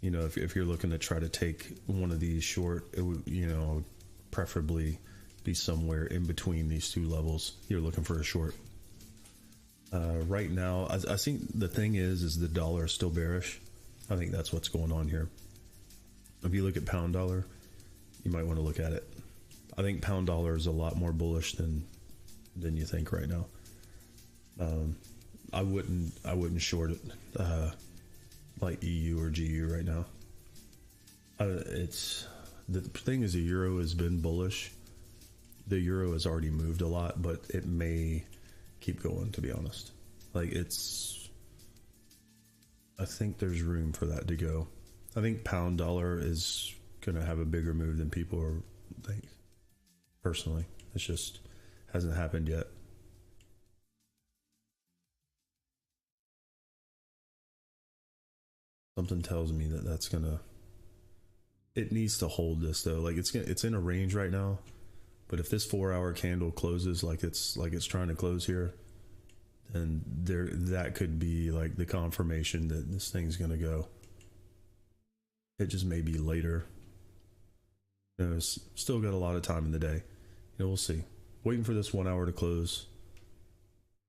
You know, if you're looking to try to take one of these short, it would, you know, preferably be somewhere in between these two levels. You're looking for a short. Right now, I think the thing is the dollar is still bearish. I think that's what's going on here. If you look at pound dollar, you might want to look at it. I think pound dollar is a lot more bullish than you think right now. I wouldn't short it like EU or GU right now. It's the thing is the euro has been bullish. The euro has already moved a lot, but it may keep going, to be honest. Like, I think there's room for that to go. I think pound dollar is gonna have a bigger move than people think. Personally, it's just hasn't happened yet. Something tells me that that's gonna. It needs to hold this though. Like, it's in a range right now, but if this 4-hour candle closes like it's trying to close here, then that could be like the confirmation that this thing's gonna go. It just may be later. You know, it's still got a lot of time in the day. You know, we'll see. Waiting for this 1 hour to close.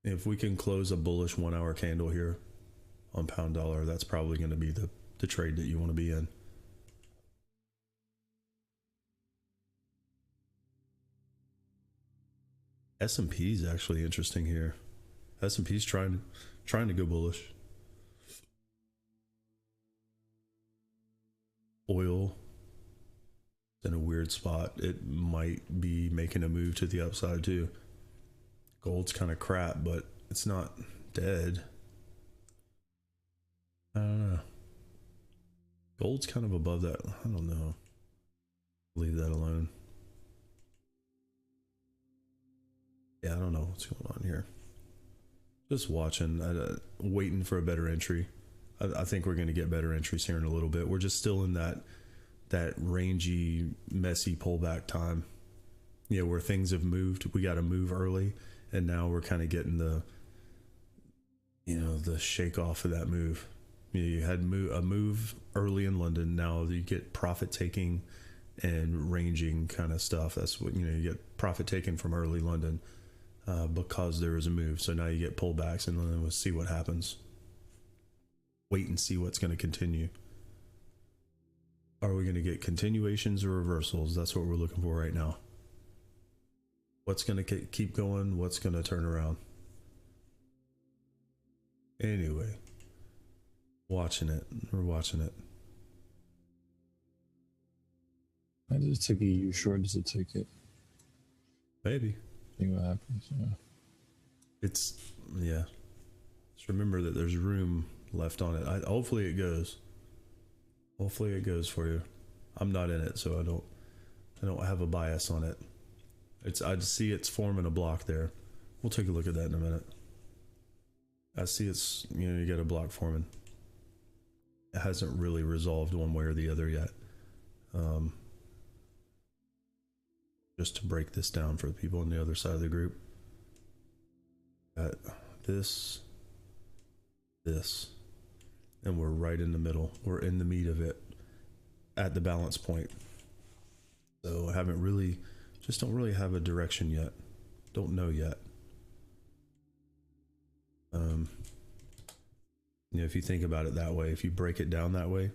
If we can close a bullish 1 hour candle here on pound dollar, that's probably going to be the trade that you want to be in. S&P is actually interesting here. S&P's trying to go bullish. Oil in a weird spot. It might be making a move to the upside too. Gold's kind of crap, but it's not dead. I don't know. Gold's kind of above that. I don't know. Leave that alone. Yeah, I don't know what's going on here. Just watching, waiting for a better entry. I think we're going to get better entries here in a little bit. We're just still in that rangy, messy pullback time. You know, where things have moved. We got to move early, and now we're kind of getting the shake off of that move. You had a move early in London. Now you get profit taking and ranging kind of stuff. That's what, you get profit taken from early London because there was a move. So now you get pullbacks, and then we'll see what happens. Wait and see what's going to continue. Are we going to get continuations or reversals? That's what we're looking for right now. What's going to keep going? What's going to turn around? Anyway, watching it. We're watching it. I just took EU short as a ticket. Maybe. See what happens. Yeah. Just remember that there's room left on it. Hopefully it goes. Hopefully it goes for you. I'm not in it, so I don't have a bias on it. I just see it's forming a block there. We'll take a look at that in a minute. I see it's, you got a block forming. It hasn't really resolved one way or the other yet. Just to break this down for the people on the other side of the group. Got this, and we're right in the middle. We're in the meat of it at the balance point. So I don't really have a direction yet. Don't know yet. If you think about it that way, if you break it down that way,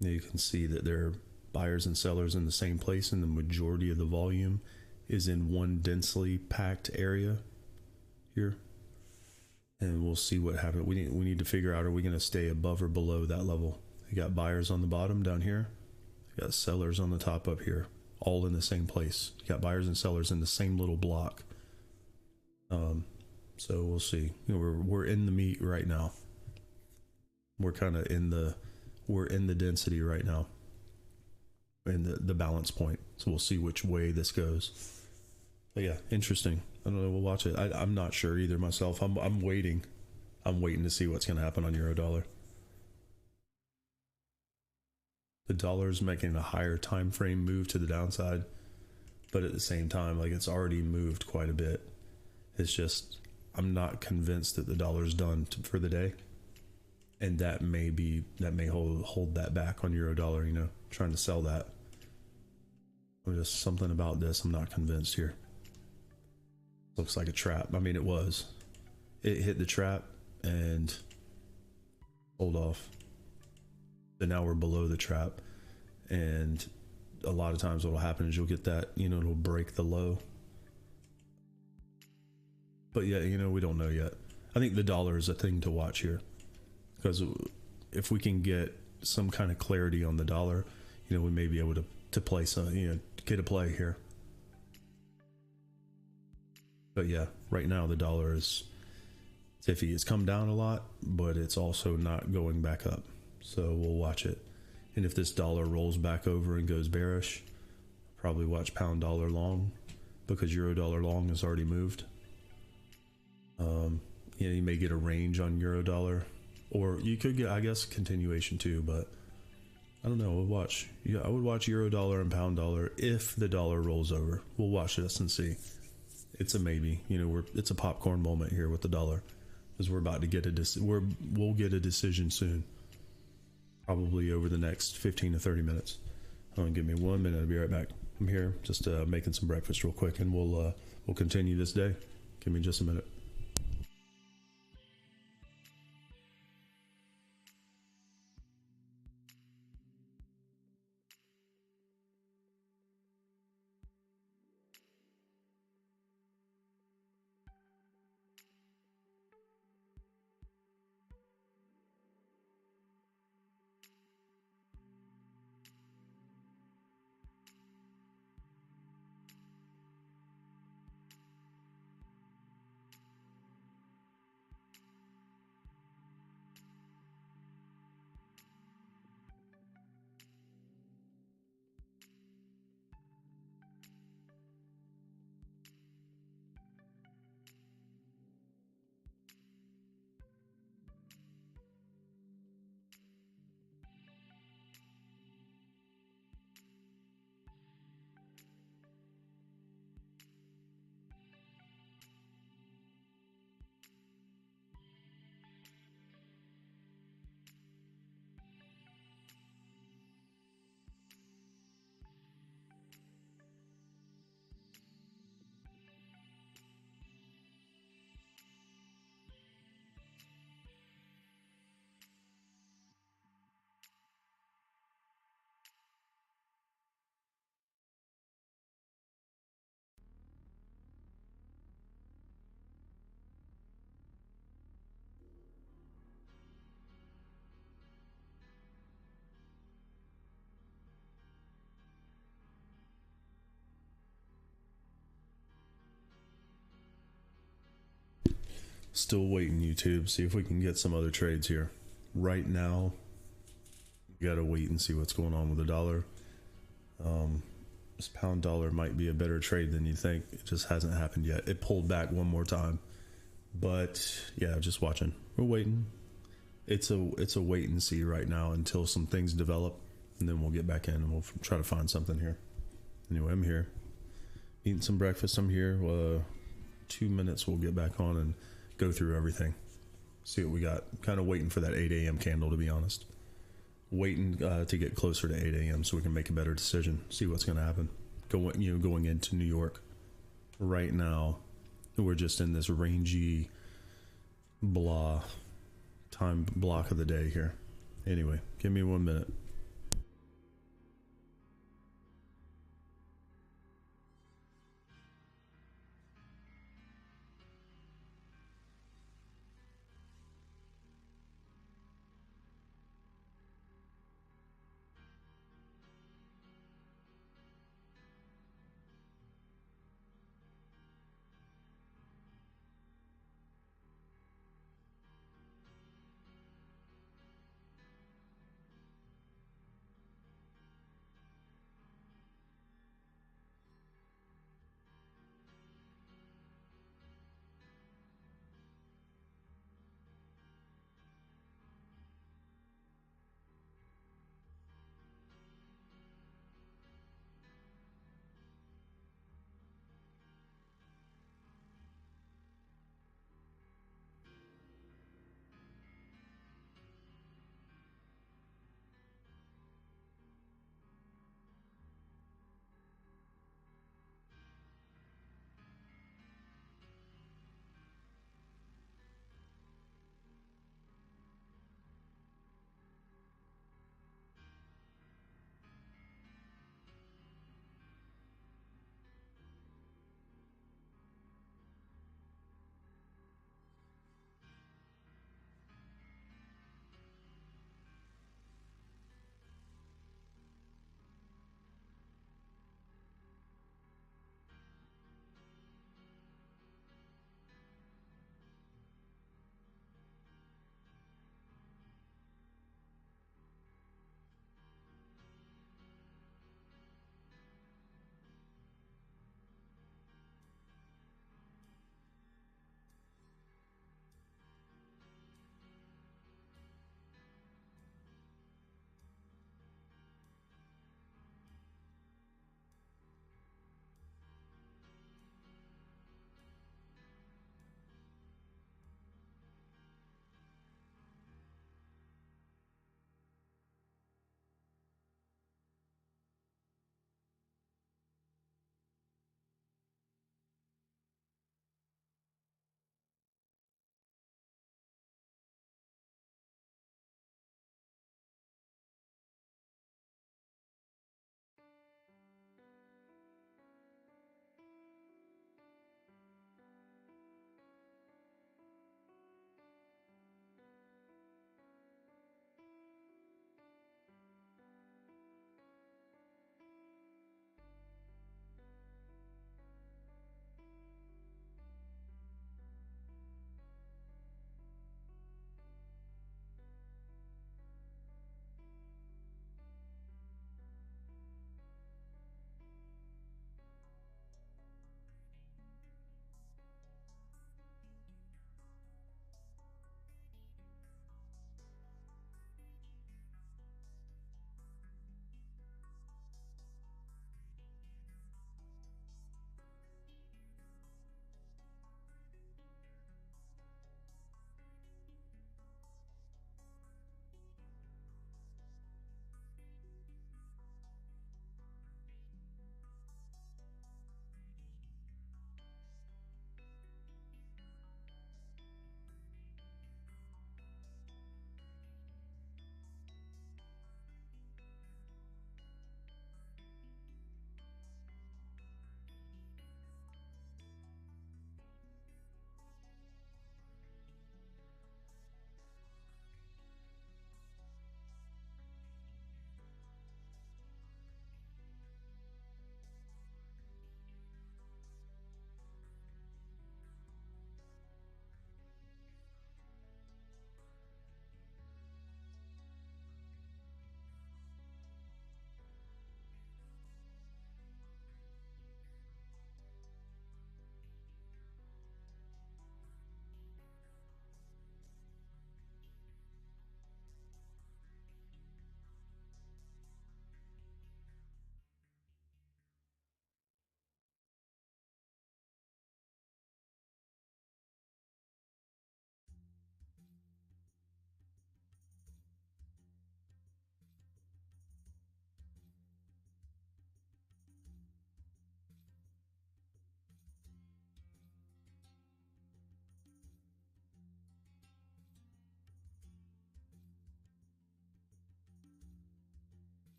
you can see that they're buyers and sellers in the same place, and the majority of the volume is in one densely packed area here. And we'll see what happens. We need to figure out, are we going to stay above or below that level? You got buyers on the bottom down here. You got sellers on the top up here, all in the same place. You got buyers and sellers in the same little block. So we'll see. You know, we're in the meat right now. We're kind of in the density right now, in the balance point. So we'll see which way this goes. But yeah, interesting. I don't know. We'll watch it. I'm not sure either myself. I'm waiting. I'm waiting to see what's going to happen on euro dollar. The dollar's making a higher time frame move to the downside, but at the same time, like, it's already moved quite a bit. It's just, I'm not convinced that the dollar's done for the day, and that may hold that back on euro dollar. You know, trying to sell that. Or just something about this. I'm not convinced here. Looks like a trap. I mean, it hit the trap and hold off. But now we're below the trap, and a lot of times what will happen is you'll get that, you know, it'll break the low. But yeah, you know, we don't know yet. I think the dollar is a thing to watch here, because if we can get some kind of clarity on the dollar, you know, we may be able to play some, you know, get a play here. But yeah, right now the dollar is iffy. It's come down a lot, but it's also not going back up. So we'll watch it. And if this dollar rolls back over and goes bearish, probably watch pound dollar long, because euro dollar long has already moved. You know, you may get a range on euro dollar, or you could get, I guess, continuation too, but I don't know. We'll watch. Yeah, I would watch euro dollar and pound dollar if the dollar rolls over. We'll watch this and see. It's a maybe. You know, it's a popcorn moment here with the dollar, because we're about to get we'll get a decision soon, probably over the next 15 to 30 minutes. Give me 1 minute. I'll be right back. I'm here just making some breakfast real quick, and we'll continue this day. Give me just a minute. Still waiting, YouTube. See if we can get some other trades here. Right now, you gotta wait and see what's going on with the dollar. This pound dollar might be a better trade than you think. It just hasn't happened yet. It pulled back one more time, but yeah, just watching. We're waiting. It's a wait and see right now until some things develop, and then we'll get back in and we'll try to find something here. Anyway, I'm here eating some breakfast. I'm here. 2 minutes, we'll get back on and go through everything, see what we got. Kind of waiting for that 8 a.m. candle, to be honest. Waiting to get closer to 8 a.m. so we can make a better decision, see what's going to happen. Going into New York right now, we're just in this rangy time block of the day here. Anyway, give me 1 minute.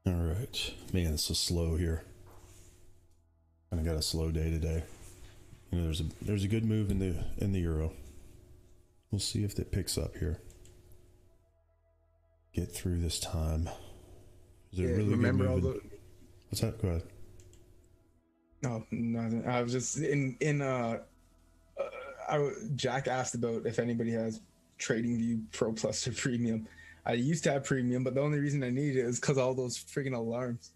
All right, man, it's so slow here. Kind of got a slow day today. You know, there's a good move in the euro. We'll see if it picks up here. Get through this time. Is it really remember good all moving? What's that? Go ahead. No, nothing. I was just Jack asked about if anybody has TradingView Pro Plus or Premium. I used to have Premium, but the only reason I needed it was because all those freaking alarms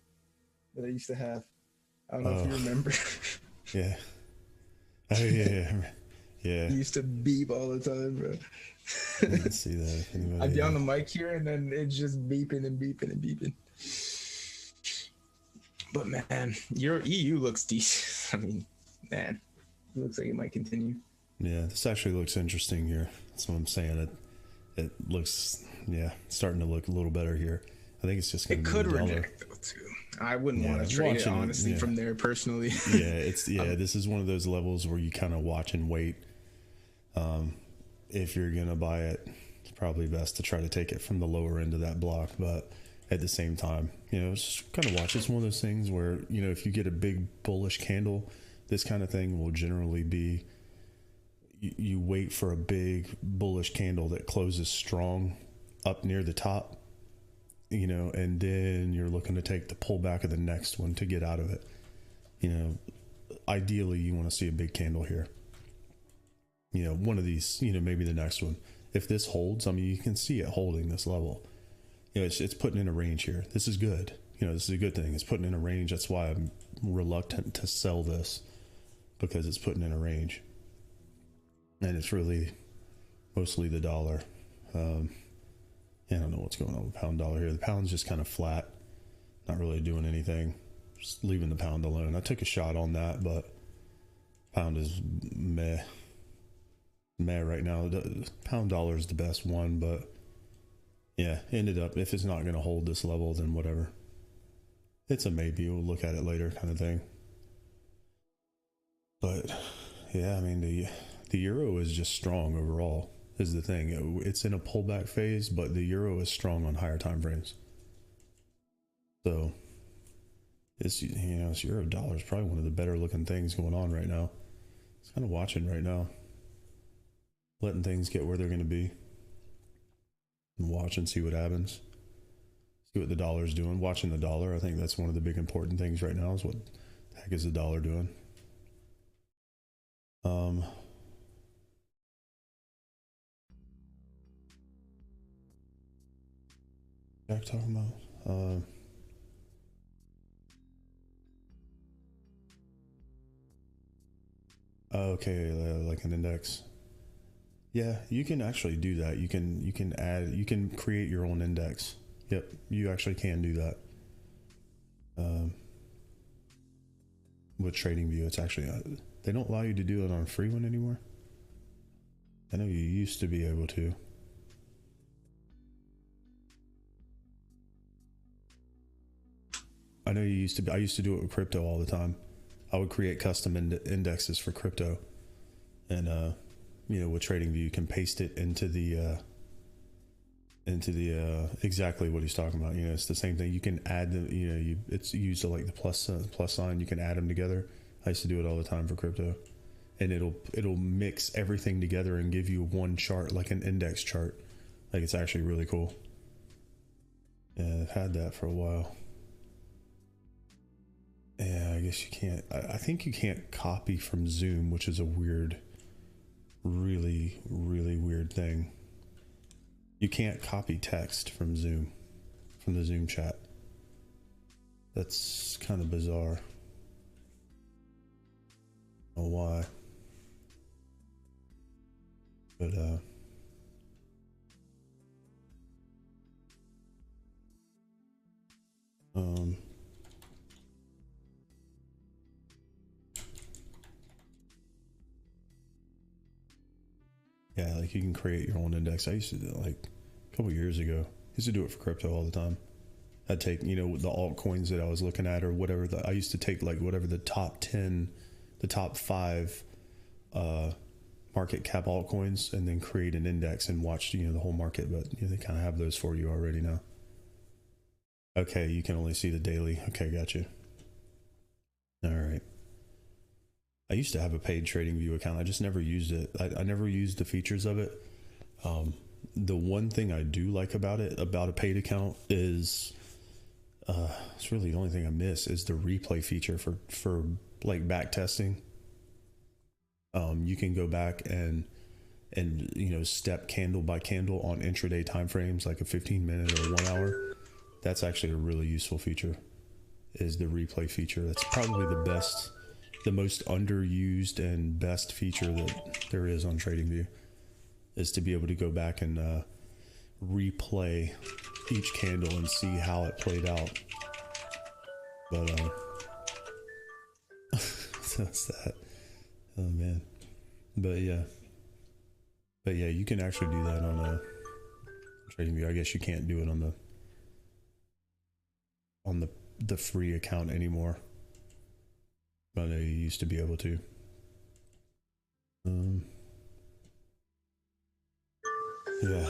that I used to have. I don't know if you remember. Yeah. Oh yeah. Yeah. It used to beep all the time, bro. I didn't see that. I'd be on the mic here, and then it's just beeping and beeping and beeping. But man, your EU looks decent. I mean, man, it looks like it might continue. Yeah, this actually looks interesting here. That's what I'm saying. It looks, starting to look a little better here. I think it's just going to be the dollar. It could reject though too. I wouldn't want to trade it honestly from there personally. This is one of those levels where you kind of watch and wait. If you're gonna buy it, it's probably best to try to take it from the lower end of that block. But at the same time, just kind of watch. It's one of those things where if you get a big bullish candle, this kind of thing will generally be. You wait for a big bullish candle that closes strong up near the top, and then you're looking to take the pullback of the next one to get out of it. Ideally you want to see a big candle here. One of these, maybe the next one. If this holds, I mean, you can see it holding this level. It's putting in a range here. This is good. This is a good thing. It's putting in a range. That's why I'm reluctant to sell this, because it's putting in a range. And it's really mostly the dollar. I don't know what's going on with pound dollar here. The pound's just kind of flat, not really doing anything. Just leaving the pound alone. I took a shot on that, but pound is meh right now. The pound dollar is the best one, but ended up, if it's not going to hold this level, then whatever. It's a maybe. We'll look at it later kind of thing. But I mean, the euro is just strong overall is the thing. It's in a pullback phase, but the euro is strong on higher time frames. So this euro dollar is probably one of the better looking things going on right now. It's kind of watching right now, letting things get where they're going to be, and watch and see what happens. See what the dollar's doing. Watching the dollar, I think that's one of the big important things right now. Is what the heck is the dollar doing? Jack talking about okay, like an index. Yeah, you can actually do that. You can create your own index. Yep, you actually can do that. With TradingView, it's actually they don't allow you to do it on a free one anymore. I know you used to be able to. I know you used to. I used to do it with crypto all the time. I would create custom indexes for crypto, and with TradingView, you can paste it into the exactly what he's talking about. It's the same thing. You can add the it's used to like the plus sign. You can add them together. I used to do it all the time for crypto, and it'll mix everything together and give you one chart, like an index chart. Like, it's actually really cool. Yeah, I've had that for a while. Yeah, I guess you can't. I think you can't copy from Zoom, which is a weird, really, really weird thing. You can't copy text from Zoom, from the Zoom chat. That's kind of bizarre. I don't know why. But, yeah, like you can create your own index. I used to do it like a couple years ago. I used to do it for crypto all the time. I'd take, the altcoins that I was looking at or whatever. I used to take like whatever the top 10, the top 5 market cap altcoins, and then create an index and watch, the whole market. But they kind of have those for you already now. Okay, you can only see the daily. Okay, got you. All right. I used to have a paid TradingView account. I just never used it. I never used the features of it. The one thing I do like about it, about a paid account, is it's really the only thing I miss is the replay feature for like back testing. You can go back and step candle by candle on intraday timeframes, like a 15-minute or 1 hour. That's actually a really useful feature, is the replay feature. That's probably the most underused and best feature that there is on TradingView, is to be able to go back and replay each candle and see how it played out. But so that's that. Oh man. But yeah, you can actually do that on TradingView. I guess you can't do it on the free account anymore, but you used to be able to. Yeah,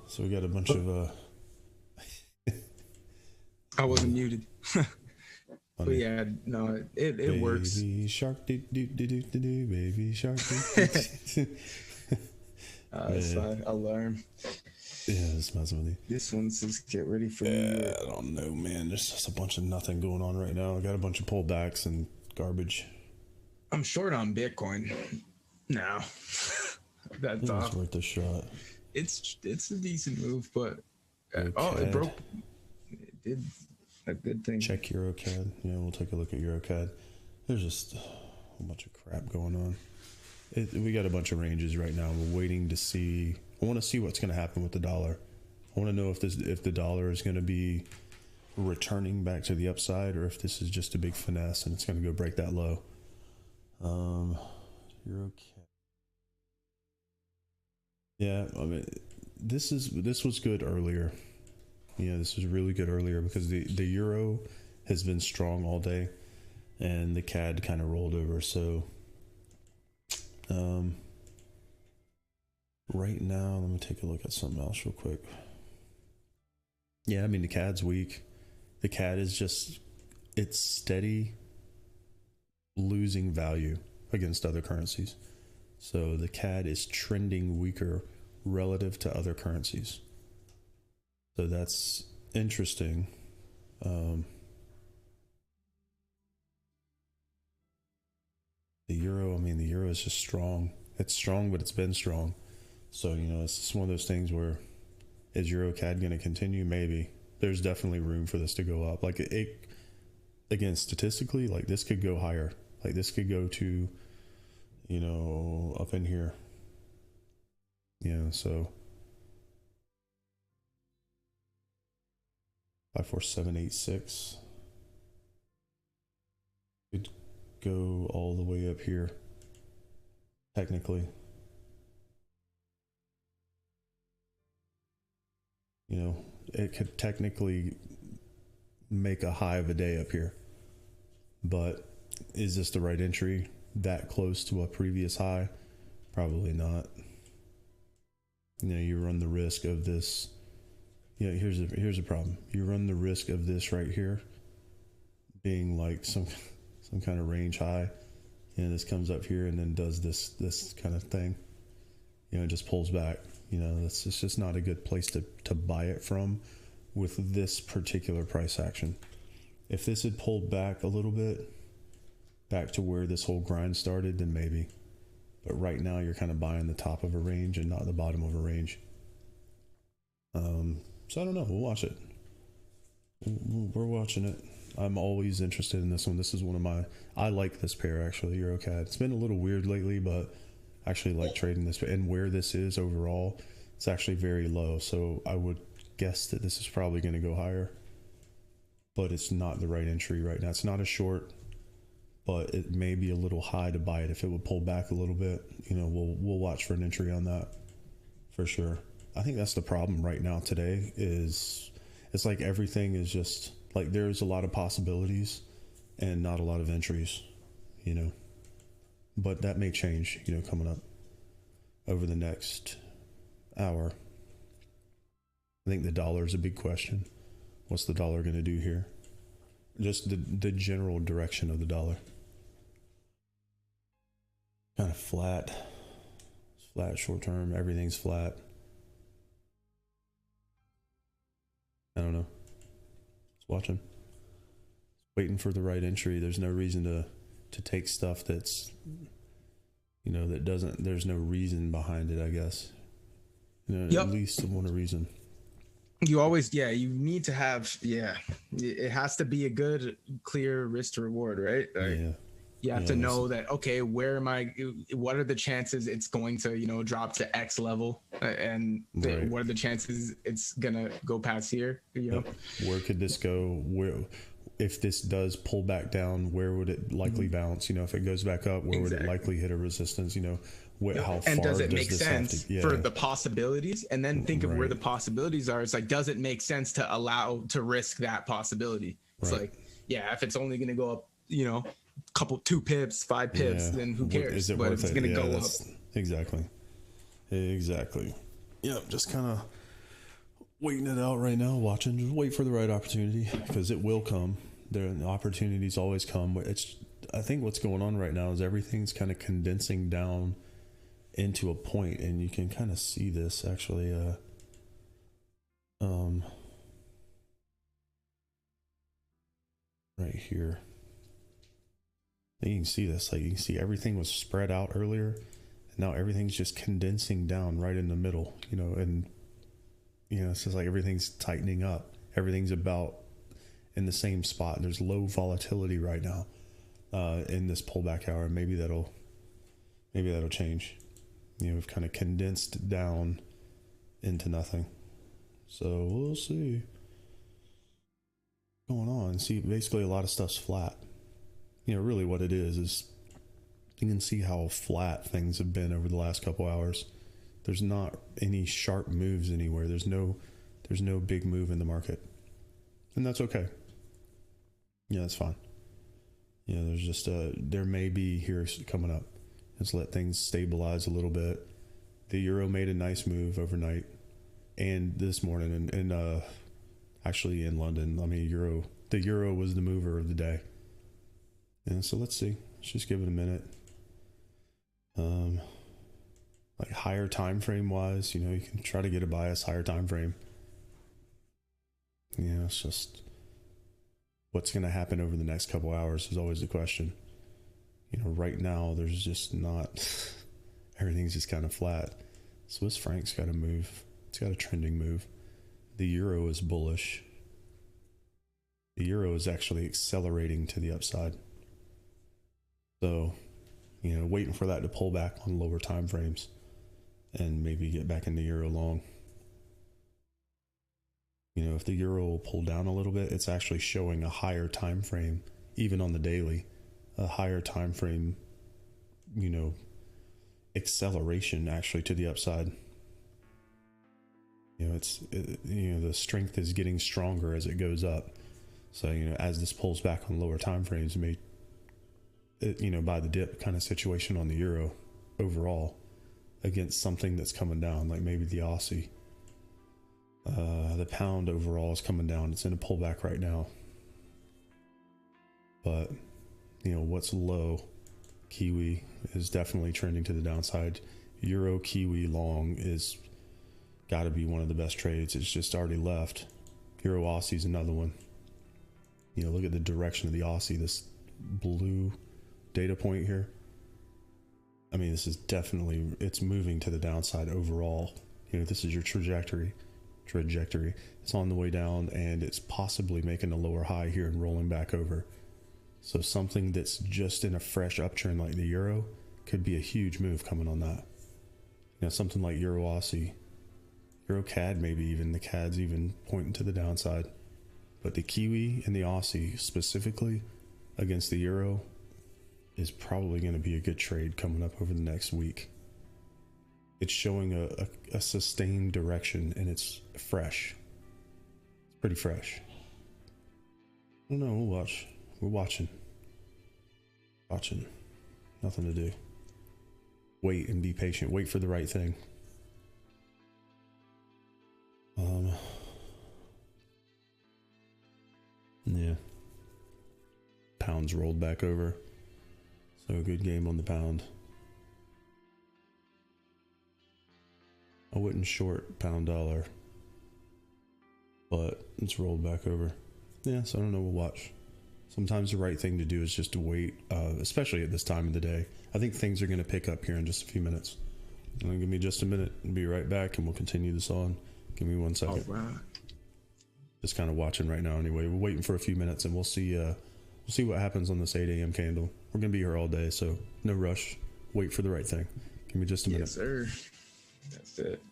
so we got a bunch of I wasn't muted. But yeah, no, it works. Baby shark, do do do do do do, baby shark. It's an alarm. Yeah, it's messing with you. This one says get ready for I don't know, man. There's just a bunch of nothing going on right now. I got a bunch of pullbacks and garbage. I'm short on Bitcoin now. That's It's worth a shot. It's a decent move, but Okay. it broke. It did a good thing. Check EuroCAD. Yeah, we'll take a look at EuroCAD. There's just a whole bunch of crap going on. We got a bunch of ranges right now. We're waiting to see. I want to see what's going to happen with the dollar. I want to know if the dollar is going to be returning back to the upside, or if this is just a big finesse and it's going to go break that low. EuroCAD. Yeah, I mean, this was good earlier. Yeah, this was really good earlier because the euro has been strong all day, and the CAD kind of rolled over. So, right now, let me take a look at something else real quick. Yeah, I mean, the CAD's weak. The CAD is just, it's steady losing value against other currencies. So the CAD is trending weaker relative to other currencies. So that's interesting. The euro, I mean, the euro is just strong. It's strong, but it's been strong. So, it's just one of those things where, is EuroCAD going to continue? Maybe. There's definitely room for this to go up. Like it again, statistically, like this could go higher. Like this could go to, up in here. Yeah, so 54786 could go all the way up here, technically. It could technically make a high of a day up here, but is this the right entry that close to a previous high? Probably not. You run the risk of this. Here's a problem. You run the risk of this right here being like some kind of range high, and this comes up here and then does this kind of thing. It just pulls back. It's just not a good place to buy it from with this particular price action. If this had pulled back a little bit, back to where this whole grind started, then maybe. But right now you're kind of buying the top of a range and not the bottom of a range. So I don't know. We'll watch it. We're watching it. I'm always interested in this one. This is one of I like this pair actually, EuroCAD. It's been a little weird lately, but I actually like trading this. And where this is overall, it's actually very low. So I would guess that this is probably going to go higher. But it's not the right entry right now. It's not a short, but it may be a little high to buy it. If it would pull back a little bit, we'll watch for an entry on that for sure. I think that's the problem right now today is it's like everything is just like there's a lot of possibilities and not a lot of entries, but that may change, coming up over the next hour. I think the dollar is a big question. What's the dollar going to do here? Just the general direction of the dollar. Kind of flat. It's flat short term. Everything's flat. I don't know. Just watching. Waiting for the right entry. There's no reason to take stuff that's, you know, that doesn't, there's no reason behind it, I guess. You know, at least want a reason. You always, you need to have, it has to be a good, clear risk to reward, right? Like, you have to know that, okay, where am I, what are the chances it's going to, you know, drop to X level, and what are the chances it's gonna go past here, you know? Where could this go? Where, if this does pull back down, where would it likely bounce? You know, if it goes back up, where would it likely hit a resistance? You know, how far does it make sense for the possibilities? And then think of where the possibilities are. It's like, does it make sense to allow to risk that possibility? It's like, if it's only going to go up, you know, two pips, 5 pips, then who cares? Is it but worth it's going to go up. Exactly. Yeah, just kind of waiting it out right now, watching. Just wait for the right opportunity, because it will come. The opportunities always come. I think what's going on right now is everything's kind of condensing down into a point, and you can kind of see this actually. Right here. You can see this. Like, you can see everything was spread out earlier, and now everything's just condensing down right in the middle. You know, and you know, it's just like everything's tightening up. Everything's about in the same spot. There's low volatility right now in this pullback hour. Maybe that'll change. You know, we've kind of condensed down into nothing. So we'll see what's going on. See, basically a lot of stuff's flat. You know, really what it is you can see how flat things have been over the last couple hours. There's not any sharp moves anywhere. There's no big move in the market. And that's okay. Yeah, that's fine. Yeah, there's just there may be here coming up. Let's let things stabilize a little bit. The euro made a nice move overnight and this morning, and actually in London. I mean, the euro was the mover of the day. And so let's see. Let's just give it a minute. Like higher time frame wise, you know, you can try to get a bias higher time frame. You know, it's just what's going to happen over the next couple hours is always the question. You know, right now there's just not, everything's just kind of flat. Swiss franc's got a move. It's got a trending move. The euro is bullish. The euro is actually accelerating to the upside. So, you know, waiting for that to pull back on lower time frames and maybe get back into euro long. You know, if the euro will pull down a little bit, it's actually showing a higher time frame, even on the daily, a higher time frame, you know, acceleration actually to the upside. You know, you know, the strength is getting stronger as it goes up. So, you know, as this pulls back on lower time frames, you know, buy the dip kind of situation on the euro overall against something that's coming down, like maybe the Aussie. The pound overall is coming down. It's in a pullback right now. But, you know, what's low? Kiwi is definitely trending to the downside. Euro Kiwi long is got to be one of the best trades. It's just already left. Euro Aussie is another one. You know, look at the direction of the Aussie, this blue data point here. I mean, this is definitely, it's moving to the downside overall. You know, this is your trajectory. It's on the way down, and it's possibly making a lower high here and rolling back over. So something that's just in a fresh uptrend like the euro could be a huge move coming on that. You know, something like Euro Aussie, Euro CAD, maybe even the CAD's even pointing to the downside. But the Kiwi and the Aussie specifically against the euro is probably going to be a good trade coming up over the next week. It's showing a sustained direction, and it's fresh. It's pretty fresh. I don't know, we'll watch. We're watching. Nothing to do. Wait and be patient. Wait for the right thing. pound's rolled back over. So a good game on the pound. I wouldn't short pound dollar, but it's rolled back over. Yeah, so I don't know, we'll watch. Sometimes the right thing to do is just to wait, especially at this time of the day. I think things are going to pick up here in just a few minutes. Give me just a minute. I'll be right back and we'll continue this on. Give me 1 second. All right. Just kind of watching right now anyway. We're waiting for a few minutes and we'll see what happens on this 8 a.m. candle. We're going to be here all day, so no rush. Wait for the right thing. Give me just a minute. Yes, sir. That's it.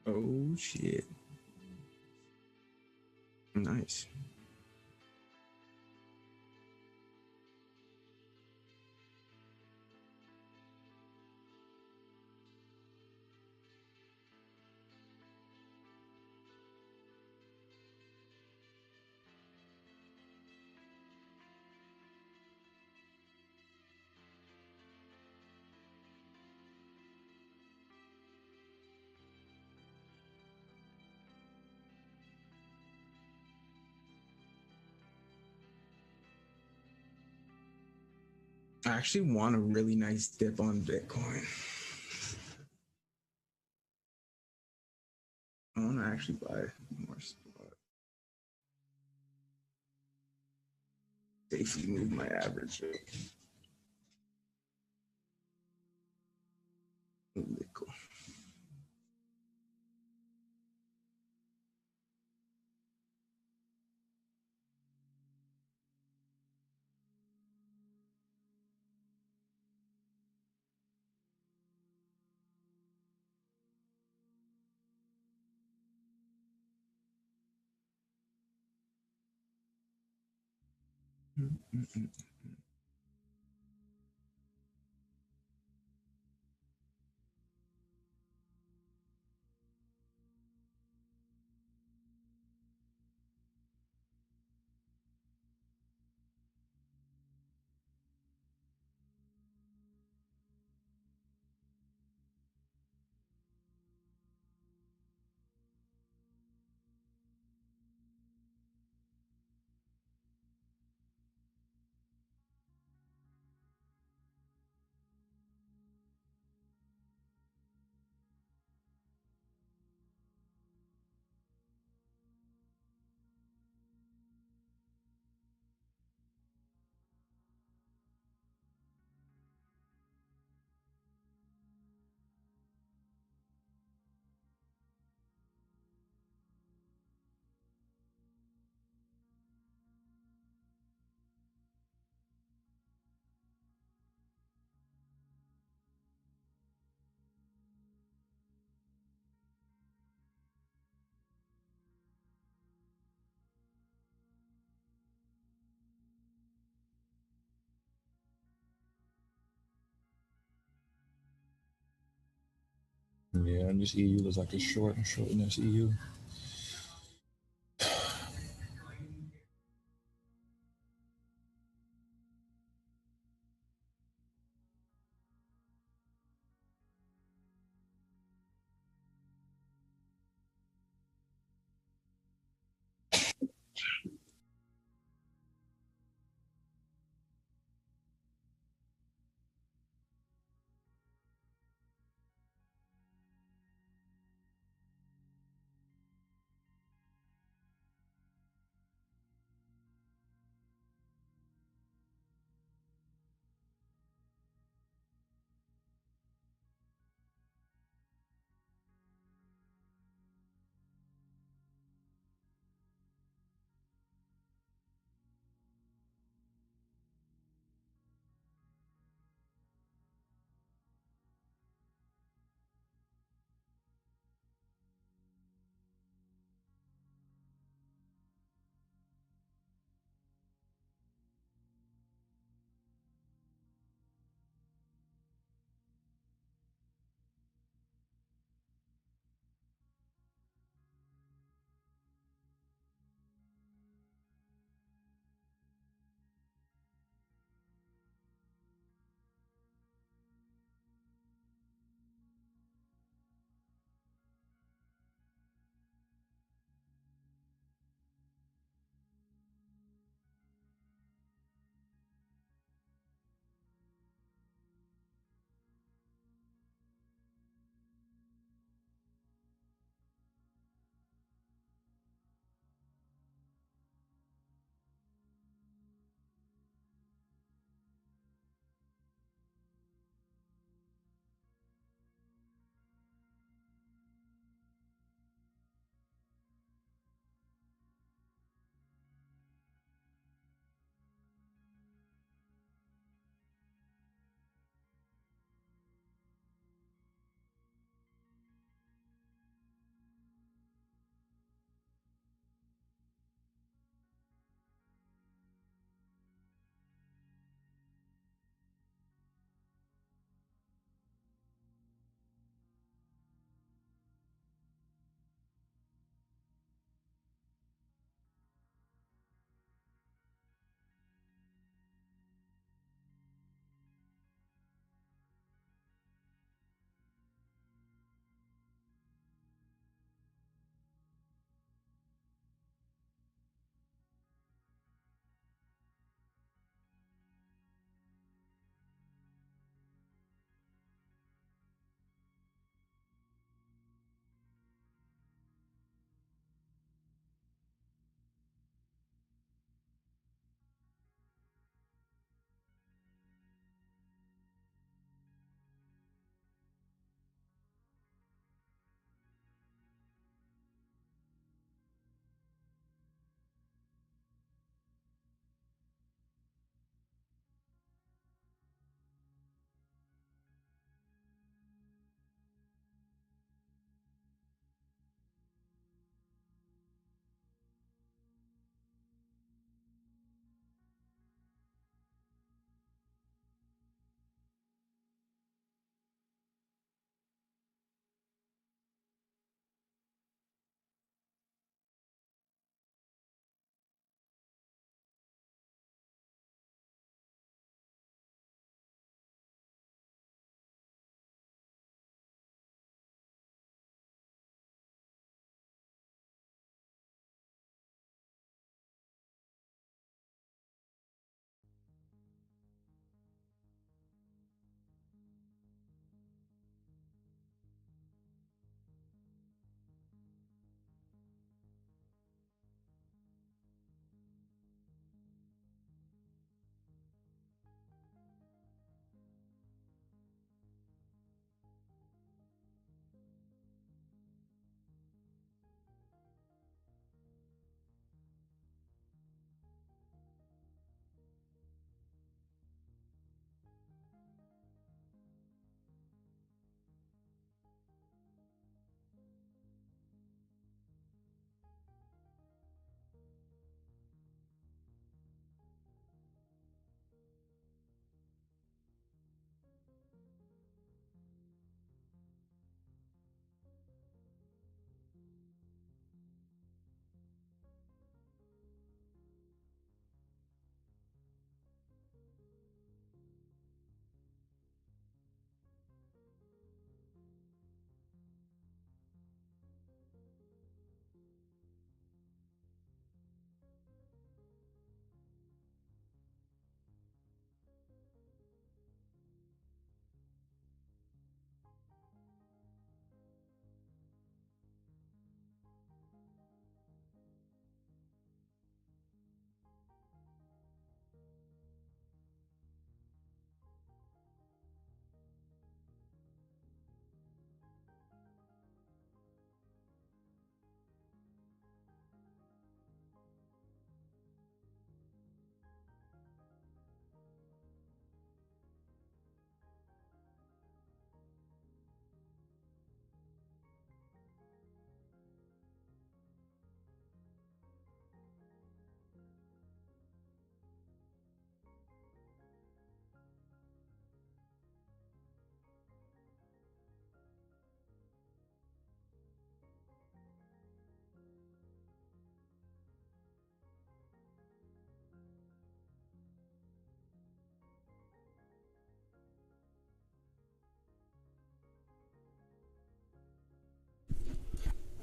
Oh shit. Nice. I actually want a really nice dip on Bitcoin. I want to actually buy more spot. Safely move my average up. Really cool. Yeah, and this EU looks like it's short and short in this EU.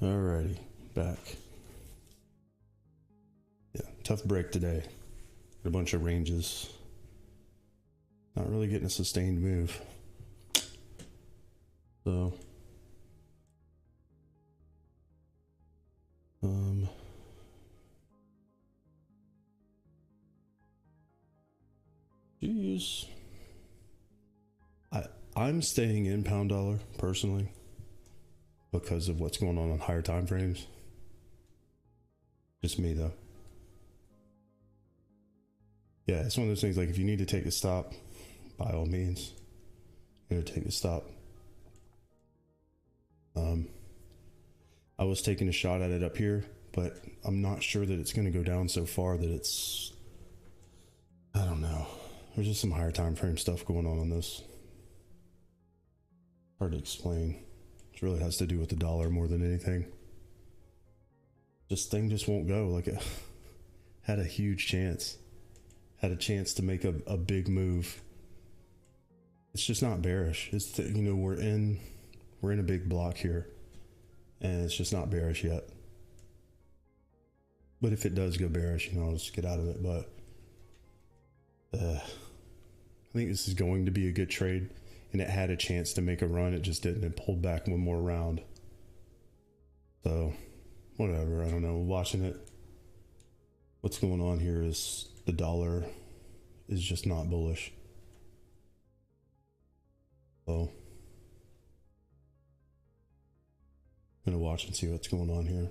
Alrighty, back. Yeah, tough break today. A bunch of ranges. Not really getting a sustained move. So, geez. I'm staying in pound dollar personally because of what's going on higher time frames. Just me though. Yeah, it's one of those things like if you need to take a stop, by all means, take a stop. I was taking a shot at it up here, but I'm not sure that it's going to go down so far that it's, I don't know. There's just some higher time frame stuff going on this. Hard to explain. It really has to do with the dollar more than anything. This thing just won't go. Like it had a huge chance. Had a chance to make a big move. It's just not bearish. It's we're in a big block here, and it's just not bearish yet. But if it does go bearish, I'll just get out of it. But I think this is going to be a good trade, and it had a chance to make a run. It just didn't. It pulled back one more round. So whatever. I don't know. Watching it. What's going on here is the dollar is just not bullish. So I'm gonna watch and see what's going on here.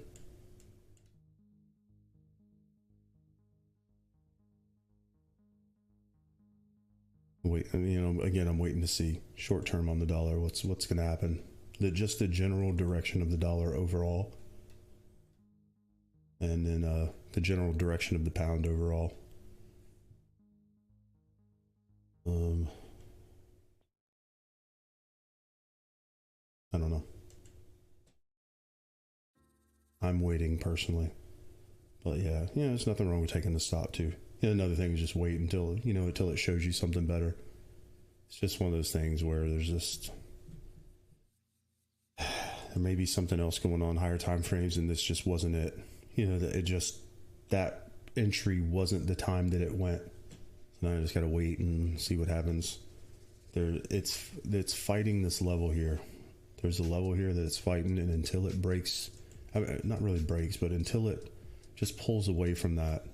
Wait, again, I'm waiting to see short term on the dollar. What's gonna happen? Just the general direction of the dollar overall, and then the general direction of the pound overall. I don't know. I'm waiting personally, but yeah, there's nothing wrong with taking the stop too. Another thing is just wait until until it shows you something better. It's just one of those things where there's just there may be something else going on higher time frames, and this just wasn't it. That entry wasn't the time that it went. So now I just gotta wait and see what happens. It's fighting this level here. There's a level here that it's fighting, and until it breaks, not really breaks, but until it just pulls away from that,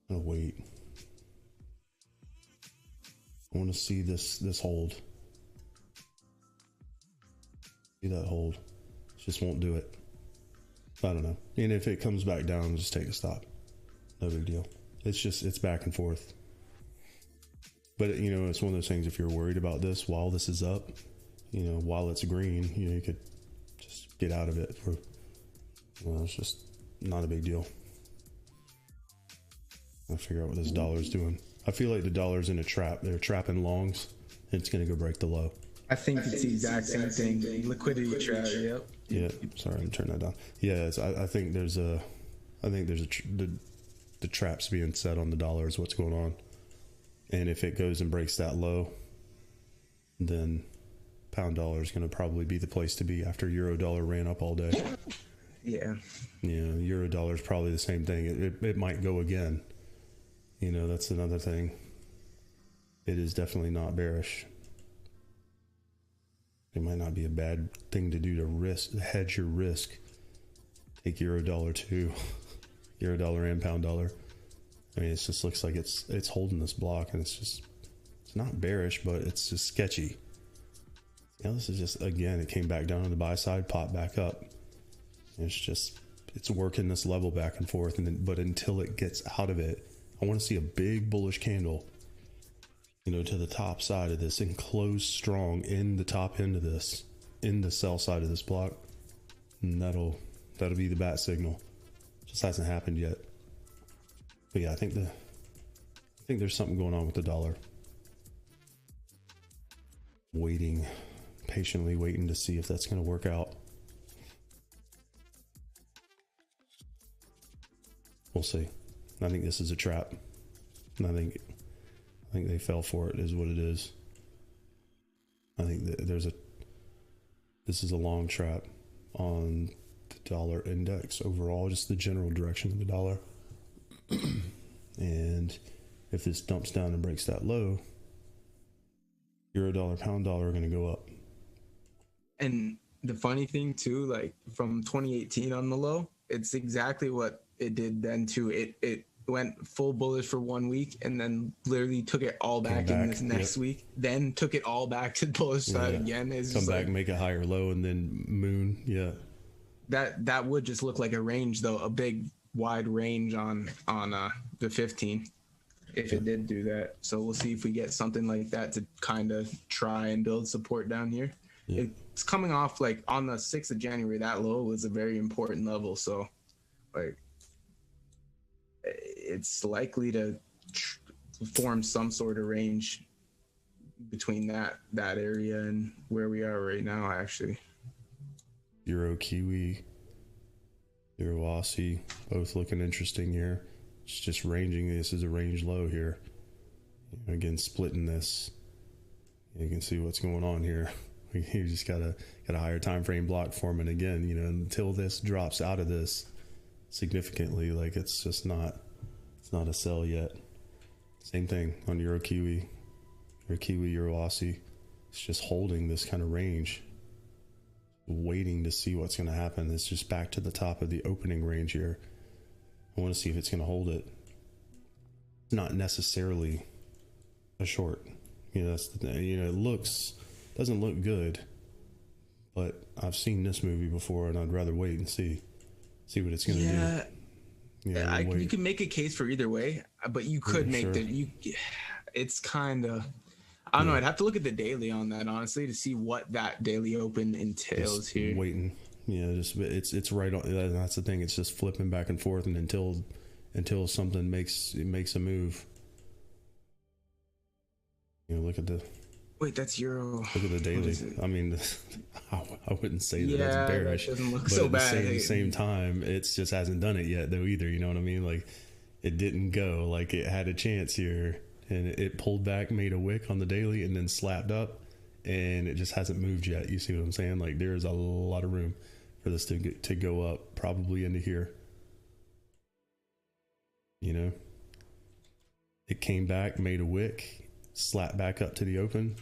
I'm gonna wait. I want to see this hold. See that hold. Just won't do it. I don't know. And if it comes back down, just take a stop. No big deal. It's back and forth. But it's one of those things, if you're worried about this while this is up, while it's green, you could just get out of it for, it's just not a big deal. I'll figure out what this dollar's doing. I feel like the dollar's in a trap. They're trapping longs, and it's going to go break the low. I think it's the exact same thing. Liquidity trap. Yep. Yeah. Sorry, I'm turning that down. Yeah. I think the trap's being set on the dollar is what's going on. And if it goes and breaks that low, then pound dollar is going to probably be the place to be after euro dollar ran up all day. Yeah. Euro dollar is probably the same thing. It might go again. That's another thing. It is definitely not bearish. It might not be a bad thing to do to hedge your risk. Take euro dollar too. Euro dollar and pound dollar. It just looks like it's holding this block, and it's not bearish, but it's just sketchy. This is just, again, it came back down on the buy side, popped back up. It's working this level back and forth, but until it gets out of it, I want to see a big bullish candle, to the top side of this and close strong in the top end of this, in the sell side of this block. And that'll be the bat signal. Just hasn't happened yet. But yeah, I think there's something going on with the dollar. Patiently waiting to see if that's going to work out. We'll see. I think this is a trap. And I think they fell for it, is what it is. I think that there's This is a long trap on the dollar index overall, just the general direction of the dollar. And if this dumps down and breaks that low, euro dollar, pound dollar are going to go up. And the funny thing too, like from 2018 on the low, it's exactly what it did then too. It went full bullish for 1 week and then literally took it all back in this next week, then took it all back to the bullish side again. It's come back, make a higher low, and then moon. Yeah, that would just look like a range though, a big wide range on the 15 if it did do that. So we'll see if we get something like that to kind of try and build support down here. It's coming off like on the 6th of January, that low was a very important level. So like it's likely to form some sort of range between that area and where we are right now, actually. Euro Kiwi, Euro Aussie, both looking interesting here. It's just ranging. This is a range low here. Again, splitting this. You can see what's going on here. You just got a higher time frame block forming again, you know, until this drops out of this significantly. Like it's just not, it's not a sell yet. Same thing on Euro Kiwi, Euro Aussie. It's just holding this kind of range, waiting to see what's going to happen. It's just back to the top of the opening range here. I want to see if it's going to hold it. It's not necessarily a short. You know, that's the thing. You know, it doesn't look good, but I've seen this movie before, and I'd rather wait and see what it's going to do. Yeah, you can make a case for either way, but you could make it's kind of, I don't know. I'd have to look at the daily on that, honestly, to see what that daily open entails just here. Waiting. Yeah, just it's right on. That's the thing. It's just flipping back and forth, and until something makes a move. You know, look at the. Wait, that's Euro. Look at the daily. I mean, I wouldn't say that that's bearish. That doesn't look but so at bad. the same time, it just hasn't done it yet, though, either. You know what I mean? Like, it didn't go. Like, it had a chance here, and it pulled back, made a wick on the daily, and then slapped up, and it just hasn't moved yet. You see what I'm saying? Like, there's a lot of room for this to go up, probably into here. You know? It came back, made a wick, slapped back up to the open,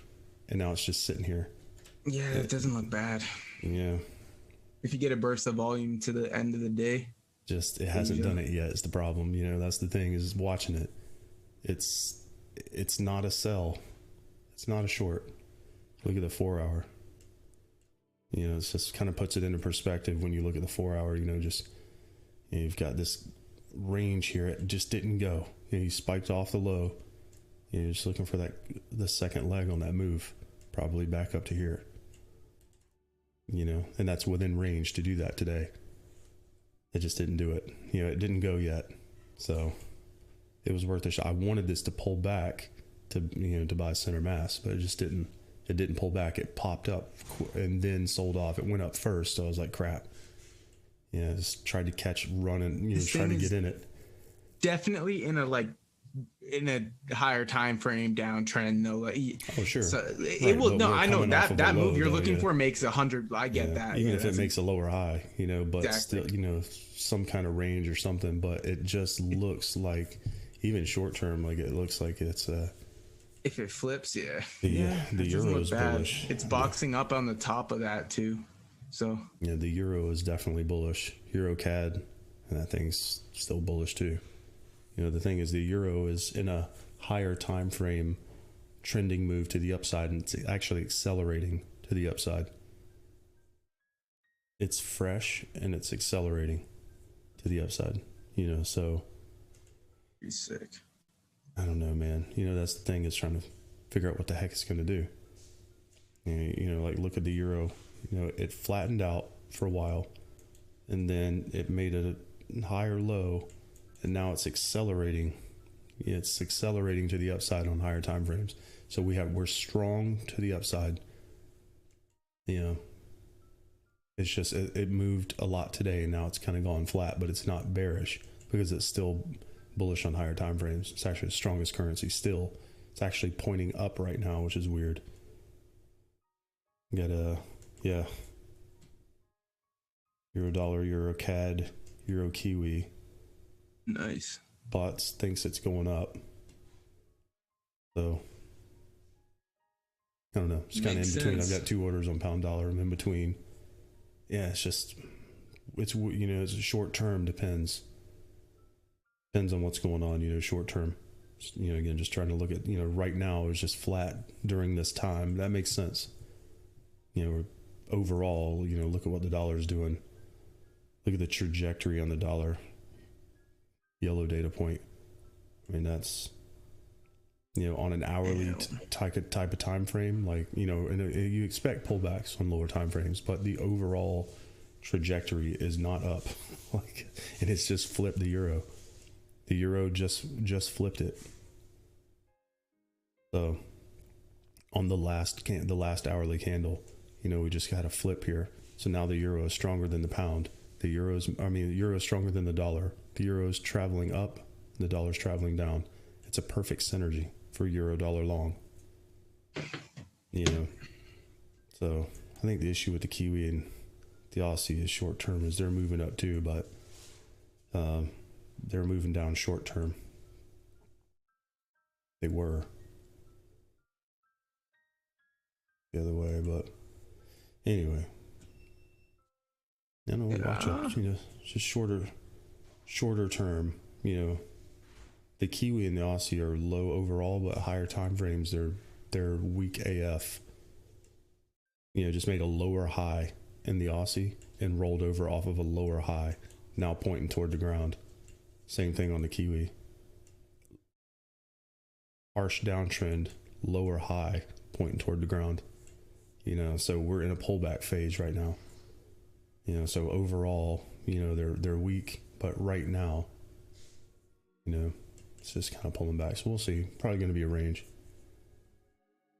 and now it's just sitting here. Yeah, it doesn't look bad. Yeah. If you get a burst of volume to the end of the day. Just, it hasn't done it yet. It's the problem. You know, that's the thing, is watching it. It's not a sell. It's not a short. Look at the 4 hour. You know, it's just kind of puts it into perspective when you look at the 4 hour, you know, just, you know, you've got this range here. It just didn't go. You know, you spiked off the low. You're just looking for the second leg on that move, probably back up to here. You know, and that's within range to do that today. It just didn't do it. You know, it didn't go yet. So it was worth a shot. I wanted this to pull back to, you know, to buy center mass, but it just didn't. It didn't pull back. It popped up and then sold off. It went up first, so I was like, crap. Yeah, just tried to catch running, you know, try to get in it. Definitely in a higher time frame downtrend though. Like, oh sure. So it will. No, I know that move you're looking for makes 100. I get that. Even if it makes a lower high, you know, but still, you know, some kind of range or something. But it just looks like, even short term, like it looks like it's if it flips, the euro is bullish. It's boxing up on the top of that too. So yeah, the euro is definitely bullish. Euro CAD, and that thing's still bullish too. You know, the thing is, the euro is in a higher time frame trending move to the upside, and it's actually accelerating to the upside. It's fresh and it's accelerating to the upside, you know, so pretty sick. I don't know, man. You know, that's the thing, is trying to figure out what the heck it's going to do. You know, like, look at the euro. You know, it flattened out for a while, and then it made a higher low, and now it's accelerating. It's accelerating to the upside on higher time frames. So we're strong to the upside. You know, it's just it moved a lot today, and now it's kind of gone flat, but it's not bearish because it's still bullish on higher time frames. It's actually the strongest currency still. It's actually pointing up right now, which is weird. Euro dollar, Euro CAD, Euro Kiwi. Nice. Bots thinks it's going up. So I don't know. It's kind of in between. I've got 2 orders on pound dollar. I'm in between. Yeah, it's just, it's, you know, it's a short term. Depends on what's going on, short term. You know, again, just trying to look at, right now it's just flat during this time. That makes sense. Overall, look at what the dollar is doing. Look at the trajectory on the dollar. Yellow data point. I mean, that's, on an hourly type of time frame, like, and you expect pullbacks on lower time frames, but the overall trajectory is not up. Like, and it's just flipped the euro. The euro just flipped it. So on the last hourly candle, we just got a flip here. So now the euro is stronger than the pound. The euro is stronger than the dollar. The euro is traveling up, the dollar's traveling down. It's a perfect synergy for euro dollar long. So I think the issue with the Kiwi and the Aussie is short term is they're moving up too, but they're moving down short term. They were the other way, but anyway, I don't know. Watch out, just shorter term. The Kiwi and the Aussie are low overall, but higher time frames they're weak AF. Just made a lower high in the Aussie and rolled over off of a lower high, now pointing toward the ground. Same thing on the Kiwi. Harsh downtrend, lower high, pointing toward the ground. So we're in a pullback phase right now. So overall, they're weak, but right now, it's just kind of pulling back. So we'll see. Probably going to be a range.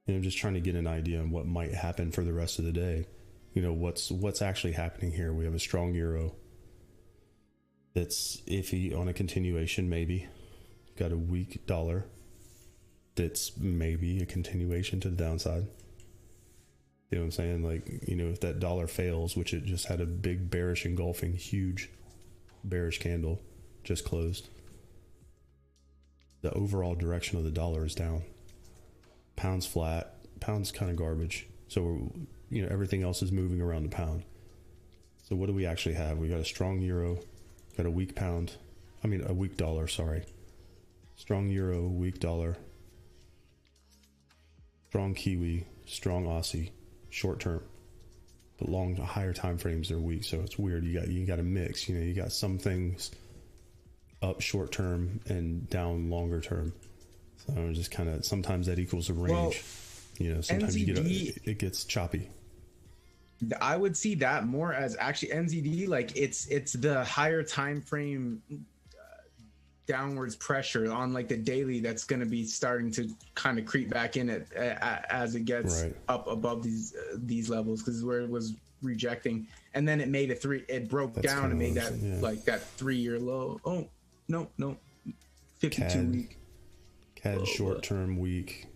I'm just trying to get an idea on what might happen for the rest of the day. What's actually happening here. We have a strong euro that's iffy on a continuation, maybe. Got a weak dollar that's maybe a continuation to the downside. You know what I'm saying? Like, if that dollar fails, which it just had a big bearish engulfing, huge bearish candle, just closed. The overall direction of the dollar is down. Pound's flat. Pound's kind of garbage. So, everything else is moving around the pound. So what do we actually have? We got a strong euro, got a weak pound. A weak dollar, sorry. Strong euro, weak dollar. Strong Kiwi, strong Aussie, short term. But long, higher time frames, they're weak. So it's weird. You got a mix. You got some things up short term and down longer term. So just kind of, sometimes that equals a range. Sometimes NZD, it gets choppy. I would see that more as actually NZD, like it's the higher time frame downwards pressure on like the daily that's going to be starting to kind of creep back in it as it gets up above these levels, because where it was rejecting, and then it made it broke down and made that like that 3-year low. Oh no 52 week CAD short term week.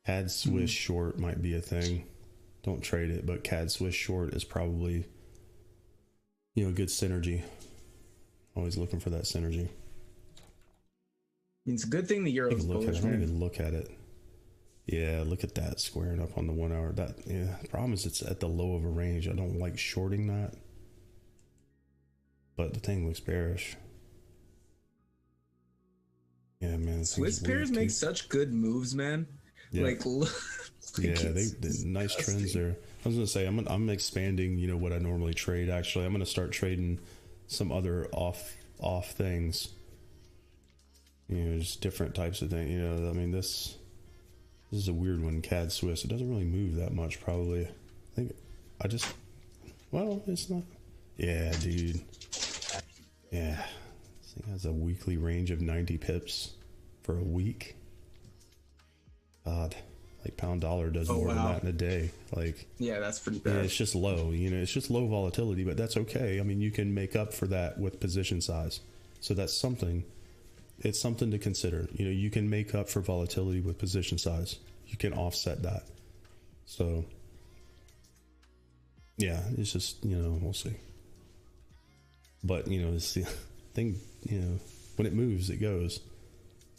CAD Swiss short might be a thing. Don't trade it, but CAD Swiss short is probably a good synergy. Always looking for that synergy. It's a good thing the euro's bullish. Don't even look at it. Yeah, look at that squaring up on the 1 hour. The problem is it's at the low of a range. I don't like shorting that, but the thing looks bearish. Yeah, man. Swiss pairs make such good moves, man. Yeah. Like they nice trends there. I was gonna say I'm expanding. What I normally trade. Actually, I'm gonna start trading some other off things. Just different types of things. This is a weird one. CAD Swiss. It doesn't really move that much. Probably. It's not. Yeah, dude. Yeah. This thing has a weekly range of 90 pips for a week. God, like pound dollar does more than that in a day. Like, yeah, that's pretty bad. Yeah, it's just low. It's just low volatility, but that's okay. You can make up for that with position size. So that's something. It's something to consider. You can make up for volatility with position size. You can offset that. So Yeah, it's just, we'll see. But, it's the thing, when it moves, it goes.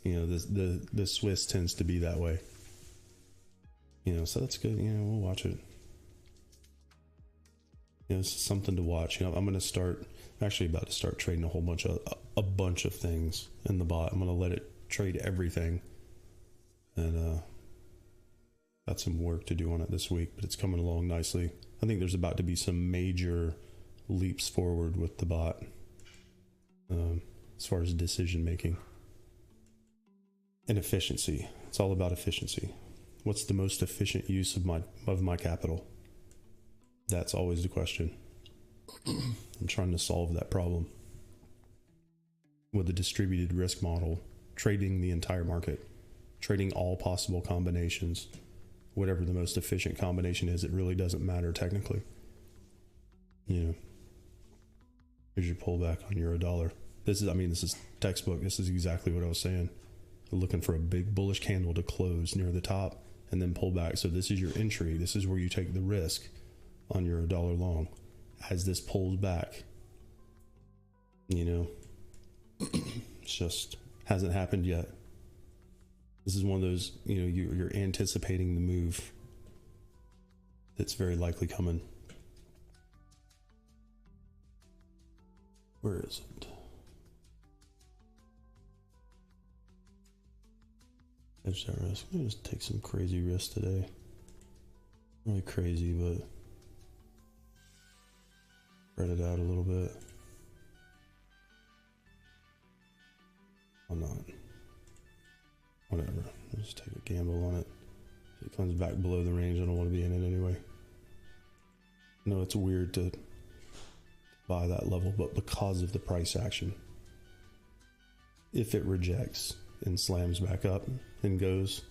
The Swiss tends to be that way. So that's good. We'll watch it. It's something to watch. I'm going to start, I'm actually about to start trading a bunch of things in the bot. I'm going to let it trade everything. And, got some work to do on it this week, but it's coming along nicely. I think there's about to be some major leaps forward with the bot, as far as decision making and efficiency. It's all about efficiency. What's the most efficient use of my capital? That's always the question. I'm trying to solve that problem with a distributed risk model, trading the entire market, trading all possible combinations. Whatever the most efficient combination is, it really doesn't matter technically. Here's your pullback on euro dollar. This is textbook. This is exactly what I was saying. We're looking for a big bullish candle to close near the top and then pull back. So this is your entry. This is where you take the risk on euro dollar long. As this pulls back, it's just hasn't happened yet. This is one of those, you're anticipating the move that's very likely coming. Where is it? Hedge that risk. I'm gonna just take some crazy risks today. Really crazy, but spread it out a little bit. Why not? Whatever. I'll just take a gamble on it. If it comes back below the range, I don't want to be in it anyway. No, it's weird to buy that level, but because of the price action, if it rejects and slams back up and goes,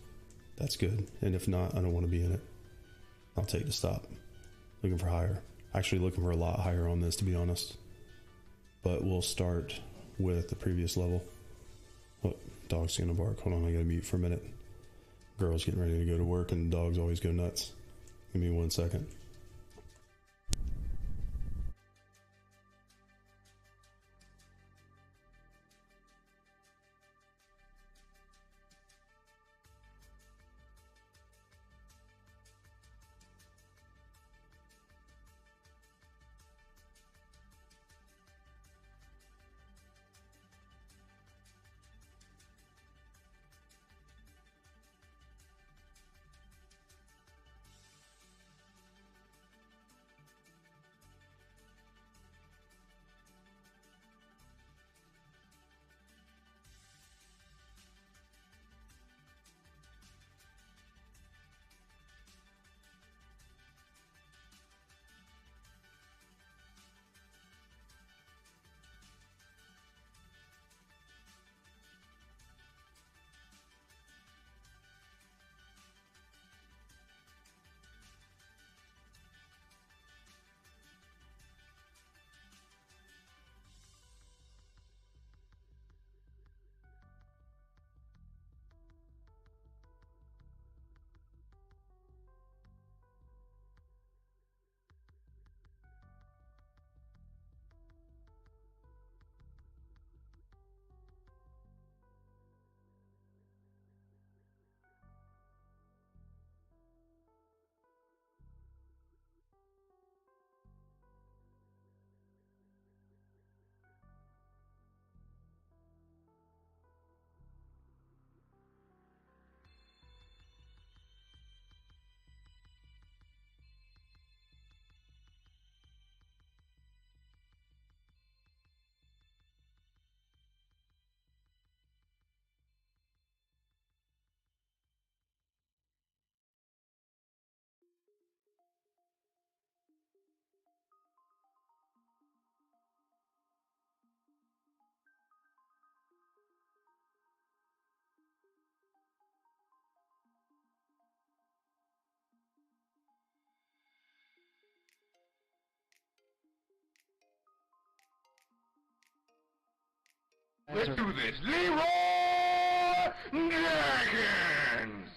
that's good. And if not, I don't want to be in it. I'll take the stop. Looking for higher. Actually looking for a lot higher on this, to be honest. But we'll start with the previous level. Oh, dog's gonna bark. Hold on, I gotta mute for a minute. Girl's getting ready to go to work and the dogs always go nuts. Give me 1 second. Let's do this. Leroy Jenkins!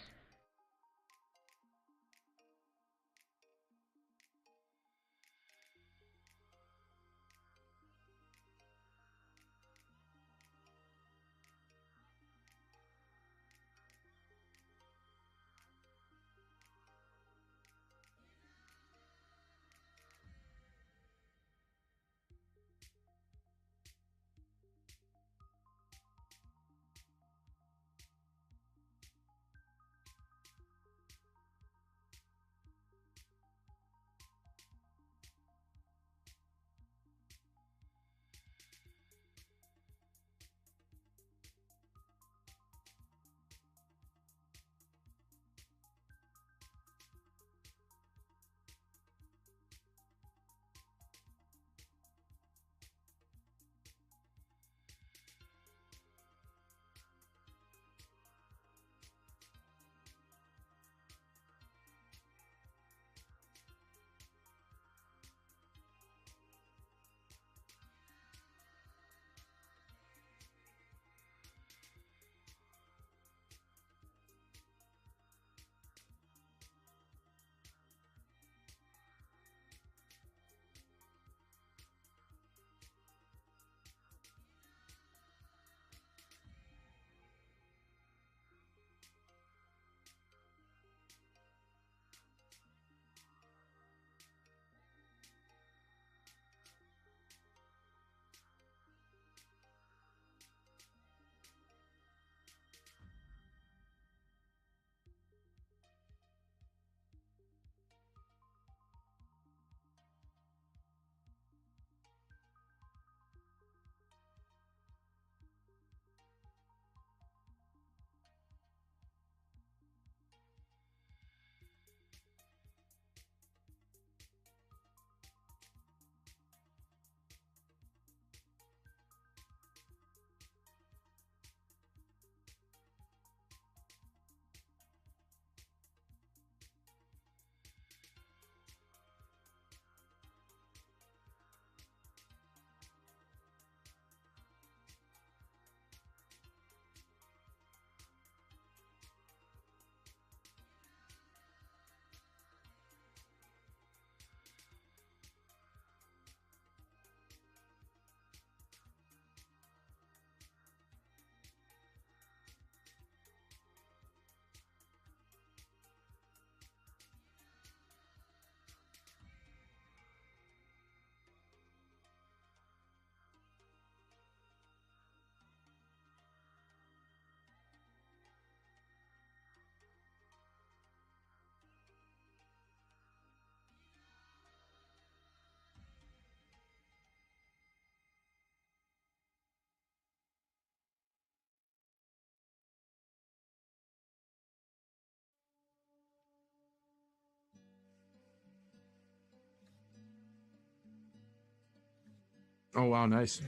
Oh wow, nice.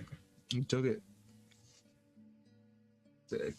You took it. Sick.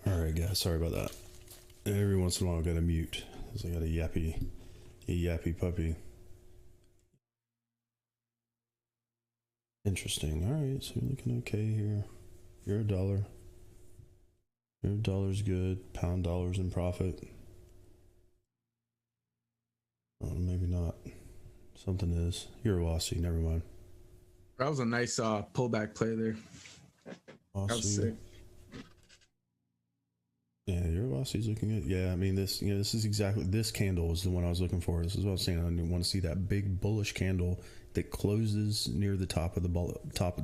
All right, guys. Sorry about that. Every once in a while, I gotta mute because I got a yappy puppy. Interesting. All right, so you're looking okay here. You're a dollar. Your dollar's good. Pound dollar's in profit. Oh, maybe not. Something is. You're a Aussie. Never mind. That was a nice pullback play there. Aussie. That was sick. Yeah, your Aussie's looking good. Yeah, I mean this. You know, this is exactly this candle is the one I was looking for. This is what I was saying. I want to see that big bullish candle that closes near the top of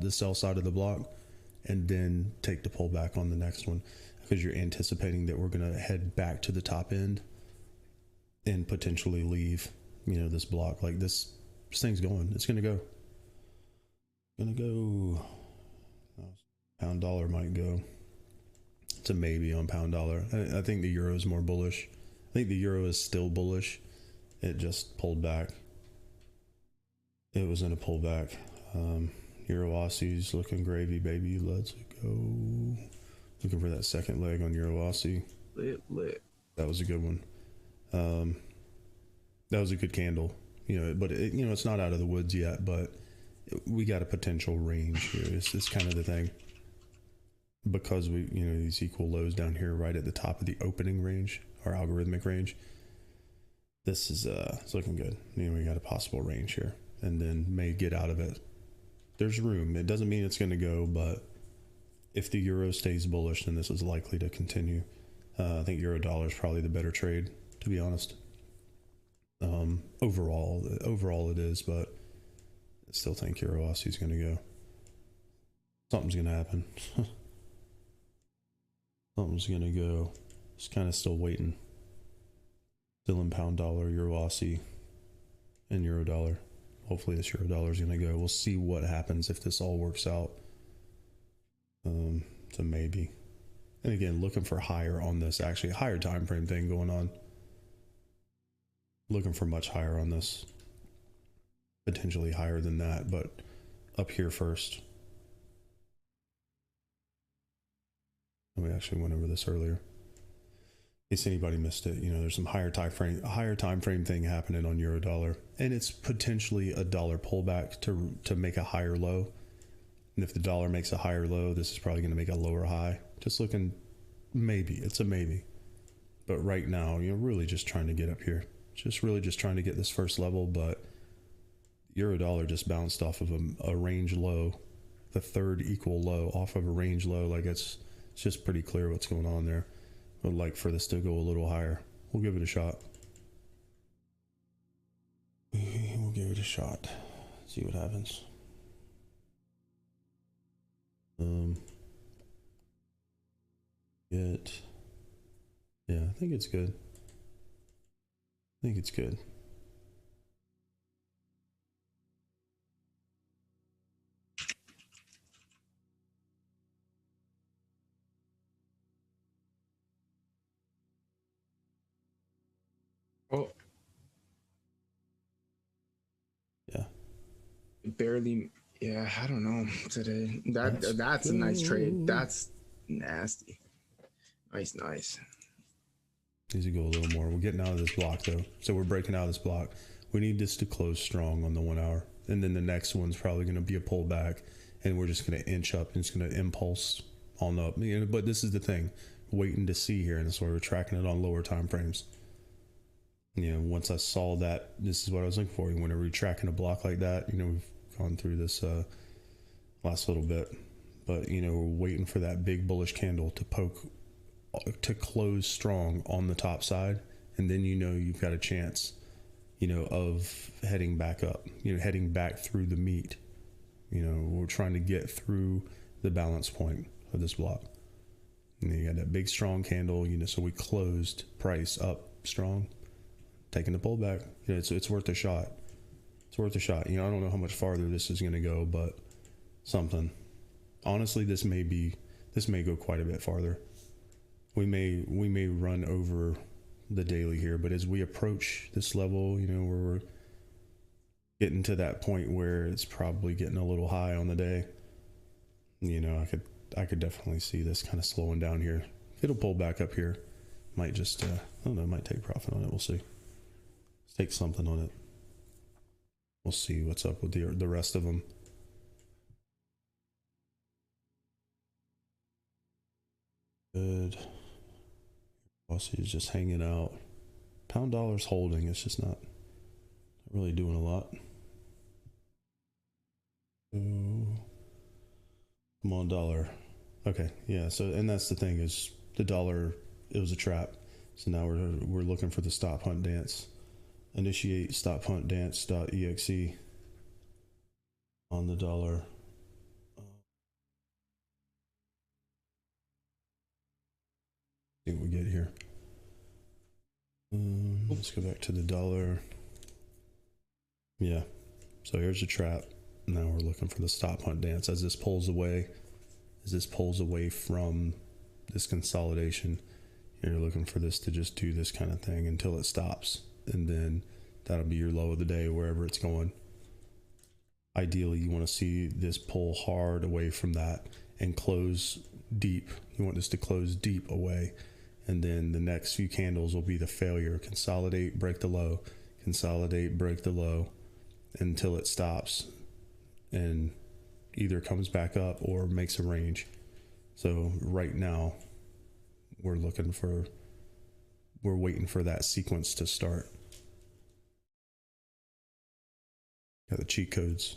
the sell side of the block, and then take the pullback on the next one, because you're anticipating that we're gonna head back to the top end and potentially leave. You know, this block, like this thing's going. It's gonna go. Pound dollar might go. It's a maybe on pound dollar. I think the euro is more bullish. I think the euro is still bullish. It just pulled back. It was in a pullback. Euro Aussie's looking gravy, baby. Let's go. Looking for that second leg on Euro Aussie. Lit. That was a good one. That was a good candle. You know, but it's not out of the woods yet. But we got a potential range here. It's kind of the thing. Because we, these equal lows down here right at the top of the opening range, our algorithmic range. This is it's looking good. We got a possible range here, and then may get out of it. There's room. It doesn't mean it's going to go, but if the euro stays bullish, then this is likely to continue. I think euro dollar is probably the better trade, to be honest. Overall it is, but I still think euro Aussie is going to go. Something's going to happen. Something's gonna go. Just kind of still waiting. Still in pound dollar, euro Aussie, and euro dollar. Hopefully this euro dollar is gonna go. We'll see what happens if this all works out. It's a maybe. And again, looking for higher on this. Actually, a higher time frame thing going on. Looking for much higher on this. Potentially higher than that, but up here first. We actually went over this earlier. In case anybody missed it, you know, there's some a higher time frame thing happening on euro dollar, and it's potentially a dollar pullback to make a higher low. And if the dollar makes a higher low, this is probably going to make a lower high. Just looking, maybe it's a maybe, but right now, you're really just trying to get up here. Just really just trying to get this first level, but euro dollar just bounced off of a range low, the third equal low off of a range low. Like it's just pretty clear what's going on there. Would like for this to go a little higher. We'll give it a shot. We'll give it a shot. See what happens. Yeah, I think it's good. I think it's good. Oh. Yeah. Barely. Yeah, I don't know today. That's a nice trade. That's nasty. Nice. Needs to go a little more. We're getting out of this block though. So we're breaking out of this block. We need this to close strong on the 1 hour. And then the next one's probably going to be a pullback. And we're just going to inch up and it's going to impulse on up. But this is the thing. Waiting to see here. And that's why we're tracking it on lower time frames. You know, once I saw that, this is what I was looking for. Whenever you're tracking a block like that, you know, we've gone through this last little bit. But, you know, we're waiting for that big bullish candle to close strong on the top side, and then you know you've got a chance, you know, of heading back up, you know, heading back through the meat. You know, we're trying to get through the balance point of this block. And then you got that big strong candle, you know, so we closed price up strong, taking the pullback. You know, it's worth a shot. It's worth a shot. You know, I don't know how much farther this is going to go, but something. Honestly, this may go quite a bit farther. We may run over the daily here, but as we approach this level, you know, where we're getting to that point where it's probably getting a little high on the day, you know, I could definitely see this kind of slowing down here. It'll pull back up here. Might just, I don't know, might take profit on it. We'll see. Let's take something on it. We'll see what's up with the rest of them. Good. Aussie is just hanging out. Pound dollar's holding. It's just not really doing a lot. Oh, come on, dollar. Okay, yeah. So, and that's the thing is the dollar. It was a trap. So now we're looking for the stop hunt dance. Initiate stop hunt dance.exe on the dollar. See what we get here. Let's go back to the dollar. Yeah. So here's a trap. Now we're looking for the stop hunt dance as this pulls away. As this pulls away from this consolidation, you're looking for this to just do this kind of thing until it stops. And then that'll be your low of the day wherever it's going. Ideally, you want to see this pull hard away from that and close deep. You want this to close deep away. And then the next few candles will be the failure. Consolidate, break the low. Consolidate, break the low until it stops and either comes back up or makes a range. So right now, we're waiting for that sequence to start. Got the cheat codes.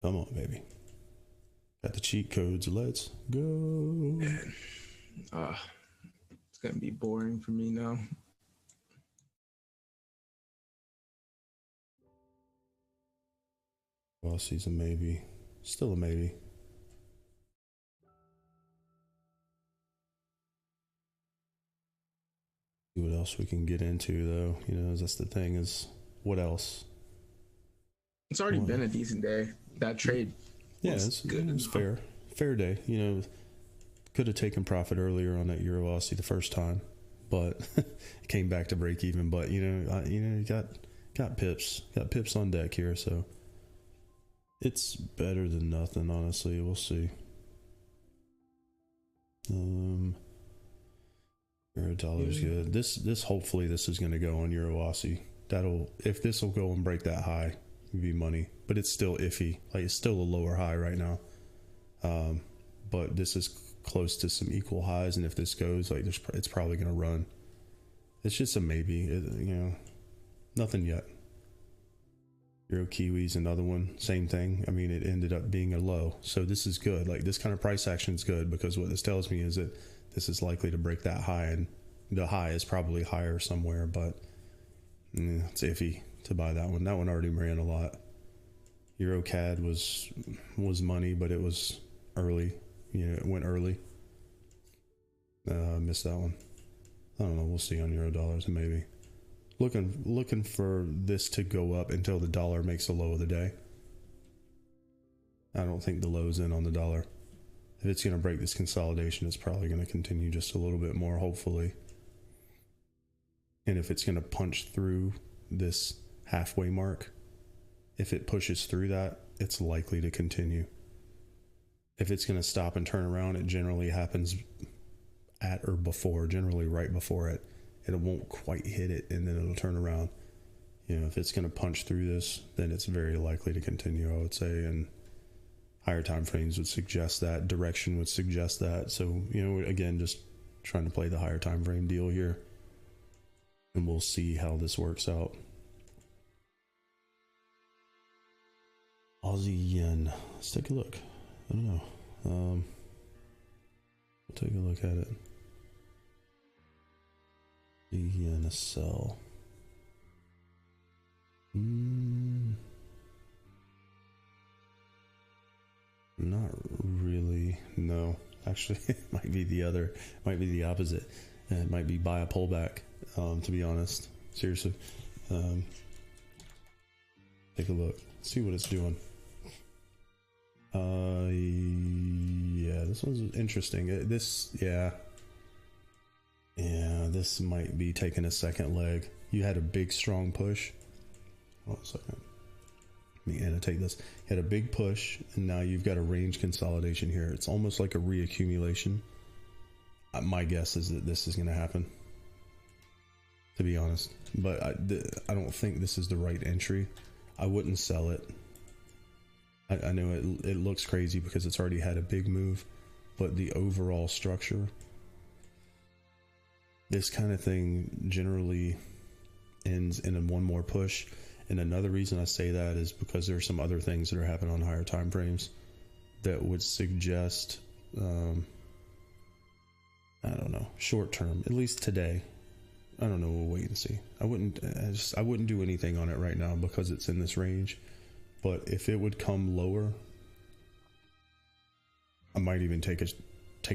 Come on, baby. Got the cheat codes. Let's go. It's gonna be boring for me now. Well, she's a maybe. Still a maybe. See what else we can get into, though. You know, that's the thing, is what else? It's already been a decent day. That trade. Yeah, it's good. It was fair day. You know, could have taken profit earlier on that Euro Aussie the first time, but it came back to break even. But you got pips on deck here, so it's better than nothing. Honestly, we'll see. Euro dollar's good. This hopefully this is going to go on Euro Aussie. If this will go and break that high, it'd be money. But it's still iffy. Like, it's still a lower high right now. But this is close to some equal highs, and if this goes, like, it's probably going to run. It's just a maybe. Nothing yet. Euro Kiwi's another one, same thing. I mean, it ended up being a low, so this is good. Like, this kind of price action is good, because what this tells me is that this is likely to break that high, and the high is probably higher somewhere, but it's iffy to buy that one. That one already ran a lot. Euro CAD was money, but it was early. It went early. Missed that one. I don't know. We'll see on Euro dollars, maybe. Looking for this to go up until the dollar makes a low of the day. I don't think the low's in on the dollar. If it's going to break this consolidation, it's probably going to continue just a little bit more, hopefully. And if it's going to punch through this halfway mark, if it pushes through that, it's likely to continue. If it's going to stop and turn around, it generally happens at or before, generally right before it. It won't quite hit it, and then it'll turn around. If it's going to punch through this, then it's very likely to continue, I would say. And higher time frames would suggest that. Direction would suggest that. So, again, just trying to play the higher time frame deal here. And we'll see how this works out. Aussie yen. Let's take a look. I don't know. We'll take a look at it. Yen a sell. Not really. No, actually, it might be the other. Might be the opposite. It might be buy a pullback. To be honest, seriously. Take a look. See what it's doing. Yeah, this one's interesting. This might be taking a second leg. You had a big strong push. Hold on a second. Let me annotate this. You had a big push, and now you've got a range consolidation here. It's almost like a reaccumulation. My guess is that this is going to happen, to be honest. But I don't think this is the right entry. I wouldn't sell it. I know it looks crazy because it's already had a big move, but the overall structure, this kind of thing generally ends in a one more push. And another reason I say that is because there are some other things that are happening on higher time frames that would suggest, I don't know, short term, at least today. I don't know. We'll wait and see. I wouldn't do anything on it right now because it's in this range. But if it would come lower, I might even take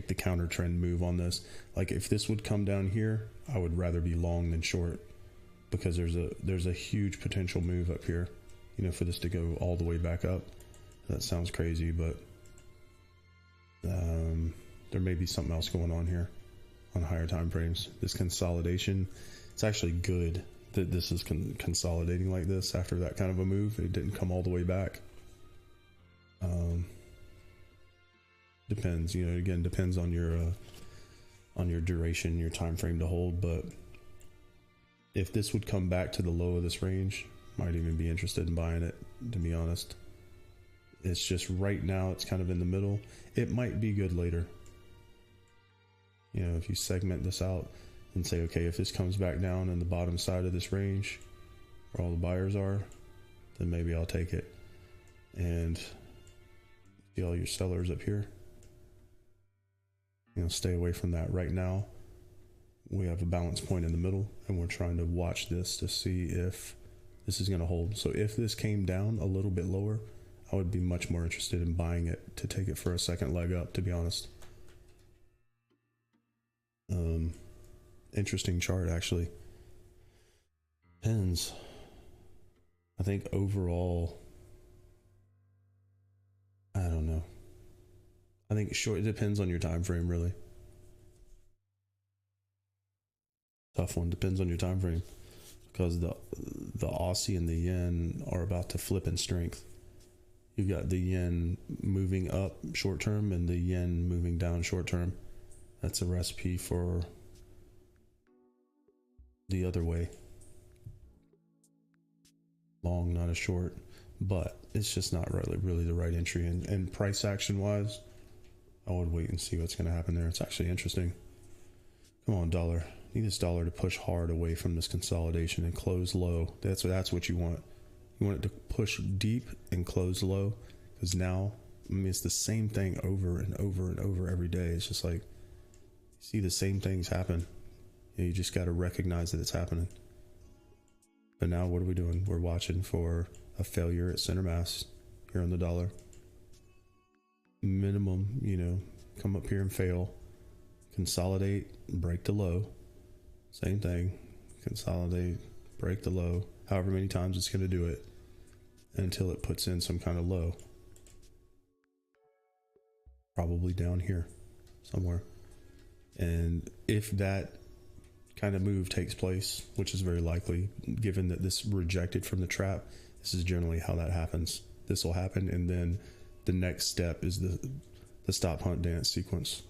the counter trend move on this. Like, if this would come down here, I would rather be long than short, because there's a huge potential move up here, for this to go all the way back up. That sounds crazy, but there may be something else going on here on higher time frames. This consolidation, it's actually good that this is consolidating like this after that kind of a move. It didn't come all the way back. Depends, again, depends on your duration, your time frame to hold. But if this would come back to the low of this range, might even be interested in buying it, to be honest. It's just right now it's kind of in the middle. It might be good later. If you segment this out and say, okay, if this comes back down in the bottom side of this range where all the buyers are, then maybe I'll take it. And see all your sellers up here. Stay away from that. Right now, we have a balance point in the middle, and we're trying to watch this to see if this is going to hold. So if this came down a little bit lower, I would be much more interested in buying it to take it for a second leg up, to be honest. interesting chart, actually. Depends. I think overall, I don't know. I think short, it depends on your time frame, really. Tough one. Depends on your time frame, because the Aussie and the yen are about to flip in strength. You've got the yen moving up short term and the yen moving down short term. That's a recipe for the other way. Long, not a short, but it's just not really the right entry. And price action wise, I would wait and see what's going to happen there. It's actually interesting. Come on, dollar. Need this dollar to push hard away from this consolidation and close low. That's what you want. You want it to push deep and close low, because now, I mean, it's the same thing over and over and over every day. It's just like, you see the same things happen. You just got to recognize that it's happening. But now what are we doing? We're watching for a failure at center mass here on the dollar. Minimum, you know, come up here and fail. Consolidate, break the low. Same thing. Consolidate, break the low. However many times it's going to do it until it puts in some kind of low. Probably down here somewhere. And if that kind of move takes place, which is very likely, given that this rejected from the trap, this is generally how that happens. This will happen, and then the next step is the stop hunt dance sequence.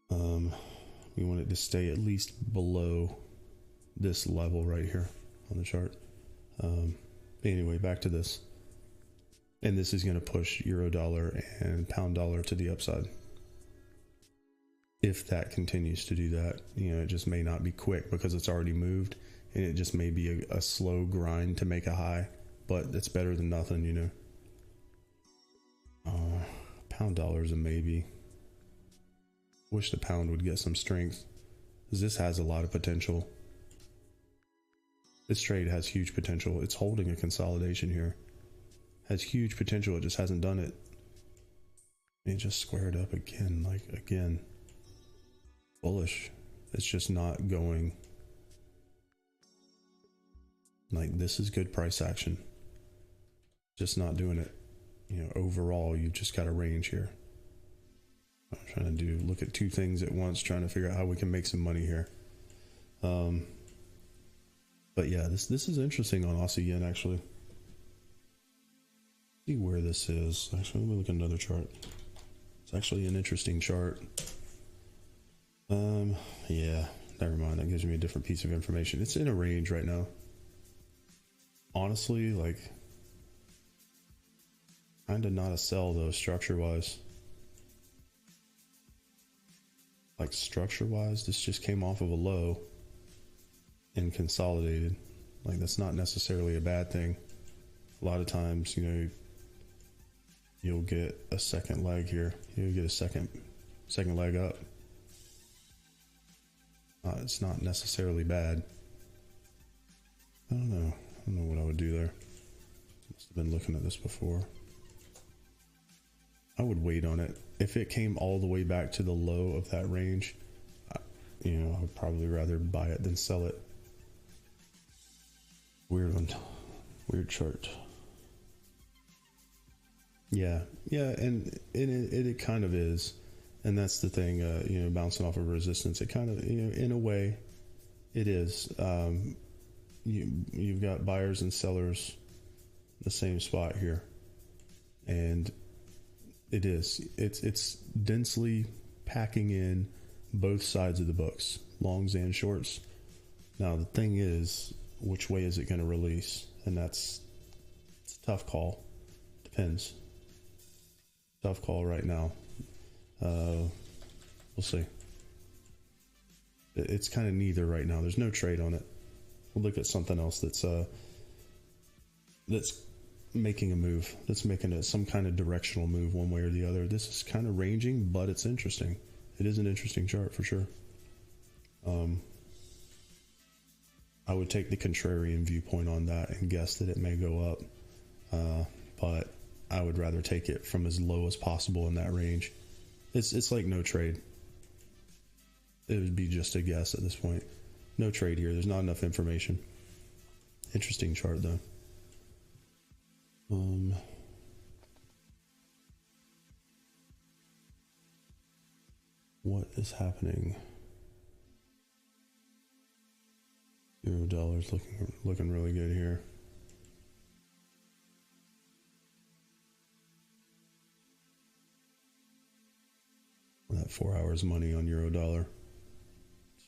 We want it to stay at least below this level right here on the chart. Anyway, back to this. And this is going to push euro dollar and pound dollar to the upside. If that continues to do that, you know, it just may not be quick because it's already moved, and it just may be a slow grind to make a high, but it's better than nothing, you know. Pound dollar is a maybe. Wish the pound would get some strength, because this has a lot of potential. This trade has huge potential. It's holding a consolidation here. Has huge potential. It just hasn't done it. It just squared up again, like again. Bullish. It's just not going. Like, this is good price action. Just not doing it. You know, overall, you've just got a range here. I'm trying to look at two things at once, trying to figure out how we can make some money here. But yeah, this is interesting on Aussie yen, actually. See where this is. Actually, let me look at another chart. It's actually an interesting chart. Yeah, never mind. That gives me a different piece of information. It's in a range right now. Honestly, like, kind of not a sell though, structure-wise. Like, structure-wise, this just came off of a low and consolidated. Like, that's not necessarily a bad thing. A lot of times, you know, you'll get a second leg here. You'll get a second leg up. It's not necessarily bad. I don't know. I don't know what I would do there. Must have been looking at this before. I would wait on it. If it came all the way back to the low of that range, you know, I would probably rather buy it than sell it. Weird one. Weird chart. Yeah, and it kind of is. And that's the thing, you know, bouncing off of resistance. It kind of, you know, in a way, it is. You've got buyers and sellers in the same spot here. And it is. It's densely packing in both sides of the books, longs and shorts. Now, the thing is, which way is it going to release? And it's a tough call. Depends. Tough call right now. We'll see. It's kind of neither right now. There's no trade on it. We'll look at something else that's making a move. That's making some kind of directional move one way or the other. This is kind of ranging, but it's interesting. It is an interesting chart for sure. I would take the contrarian viewpoint on that and guess that it may go up. But I would rather take it from as low as possible in that range. It's like no trade. it would be just a guess at this point. No trade here. There's not enough information. Interesting chart though. What is happening? Euro dollar's looking really good here. That 4 hours money on euro dollar.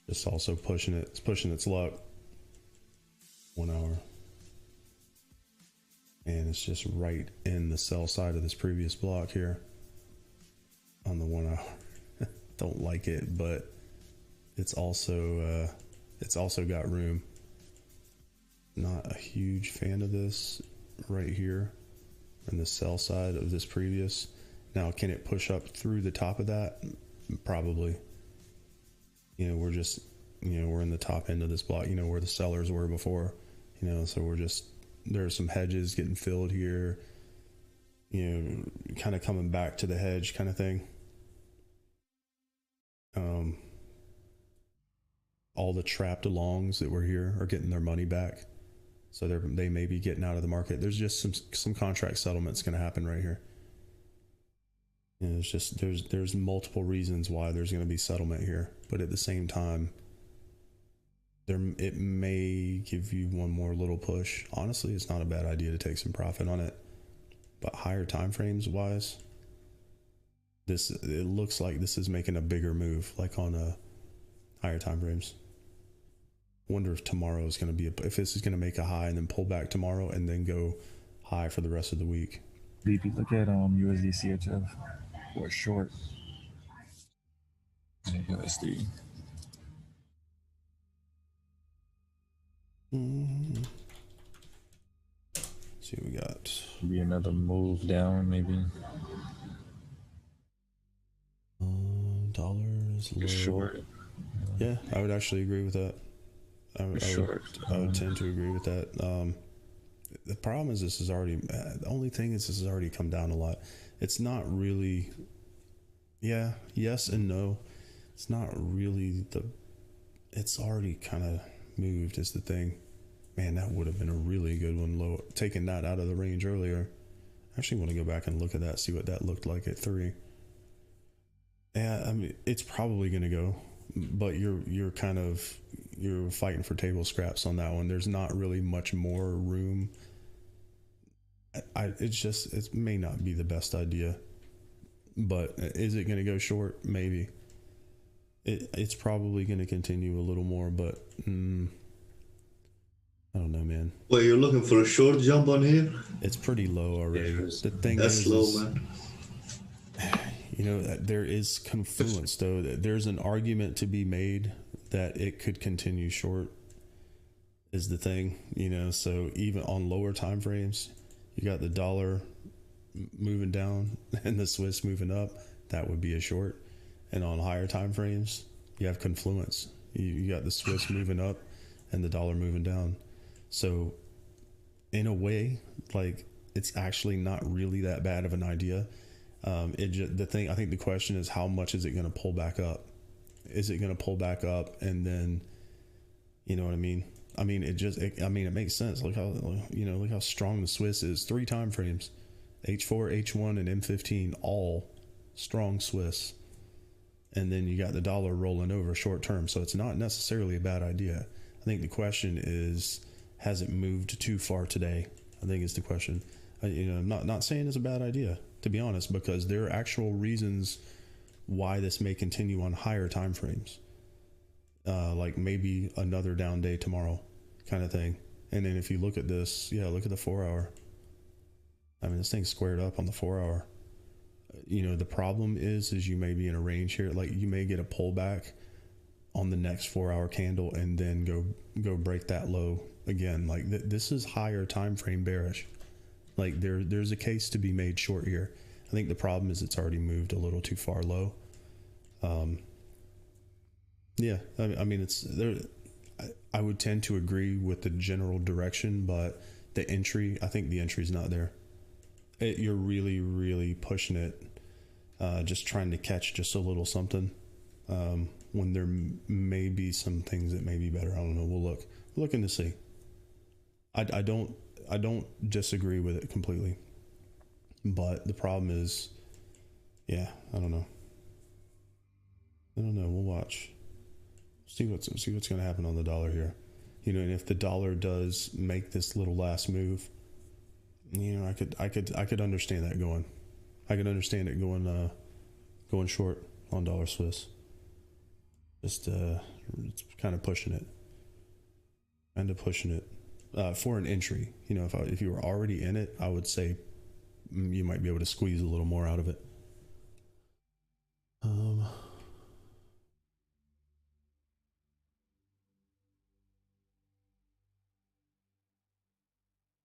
It's just also pushing it. It's pushing its luck. 1 hour. And it's just right in the sell side of this previous block here on the 1 hour. Don't like it, but it's also got room. Not a huge fan of this right here on the sell side of this previous. Now, can it push up through the top of that? Probably. You know, we're just, you know, we're in the top end of this block, you know, where the sellers were before, you know, so we're just, there are some hedges getting filled here, you know, kind of coming back to the hedge kind of thing. All the trapped longs that were here are getting their money back. So they may be getting out of the market. There's just some contract settlements going to happen right here. You know, it's just, there's multiple reasons why there's going to be settlement here. But at the same time, it may give you one more little push. Honestly, it's not a bad idea to take some profit on it. But higher time frames wise, it looks like this is making a bigger move, like on a higher time frames. Wonder if tomorrow is going to be if this is going to make a high and then pull back tomorrow and then go high for the rest of the week. BP, look at USD CHF for a short. And USD. See what we got. Be another move down, maybe. Dollars low. Short. Yeah, I would actually agree with that. I would tend to agree with that. The problem is this is already, the only thing is this has already come down a lot. It's not really, yeah, yes and no. It's not really it's already kind of moved is the thing. Man, that would have been a really good one, low, taking that out of the range earlier. I actually want to go back and look at that, see what that looked like at 3. Yeah, I mean, it's probably going to go, but you're fighting for table scraps on that one. There's not really much more room. It may not be the best idea, but is it going to go short? Maybe. It's probably going to continue a little more, but I don't know, man. Well, you're looking for a short jump on here? It's pretty low already. The thing That's low, man. You know, there is confluence, though. There's an argument to be made that it could continue short is the thing, you know. So even on lower time frames, you got the dollar moving down and the Swiss moving up. That would be a short. And on higher time frames, you have confluence. You got the Swiss moving up and the dollar moving down. So in a way, like, it's actually not really that bad of an idea. I think the question is, how much is it going to pull back up? Is it going to pull back up and then, you know what I mean? I mean, it makes sense. Look how strong the Swiss is. 3 time frames, H4, H1, and M15, all strong Swiss. And then you got the dollar rolling over short term. So it's not necessarily a bad idea. I think the question is, has it moved too far today? I think is the question. I'm not saying it's a bad idea, to be honest, because there are actual reasons why this may continue on higher time frames. Like maybe another down day tomorrow kind of thing. And then if you look at this, look at the 4 hour. I mean, this thing's squared up on the 4 hour. You know, the problem is you may be in a range here. Like, you may get a pullback on the next 4 hour candle and then go break that low again. Like this is higher time frame bearish. Like there's a case to be made short here. I think the problem is it's already moved a little too far low. Yeah, I mean, it's there. I would tend to agree with the general direction, but the entry, I think the entry's not there. You're really, really pushing it, just trying to catch just a little something. when there may be some things that may be better. I don't know. We're looking to see. I don't disagree with it completely, but the problem is, yeah, I don't know. We'll watch. See what's going to happen on the dollar here. You know, and if the dollar does make this little last move, you know, I could understand that going. I could understand it going short on dollar Swiss. Just it's kind of pushing it. For an entry. You know, if you were already in it, I would say you might be able to squeeze a little more out of it.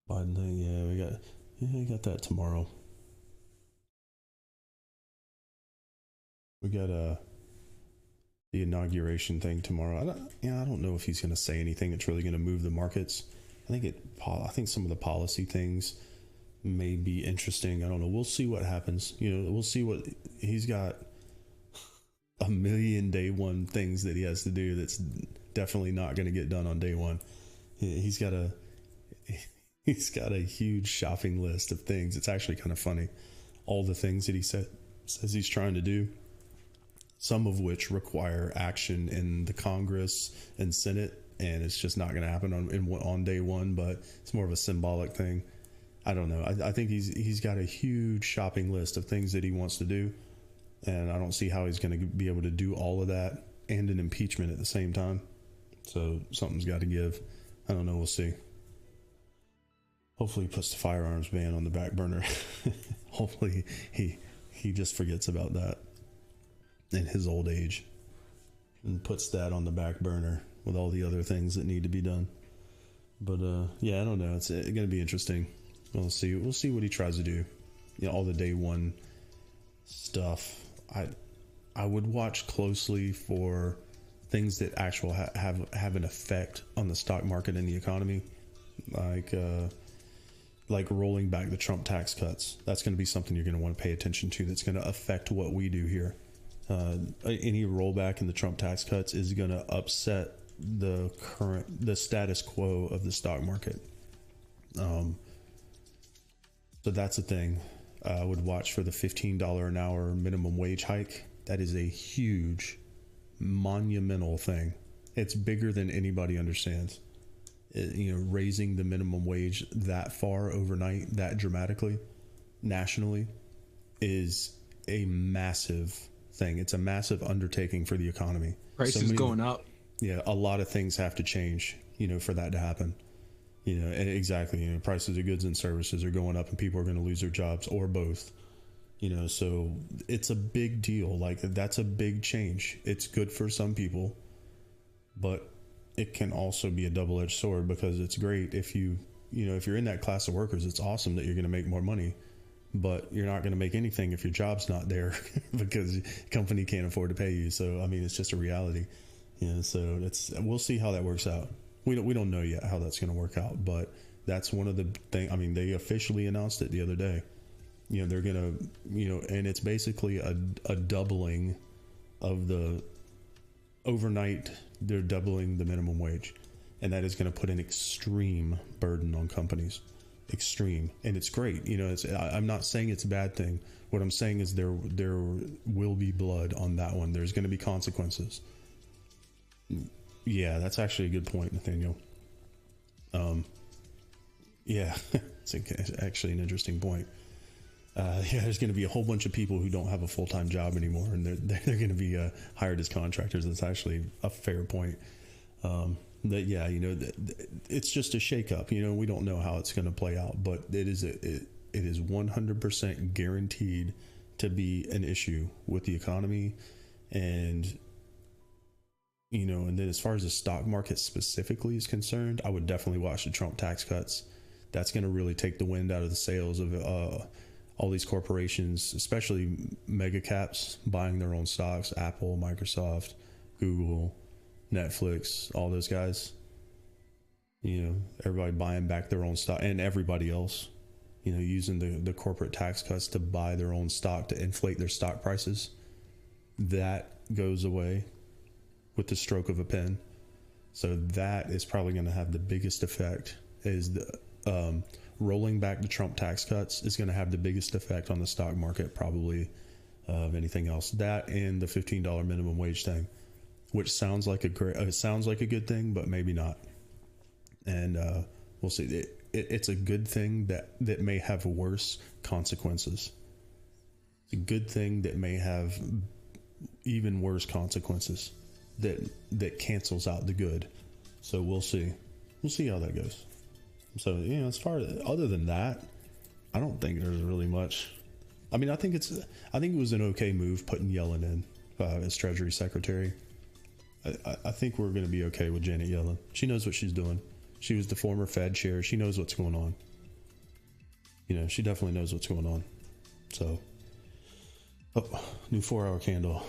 Biden thing, we got that tomorrow. We got the inauguration thing tomorrow. I don't know if he's going to say anything that's really going to move the markets. I think some of the policy things may be interesting. I don't know. We'll see what happens. You know, we'll see what he's got. A million day one things that he has to do that's definitely not going to get done on day one. He's got a huge shopping list of things. It's actually kind of funny. All the things that he says he's trying to do, some of which require action in the Congress and Senate, and it's just not going to happen on day one, but it's more of a symbolic thing. I don't know. I think he's got a huge shopping list of things that he wants to do, and I don't see how he's going to be able to do all of that and an impeachment at the same time. So something's got to give. I don't know. We'll see. Hopefully he puts the firearms ban on the back burner. Hopefully he just forgets about that in his old age and puts that on the back burner with all the other things that need to be done. But yeah, I don't know. It's going to be interesting. We'll see what he tries to do. You know, all the day one stuff. I would watch closely for things that actually have an effect on the stock market and the economy, like rolling back the Trump tax cuts. That's going to be something you're going to want to pay attention to. That's going to affect what we do here. Any rollback in the Trump tax cuts is going to upset the status quo of the stock market. So that's the thing. I would watch for the $15 an hour minimum wage hike. That is a huge, monumental thing. It's bigger than anybody understands. Raising the minimum wage that far overnight, that dramatically, nationally, is a massive thing. It's a massive undertaking for the economy. Prices going up. Yeah, a lot of things have to change, for that to happen. And exactly, prices of goods and services are going up and people are going to lose their jobs or both. So it's a big deal. Like, that's a big change. It's good for some people, but it can also be a double-edged sword, because it's great if if you're in that class of workers, it's awesome that you're going to make more money, but you're not going to make anything if your job's not there because the company can't afford to pay you. So, I mean, it's just a reality. So we'll see how that works out. We don't know yet how that's going to work out, but that's one of the things. I mean, they officially announced it the other day. They're going to, and it's basically a doubling of the overnight. They're doubling the minimum wage, and that is going to put an extreme burden on companies. Extreme. And it's great. I'm not saying it's a bad thing. What I'm saying is there will be blood on that one. There's going to be consequences. Yeah, that's actually a good point, Nathaniel. Yeah, it's actually an interesting point. There's going to be a whole bunch of people who don't have a full-time job anymore, and they're going to be hired as contractors. That's actually a fair point. It's just a shakeup. We don't know how it's going to play out, but it is 100% guaranteed to be an issue with the economy, and then as far as the stock market specifically is concerned, I would definitely watch the Trump tax cuts. That's going to really take the wind out of the sails of all these corporations, especially mega caps, buying their own stocks. Apple, Microsoft, Google, Netflix, all those guys. Everybody buying back their own stock, and everybody else, using the corporate tax cuts to buy their own stock to inflate their stock prices. That goes away. with the stroke of a pen. So that is probably going to have the biggest effect. Is the rolling back the Trump tax cuts is going to have the biggest effect on the stock market, probably, of anything else. That and the $15 minimum wage thing, which sounds like a good thing, but maybe not. And we'll see. It's a good thing that may have worse consequences. It's a good thing that may have even worse consequences that cancels out the good. So we'll see how that goes. So, as far as other than that, I don't think there's really much. I mean, I think it was an okay move putting Yellen in as Treasury Secretary. I think we're going to be okay with Janet Yellen. She knows what she's doing. She was the former Fed chair. She knows what's going on. She definitely knows what's going on. So, new 4-hour candle.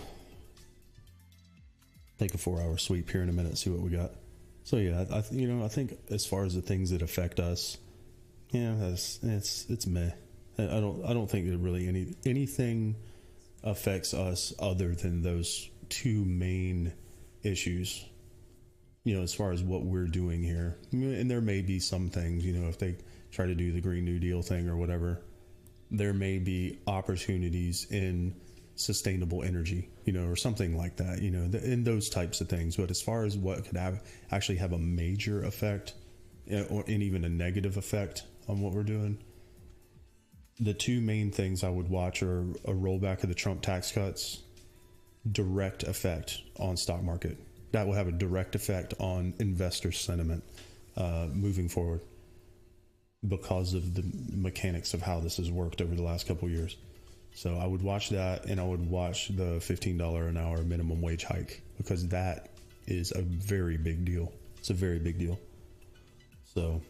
Take a 4-hour sweep here in a minute, see what we got. So yeah, I think as far as the things that affect us, it's meh. I don't think that really anything affects us other than those two main issues. As far as what we're doing here, and there may be some things, if they try to do the Green New Deal thing or whatever, there may be opportunities in sustainable energy, or something like that, in those types of things. But as far as what could actually have a major effect, and even a negative effect on what we're doing, the two main things I would watch are a rollback of the Trump tax cuts, direct effect on stock market. That will have a direct effect on investor sentiment moving forward because of the mechanics of how this has worked over the last couple of years. So I would watch that, and I would watch the $15 an hour minimum wage hike, because that is a very big deal. It's a very big deal. So,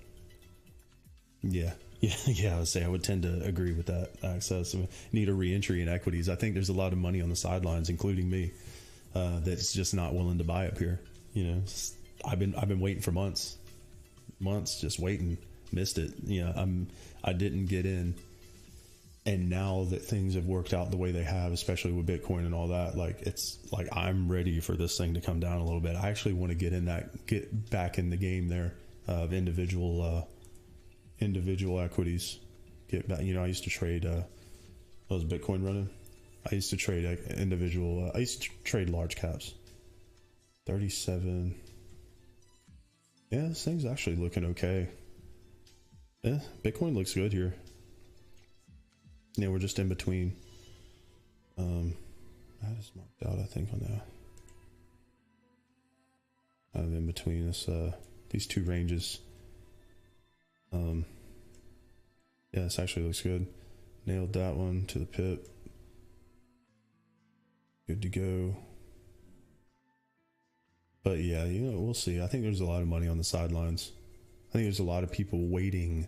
yeah, I would say I would tend to agree with that. Access, need a reentry in equities. I think there's a lot of money on the sidelines, including me, that's just not willing to buy up here. I've been waiting for months, just waiting. Missed it. I didn't get in. And now that things have worked out the way they have, especially with Bitcoin and all that, it's like I'm ready for this thing to come down a little bit. I actually want to get back in the game there of individual equities. Get back. I used to trade. Was Bitcoin running? I used to trade individual. I used to trade large caps. 37. Yeah, this thing's actually looking okay. Yeah, Bitcoin looks good here. Yeah, we're just in between. That is marked out, I think, on that. I'm in between these two ranges. Yeah, this actually looks good. Nailed that one to the pip. Good to go. But yeah, we'll see. I think there's a lot of money on the sidelines. I think there's a lot of people waiting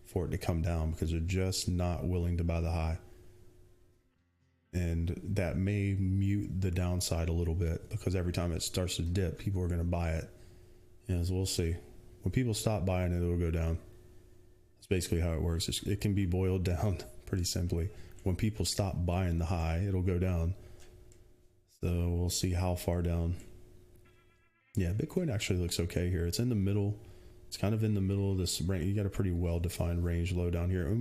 for it to come down because they're just not willing to buy the high. And that may mute the downside a little bit, because every time it starts to dip, people are going to buy it. So we'll see. When people stop buying it, it'll go down. That's basically how it works. It can be boiled down pretty simply. When people stop buying the high, it'll go down. So we'll see how far down. Yeah, Bitcoin actually looks okay here. It's in the middle. It's kind of in the middle of this range. You got a pretty well-defined range low down here.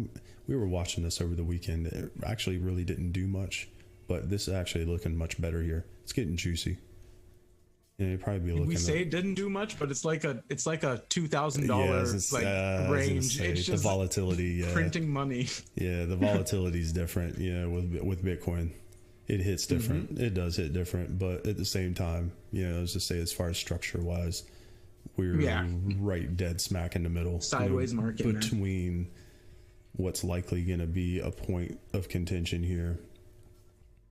We were watching this over the weekend. It actually really didn't do much, but this is actually looking much better here. It's getting juicy. It'd probably be looking. We say it didn't do much, but it's like a $2,000 range. It's just the volatility, printing money. Yeah, the volatility is different. With Bitcoin, it hits different. Mm-hmm. It does hit different, but at the same time, as to say, as far as structure-wise, we're right dead smack in the middle. Sideways market between what's likely going to be a point of contention here,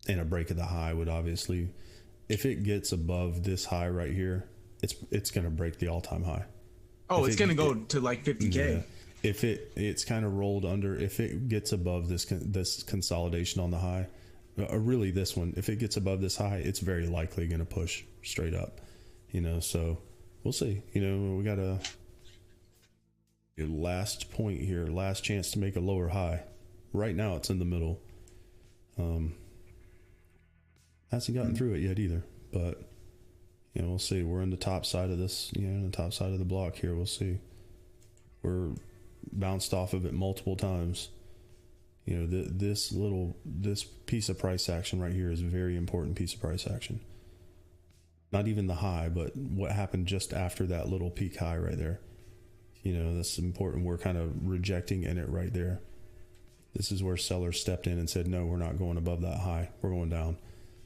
and a break of the high would obviously, if it gets above this high right here, it's going to break the all-time high. Oh, it's going to go to like 50K. Yeah. If it's kind of rolled under, if it gets above this consolidation on the high, or really this one, if it gets above this high, it's very likely going to push straight up. So we'll see. We got a last point here, last chance to make a lower high. Right now, it's in the middle. Hasn't gotten through it yet either, but You know, we'll see. We're in the top side of this, you know, in the top side of the block here. We'll see. We're bounced off of it multiple times. You know, this piece of price action right here is a very important piece of price action. Not even the high, but what happened just after that little peak high right there. You know, that's important. We're kind of rejecting in it right there. This is where sellers stepped in and said, no, we're not going above that high. We're going down.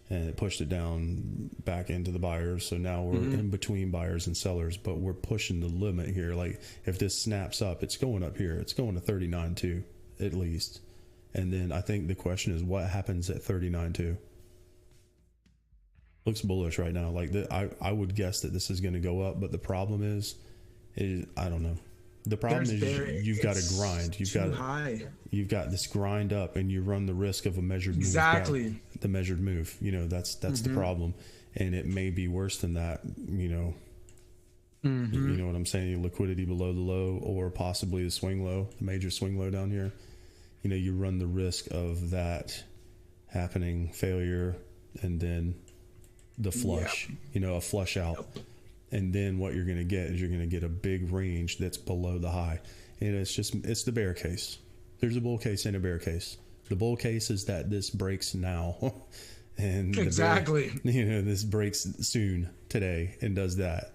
And it pushed it down back into the buyers. So now we're in between buyers and sellers, but we're pushing the limit here. Like if this snaps up, it's going up here. It's going to 39.2 at least. And then I think the question is what happens at 39.2? Looks bullish right now. Like I would guess that this is going to go up, but the problem is I don't know. The problem is you've got to grind. You've got this grind up, and you run the risk of a measured move. Exactly. The measured move. You know, that's the problem, and it may be worse than that. You know. You know what I'm saying? Liquidity below the low, or possibly the swing low, the major swing low down here. You know, you run the risk of that happening, failure, and then the flush. You know, a flush out. And then what you're going to get is you're going to get a big range that's below the high. And it's the bear case. There's a bull case and a bear case. The bull case is that this breaks now. And exactly. You know, this breaks soon today and does that.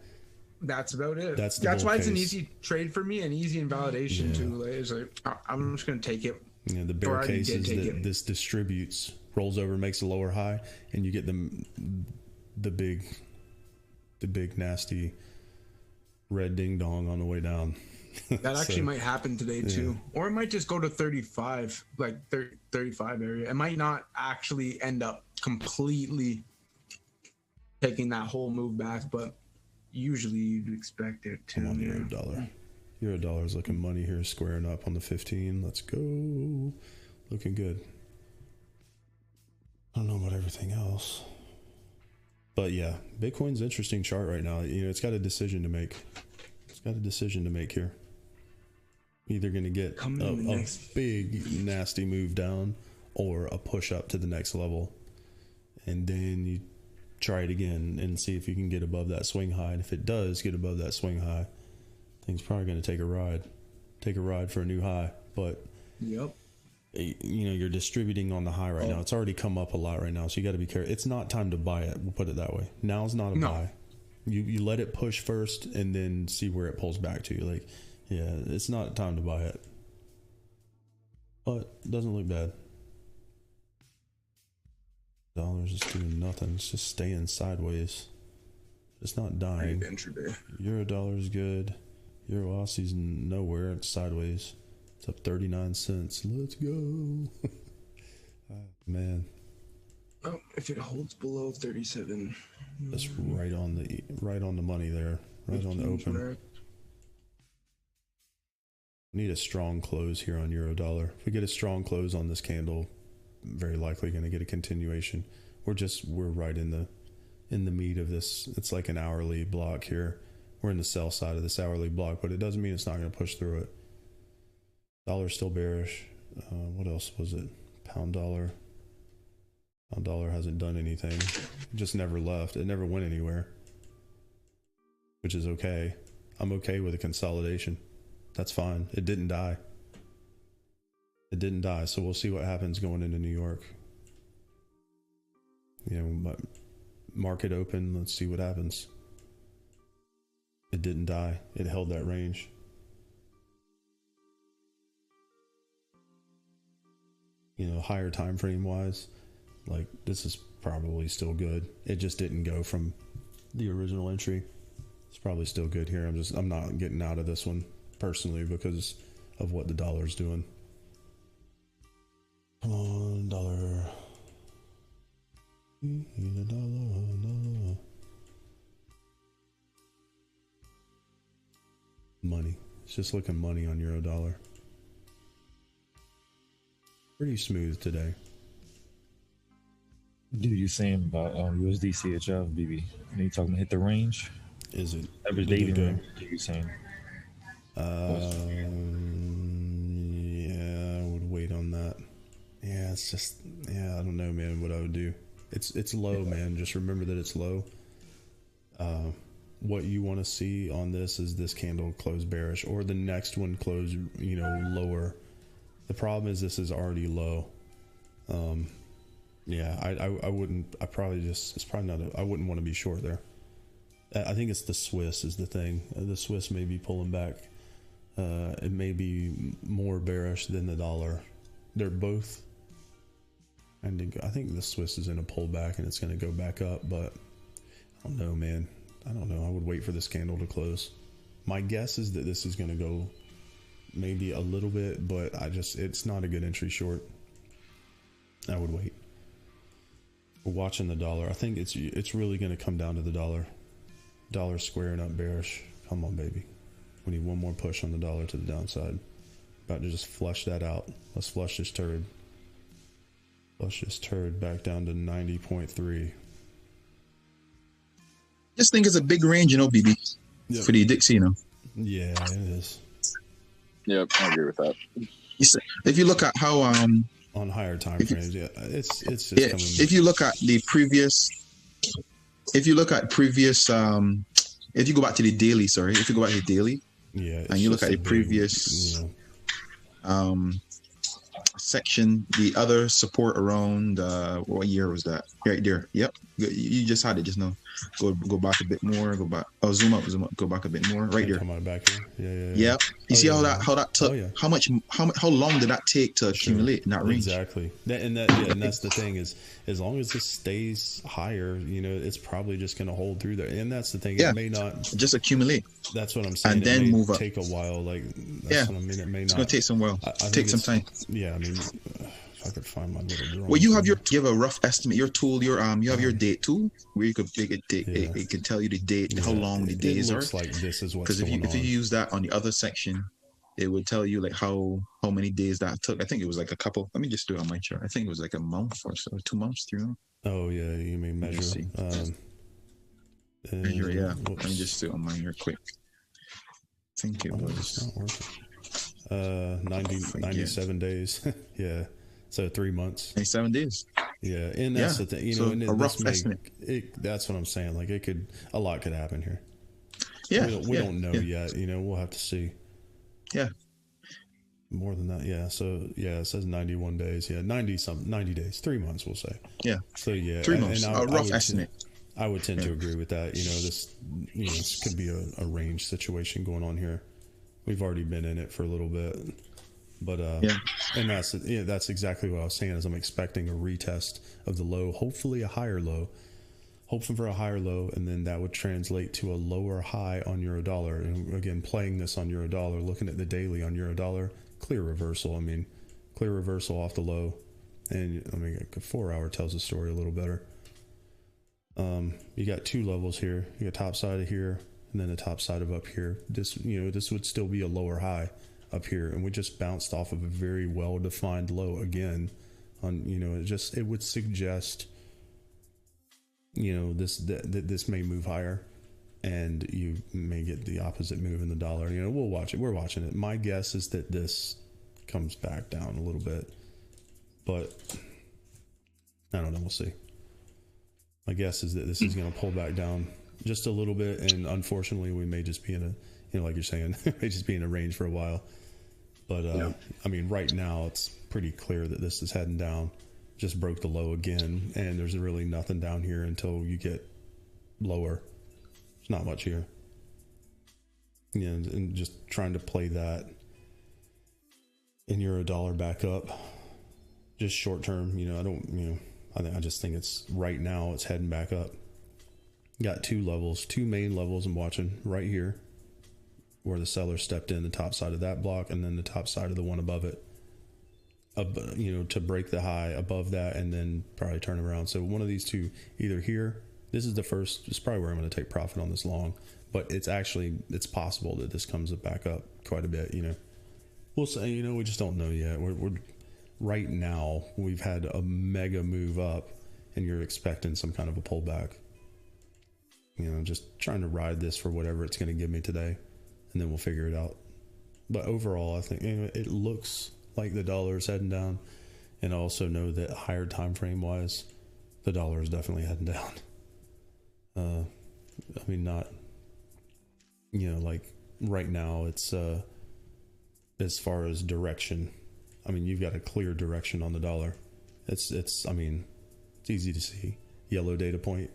That's about it. That's why it's an easy trade for me and easy in validation too. Like, it's like, I'm just going to take it. You know, the bear case is that this distributes, rolls over, makes a lower high, and you get the big nasty red ding dong on the way down. That actually might happen today too. Or it might just go to 35, like 35 area. It might not actually end up completely taking that whole move back, but usually you'd expect it to. Come on, euro dollar. Euro dollar is looking money here, squaring up on the 15. Let's go. Looking good. I don't know about everything else. But yeah, Bitcoin's interesting chart right now. You know, it's got a decision to make. It's got a decision to make here. Either going to get a big nasty move down or a push up to the next level. And then you try it again and see if you can get above that swing high. And if it does get above that swing high, things probably going to take a ride for a new high. But yep. You know, you're distributing on the high right now. It's already come up a lot right now, so you got to be careful. It's not time to buy it. We'll put it that way. Now's not a buy. You let it push first and then see where it pulls back to. Like, yeah, it's not time to buy it. But it doesn't look bad. Dollar's just doing nothing. It's just staying sideways. It's not dying. Euro dollar's good. Euro Aussie's nowhere. It's sideways. It's up 39 cents. Let's go. Man. Oh, if it holds below 37. That's right on the money there. Right on the open. Need a strong close here on euro dollar. If we get a strong close on this candle, very likely going to get a continuation. We're right in the meat of this. It's like an hourly block here. We're in the sell side of this hourly block, but it doesn't mean it's not going to push through it. Dollar's still bearish. What else was it? Pound dollar. Pound dollar hasn't done anything. It just never left. It never went anywhere, which is okay. I'm okay with a consolidation. That's fine. It didn't die. It didn't die. So we'll see what happens going into New York. You know, market open. Let's see what happens. It didn't die. It held that range. You know, higher time frame wise, like this is probably still good. It just didn't go from the original entry. It's probably still good here. I'm not getting out of this one personally because of what the dollar's doing. Come on, dollar. Dollar. Money. It's just looking money on euro dollar. Pretty smooth today. Dude, you saying about USD CHF, BB? And you talking about hit the range? Is it every day? You saying? Yeah, I would wait on that. Yeah, it's just I don't know, man. What I would do? It's low, man. Just remember that it's low. What you want to see on this is this candle close bearish, or the next one close, you know, lower. The problem is this is already low. Yeah, I wouldn't. I probably just. It's probably not. I wouldn't want to be short there. I think it's the Swiss is the thing. The Swiss may be pulling back. It may be more bearish than the dollar. They're both. And I think the Swiss is in a pullback and it's going to go back up, but I don't know, man. I don't know. I would wait for this candle to close. My guess is that this is going to go maybe a little bit, but it's not a good entry short. I would wait. We're watching the dollar. I think it's really going to come down to the dollar. Dollar squaring up bearish. Come on, baby. We need one more push on the dollar to the downside. About to just flush that out. Let's flush this turd. Flush this turd back down to 90.3. This thing is a big range, you know, BB. Yep. For the Dixie, you know. Yeah, it is. Yep, I agree with that. If you look at how on higher time frames, yeah, it's just yeah. Coming. If you look at the previous, if you go back to the daily, yeah, and you look at the previous, you know, section, the other support around what year was that? Right there. Yep. You just had it just now. Go back a bit more. Go back. Oh, zoom up. Go back a bit more. Right there. Come on back here. Yeah. Yep. You see how that took? How long did that take to accumulate in that range? Exactly. And that's the thing is, as long as this stays higher, you know, it's probably just going to hold through there. And that's the thing. Yeah. It may not just accumulate. That's what I'm saying. And then move up. Take a while. Like that's what I mean. It may not. It's going to take some while. Take some time. Yeah. I mean, if I could find my little drawing. Well, you have a rough estimate. Your tool, you have your date tool where you could take it can tell you the date, how long the days are. It looks like this is what's going on. Because if you use that on the other section, it would tell you like how many days that took. I think it was like a couple. Let me just do it on my chart. I think it was like a month or so, 2 months, 3 months. Oh yeah, you mean measure? Measure, yeah. Let me just do it on mine here quick. I think it was. It's not working. 97 days. Yeah. So 3 months. 97 days. Yeah, and that's the thing, you know. So and a rough estimate. That's what I'm saying. Like a lot could happen here. Yeah, we don't know yet. You know, we'll have to see. Yeah. More than that, yeah. So yeah, it says 91 days. Yeah, 90 days, 3 months, we'll say. Yeah. So yeah, 3 months. A rough estimate. I would tend to agree with that. You know, this could be a range situation going on here. We've already been in it for a little bit. But and that's exactly what I was saying. Is I'm expecting a retest of the low, hopefully a higher low, hoping for a higher low, and then that would translate to a lower high on euro dollar. And again, playing this on euro dollar, looking at the daily on euro dollar, clear reversal. I mean, clear reversal off the low, and I mean, a 4 hour tells the story a little better. You got two levels here. You got top side of here, and then the top side of up here. This would still be a lower high up here, and we just bounced off of a very well defined low again. On it would suggest this may move higher, and you may get the opposite move in the dollar. We'll watch it. We're watching it. My guess is that this comes back down a little bit, but I don't know. We'll see. My guess is that this is going to pull back down just a little bit, and unfortunately, we may just be in a, like you're saying, may just be in a range for a while. But I mean, right now it's pretty clear that this is heading down. Just broke the low again, and there's really nothing down here until you get lower. There's not much here. And just trying to play that in euro dollar back up, just short term. I just think it's right now it's heading back up. Got two main levels I'm watching right here, where the seller stepped in the top side of that block, and then the top side of the one above it, to break the high above that, and then probably turn around. So one of these two, either here, this is probably where I'm going to take profit on this long, but it's possible that this comes back up quite a bit. We'll say, we just don't know yet. We're right now, we've had a mega move up, and you're expecting some kind of a pullback. Just trying to ride this for whatever it's going to give me today, and then we'll figure it out. But overall, I think it looks like the dollar is heading down, and I also know that higher time frame wise, the dollar is definitely heading down. I mean, not, you know, like right now it's, as far as direction, I mean, you've got a clear direction on the dollar. I mean, it's easy to see. Yellow data point.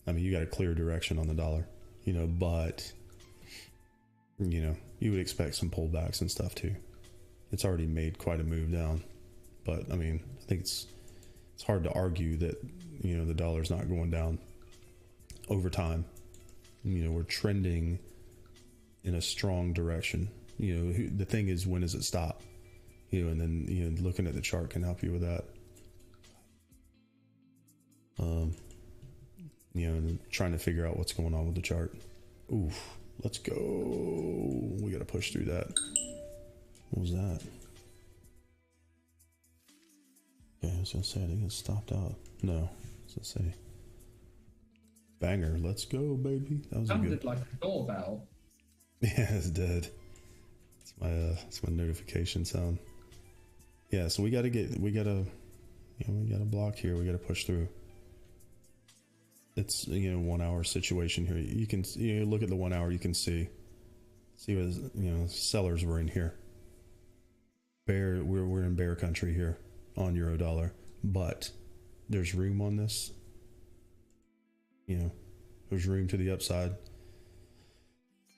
I mean, you got a clear direction on the dollar, you know, but, you know, you would expect some pullbacks and stuff too. It's already made quite a move down, but I mean, I think it's hard to argue that, you know, the dollar's not going down over time. You know, we're trending in a strong direction. You know, the thing is, when does it stop? You know, and then, you know, looking at the chart can help you with that. You know, and trying to figure out what's going on with the chart. Oof, let's go. We got to push through that. What was that? Okay, I was gonna say, I think it stopped out. No, I was gonna say. Banger, let's go, baby. That was Sounded good. like a doorbell. Yeah, it's dead. It's my notification sound. Yeah, so we gotta block here. We gotta push through. It's, you know, 1 hour situation here. You can, you know, look at the 1 hour. You can see what, you know, sellers were in here. We're in bear country here on euro dollar, but there's room on this. You know, there's room to the upside,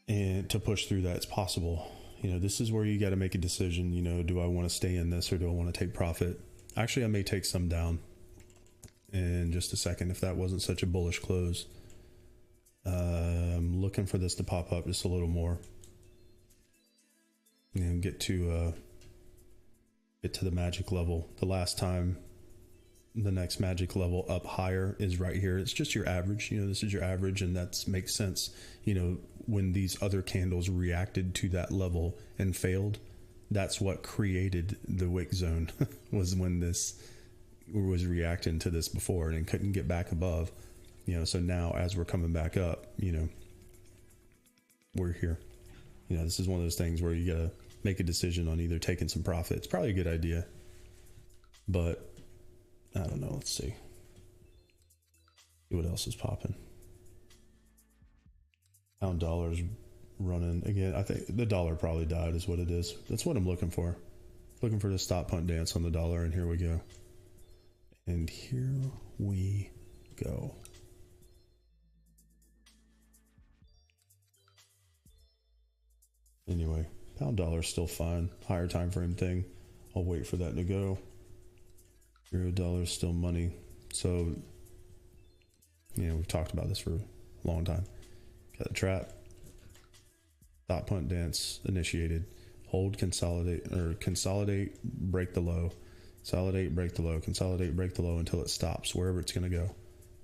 and to push through that, it's possible. You know, this is where you got to make a decision. You know, do I want to stay in this or do I want to take profit? Actually, I may take some down in just a second if that wasn't such a bullish close. I'm looking for this to pop up just a little more. You know, get to the magic level. The last time the next magic level up higher is right here. It's just your average. You know, this is your average, and that makes sense. You know, when these other candles reacted to that level and failed, that's what created the wick zone. Was when this was reacting to this before and couldn't get back above. You know, so now as we're coming back up, you know, we're here. You know, this is one of those things where you gotta make a decision on either taking some profit. It's probably a good idea, but I don't know. Let's see what else is popping. Pound dollar's running again. I think the dollar probably died is what it is. That's what I'm looking for. Looking for the stop punt dance on the dollar, and here we go. And here we go. Anyway, pound dollar's still fine. Higher time frame thing. I'll wait for that to go. Euro dollar's still money. So, you know, we've talked about this for a long time. Got the trap. Stop punt dance initiated. Hold, consolidate, break the low. Consolidate, break the low. Consolidate, break the low until it stops wherever it's going to go.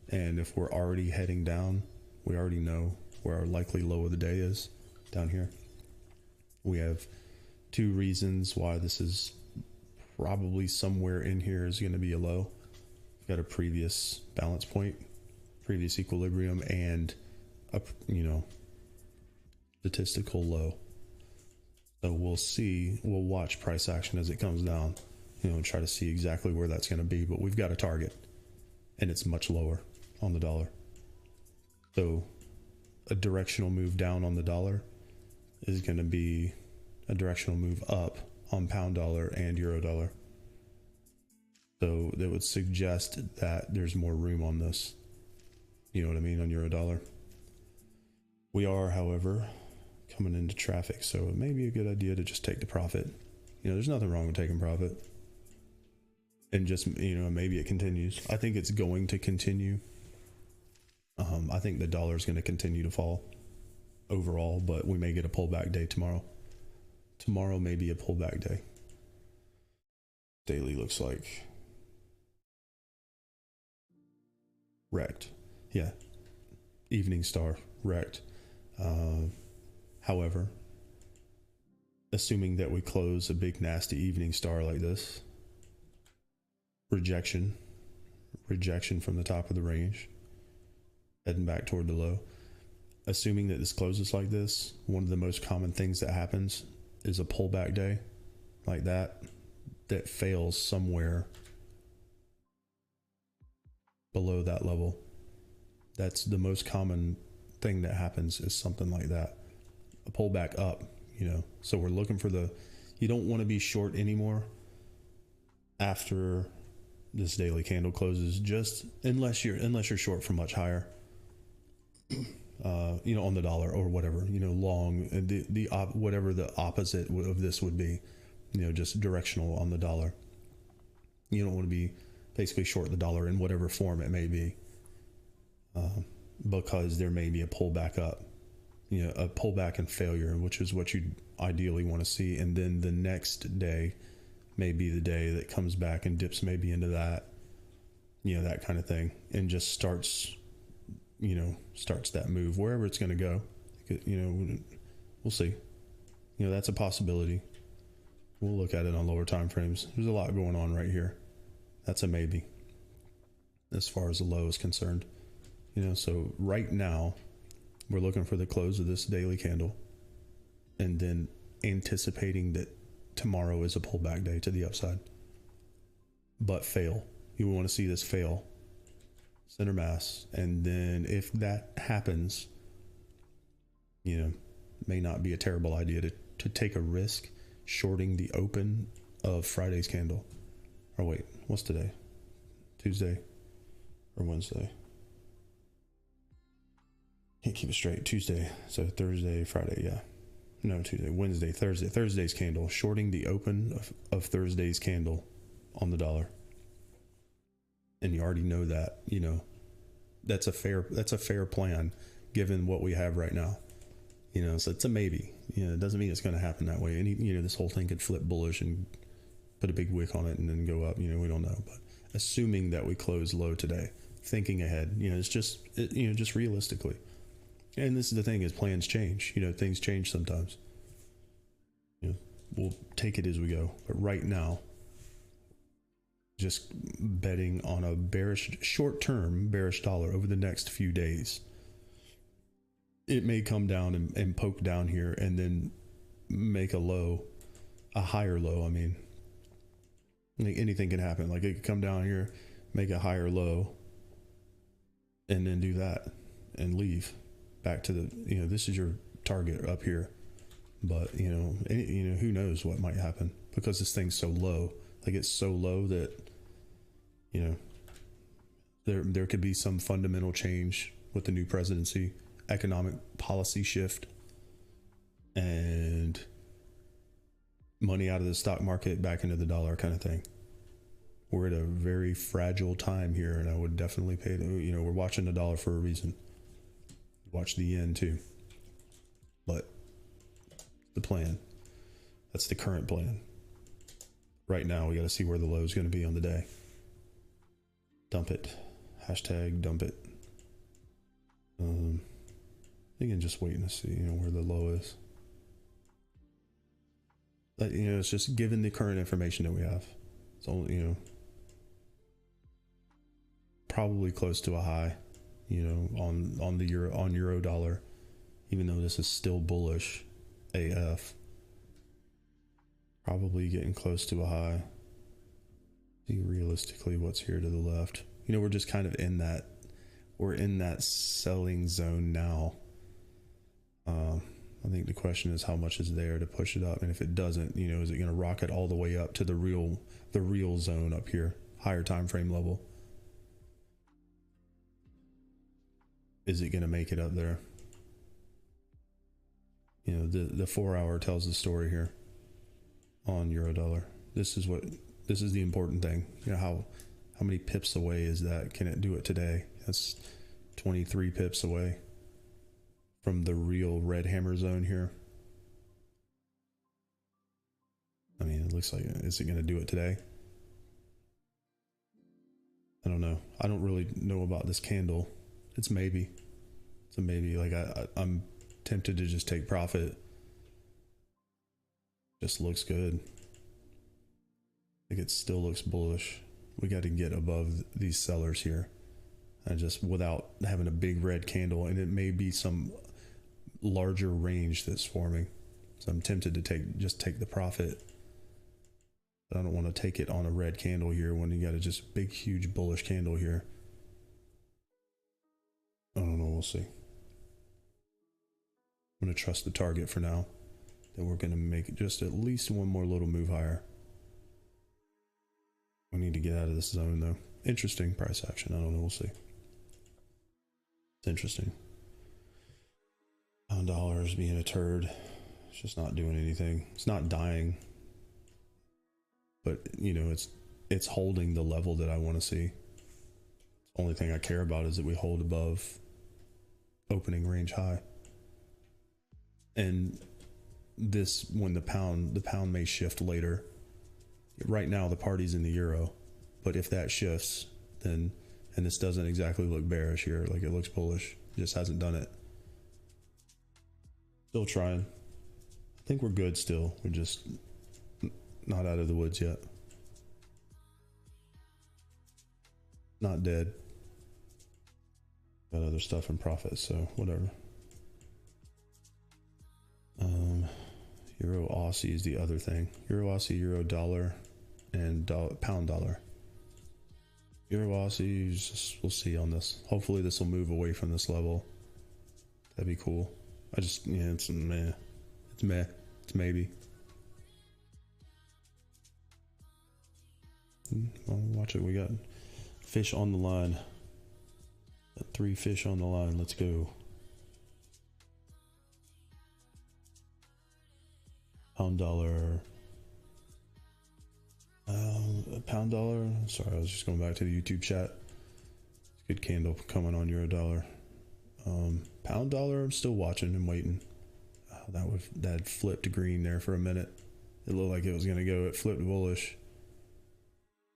And if we're already heading down, we already know where our likely low of the day is down here. We have two reasons why this is probably somewhere in here is going to be a low. We've got a previous balance point, previous equilibrium, and a, you know, statistical low. So we'll watch price action as it comes down, you know, and try to see exactly where that's going to be. But we've got a target, and it's much lower on the dollar. So a directional move down on the dollar is going to be a directional move up on pound dollar and euro dollar. So that would suggest that there's more room on this. You know what I mean? On euro dollar. We are, however, coming into traffic, so it may be a good idea to just take the profit. You know, there's nothing wrong with taking profit. And just, you know, maybe it continues. I think it's going to continue. I think the dollar is going to continue to fall overall, but we may get a pullback day tomorrow. Tomorrow may be a pullback day. Daily looks like wrecked. Yeah. Evening star wrecked. However, assuming that we close a big nasty evening star like this, rejection from the top of the range, heading back toward the low. Assuming that this closes like this, one of the most common things that happens is a pullback day like that fails somewhere below that level. That's the most common thing that happens is something like that, a pullback up, you know. So we're looking for you don't want to be short anymore after this daily candle closes, just unless you're short from much higher, you know, on the dollar or whatever, you know, long, whatever the opposite of this would be, you know, just directional on the dollar. You don't want to be basically short the dollar in whatever form it may be, because there may be a pullback up, you know, a pullback and failure, which is what you ideally want to see. And then the next day may be the day that comes back and dips maybe into that, you know, that kind of thing, and just starts that move wherever it's going to go. You know, we'll see. You know, that's a possibility. We'll look at it on lower time frames. There's a lot going on right here. That's a maybe as far as the low is concerned. You know, so right now we're looking for the close of this daily candle and then anticipating that tomorrow is a pullback day to the upside, but fail. You want to see this fail, center mass, and then if that happens, you know, may not be a terrible idea to take a risk shorting the open of Friday's candle. Or wait, what's today? Tuesday or Wednesday? Can't keep it straight. Tuesday. So Thursday, Friday, yeah. No, Tuesday, Wednesday, Thursday. Thursday's candle. Shorting the open of Thursday's candle on the dollar. And you already know that, you know, that's a fair plan given what we have right now. You know, so it's a maybe. You know, it doesn't mean it's going to happen that way. You know, this whole thing could flip bullish and put a big wick on it and then go up. You know, we don't know. But assuming that we close low today, thinking ahead, you know, it's just, you know, just realistically. And this is the thing, is plans change. You know, things change sometimes. You know, we'll take it as we go. But right now, just betting on a short-term bearish dollar over the next few days. It may come down and poke down here and then make a higher low. I mean, like anything can happen. Like it could come down here, make a higher low, and then do that and leave back to the, you know, this is your target up here. But, you know, who knows what might happen because this thing's so low. Like it's so low that, you know, there could be some fundamental change with the new presidency, economic policy shift, and money out of the stock market back into the dollar kind of thing. We're at a very fragile time here, and I would definitely pay, you know, we're watching the dollar for a reason. Watch the yen too. But the plan, that's the current plan. Right now, we got to see where the low is going to be on the day. Dump it. Hashtag dump it. Again, just waiting to see, you know, where the low is. But, you know, it's just given the current information that we have. It's only, you know, probably close to a high, you know, on the euro dollar, even though this is still bullish AF. Probably getting close to a high. See realistically what's here to the left. You know, we're just kind of in that, we're in that selling zone now. I think the question is how much is there to push it up, and if it doesn't, you know, is it going to rocket all the way up to the real zone up here, higher time frame level? Is it going to make it up there? You know, the 4 hour tells the story here on euro dollar. This is the important thing. You know, how many pips away is that? Can it do it today? That's 23 pips away from the real red hammer zone here. I mean, it looks like, is it going to do it today? I don't know. I don't really know about this candle. It's maybe. It's a maybe. Like I'm tempted to just take profit. Just looks good. Like it still looks bullish. We got to get above these sellers here, and just without having a big red candle, and it may be some larger range that's forming. So I'm tempted to take the profit. But I don't want to take it on a red candle here when you got a just big, huge bullish candle here. I don't know. We'll see. I'm going to trust the target for now. Then we're going to make just at least one more little move higher. We need to get out of this zone though. Interesting price action. I don't know. We'll see. It's interesting. Pound dollar is being a turd. It's just not doing anything. It's not dying. But, you know, it's holding the level that I want to see. The only thing I care about is that we hold above opening range high. And this, when the pound may shift later. Right now the party's in the euro, but if that shifts, then, and this doesn't exactly look bearish here, like it looks bullish, it just hasn't done it. Still trying. I think we're good still. We're just not out of the woods yet. Not dead. Got other stuff in profit, so whatever. Euro Aussie is the other thing. Euro Aussie, Euro dollar, and pound dollar. Euro Aussie, we'll see on this. Hopefully this will move away from this level. That'd be cool. Yeah, it's meh. It's meh. It's maybe. Well, watch it. We got fish on the line. Got 3 fish on the line. Let's go. Pound dollar. Pound dollar. Sorry, I was just going back to the YouTube chat. Good candle coming on euro dollar. Pound dollar. I'm still watching and waiting. That flipped green there for a minute. It looked like it was gonna go. It flipped bullish.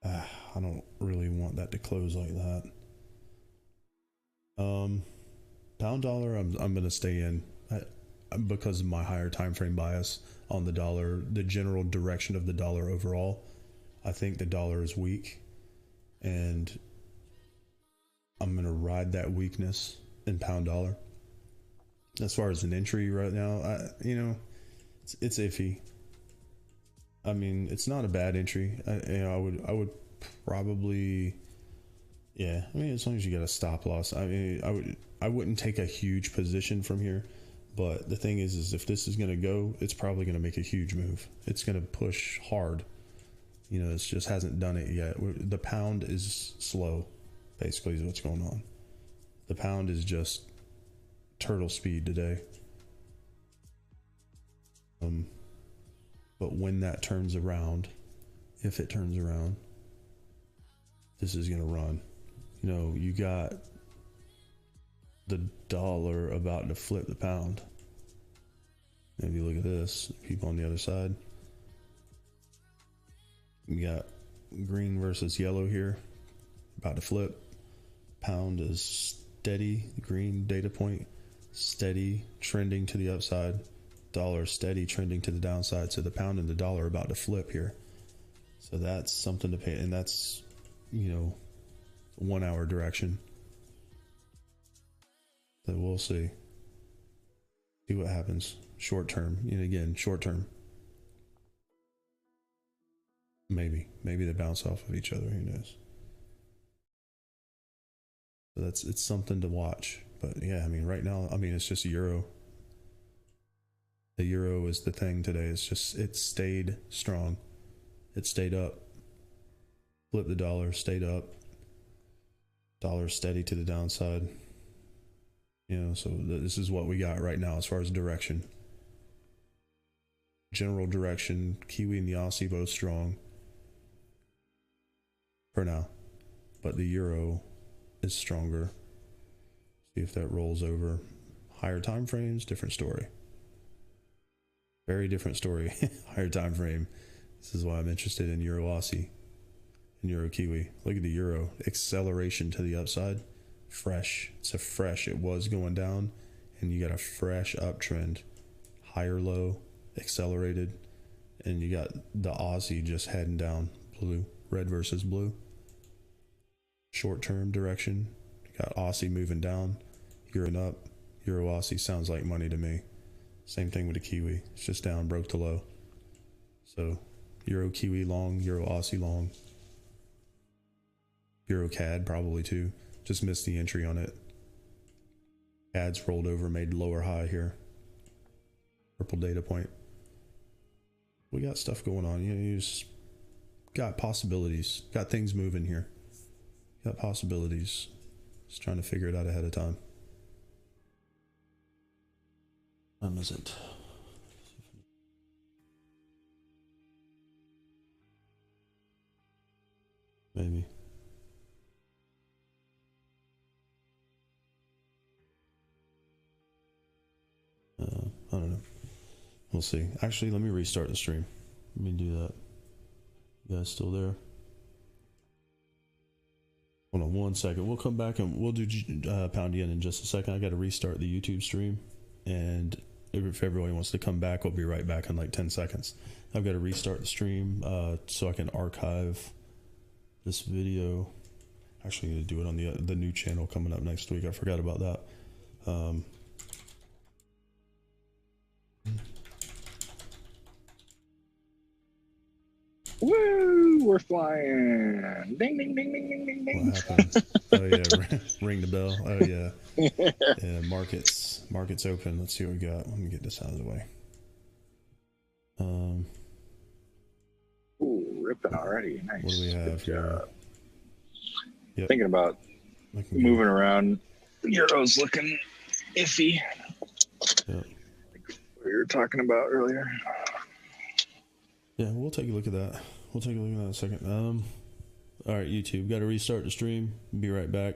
I don't really want that to close like that. Pound dollar. I'm gonna stay in because of my higher time frame bias on the dollar. The general direction of the dollar overall. I think the dollar is weak, and I'm gonna ride that weakness in pound dollar. As far as an entry right now, it's iffy. I mean, it's not a bad entry. I would probably, yeah. I mean, as long as you got a stop loss. I mean, I wouldn't take a huge position from here. But the thing is if this is gonna go, it's probably gonna make a huge move. It's gonna push hard. You know, it just hasn't done it yet. The pound is slow, basically, is what's going on. The pound is just turtle speed today. But when that turns around, if it turns around, this is gonna run. You know, you got the dollar about to flip the pound. Maybe look at this, people on the other side. We got green versus yellow here, about to flip. Pound is steady, green data point, steady, trending to the upside. Dollar steady, trending to the downside. So the pound and the dollar are about to flip here. So that's something to pay, and that's, you know, 1 hour direction. So we'll see what happens. Short term, and again, short term. Maybe they bounce off of each other. Who knows? So it's something to watch. But yeah, I mean, right now, I mean, it's just euro. The euro is the thing today. It stayed strong. It stayed up. Flip the dollar, stayed up. Dollar steady to the downside. You know, so this is what we got right now as far as direction. General direction, Kiwi and the Aussie both strong. For now. But the euro is stronger. See if that rolls over. Higher time frames, different story. Very different story. Higher time frame. This is why I'm interested in Euro Aussie and Euro Kiwi. Look at the euro. Acceleration to the upside. Fresh. It's a fresh. It was going down, and you got a fresh uptrend. Higher low, accelerated, and you got the Aussie just heading down. Blue. Red versus blue. Short-term direction. You got Aussie moving down. Euro up. Euro Aussie sounds like money to me. Same thing with the Kiwi. It's just down, broke to low. So Euro Kiwi long, Euro Aussie long. Euro CAD probably too. Just missed the entry on it. CAD's rolled over, made lower high here. Purple data point. We got stuff going on. You just got possibilities. Got things moving here. Got possibilities. Just trying to figure it out ahead of time. When is it? Maybe. I don't know. We'll see. Actually, let me restart the stream. Let me do that. You guys still there? Hold on 1 second. We'll come back and we'll do Pound Yen in just a second. I got to restart the YouTube stream. And if everybody wants to come back, we'll be right back in like 10 seconds. I've got to restart the stream so I can archive this video. Actually, I'm going to do it on the new channel coming up next week. I forgot about that. Woo! We're flying. Ding, ding, ding, ding, ding, ding, ding. What happened? Oh yeah, ring the bell. Oh yeah. Yeah, markets open. Let's see what we got. Let me get this out of the way. Ooh, ripping already. Nice. What do we have here? Yep. Thinking about moving around. Euro's looking iffy. Yep. We were talking about earlier. Yeah, we'll take a look at that. We'll take a look at that in a second. All right, YouTube, got to restart the stream. Be right back.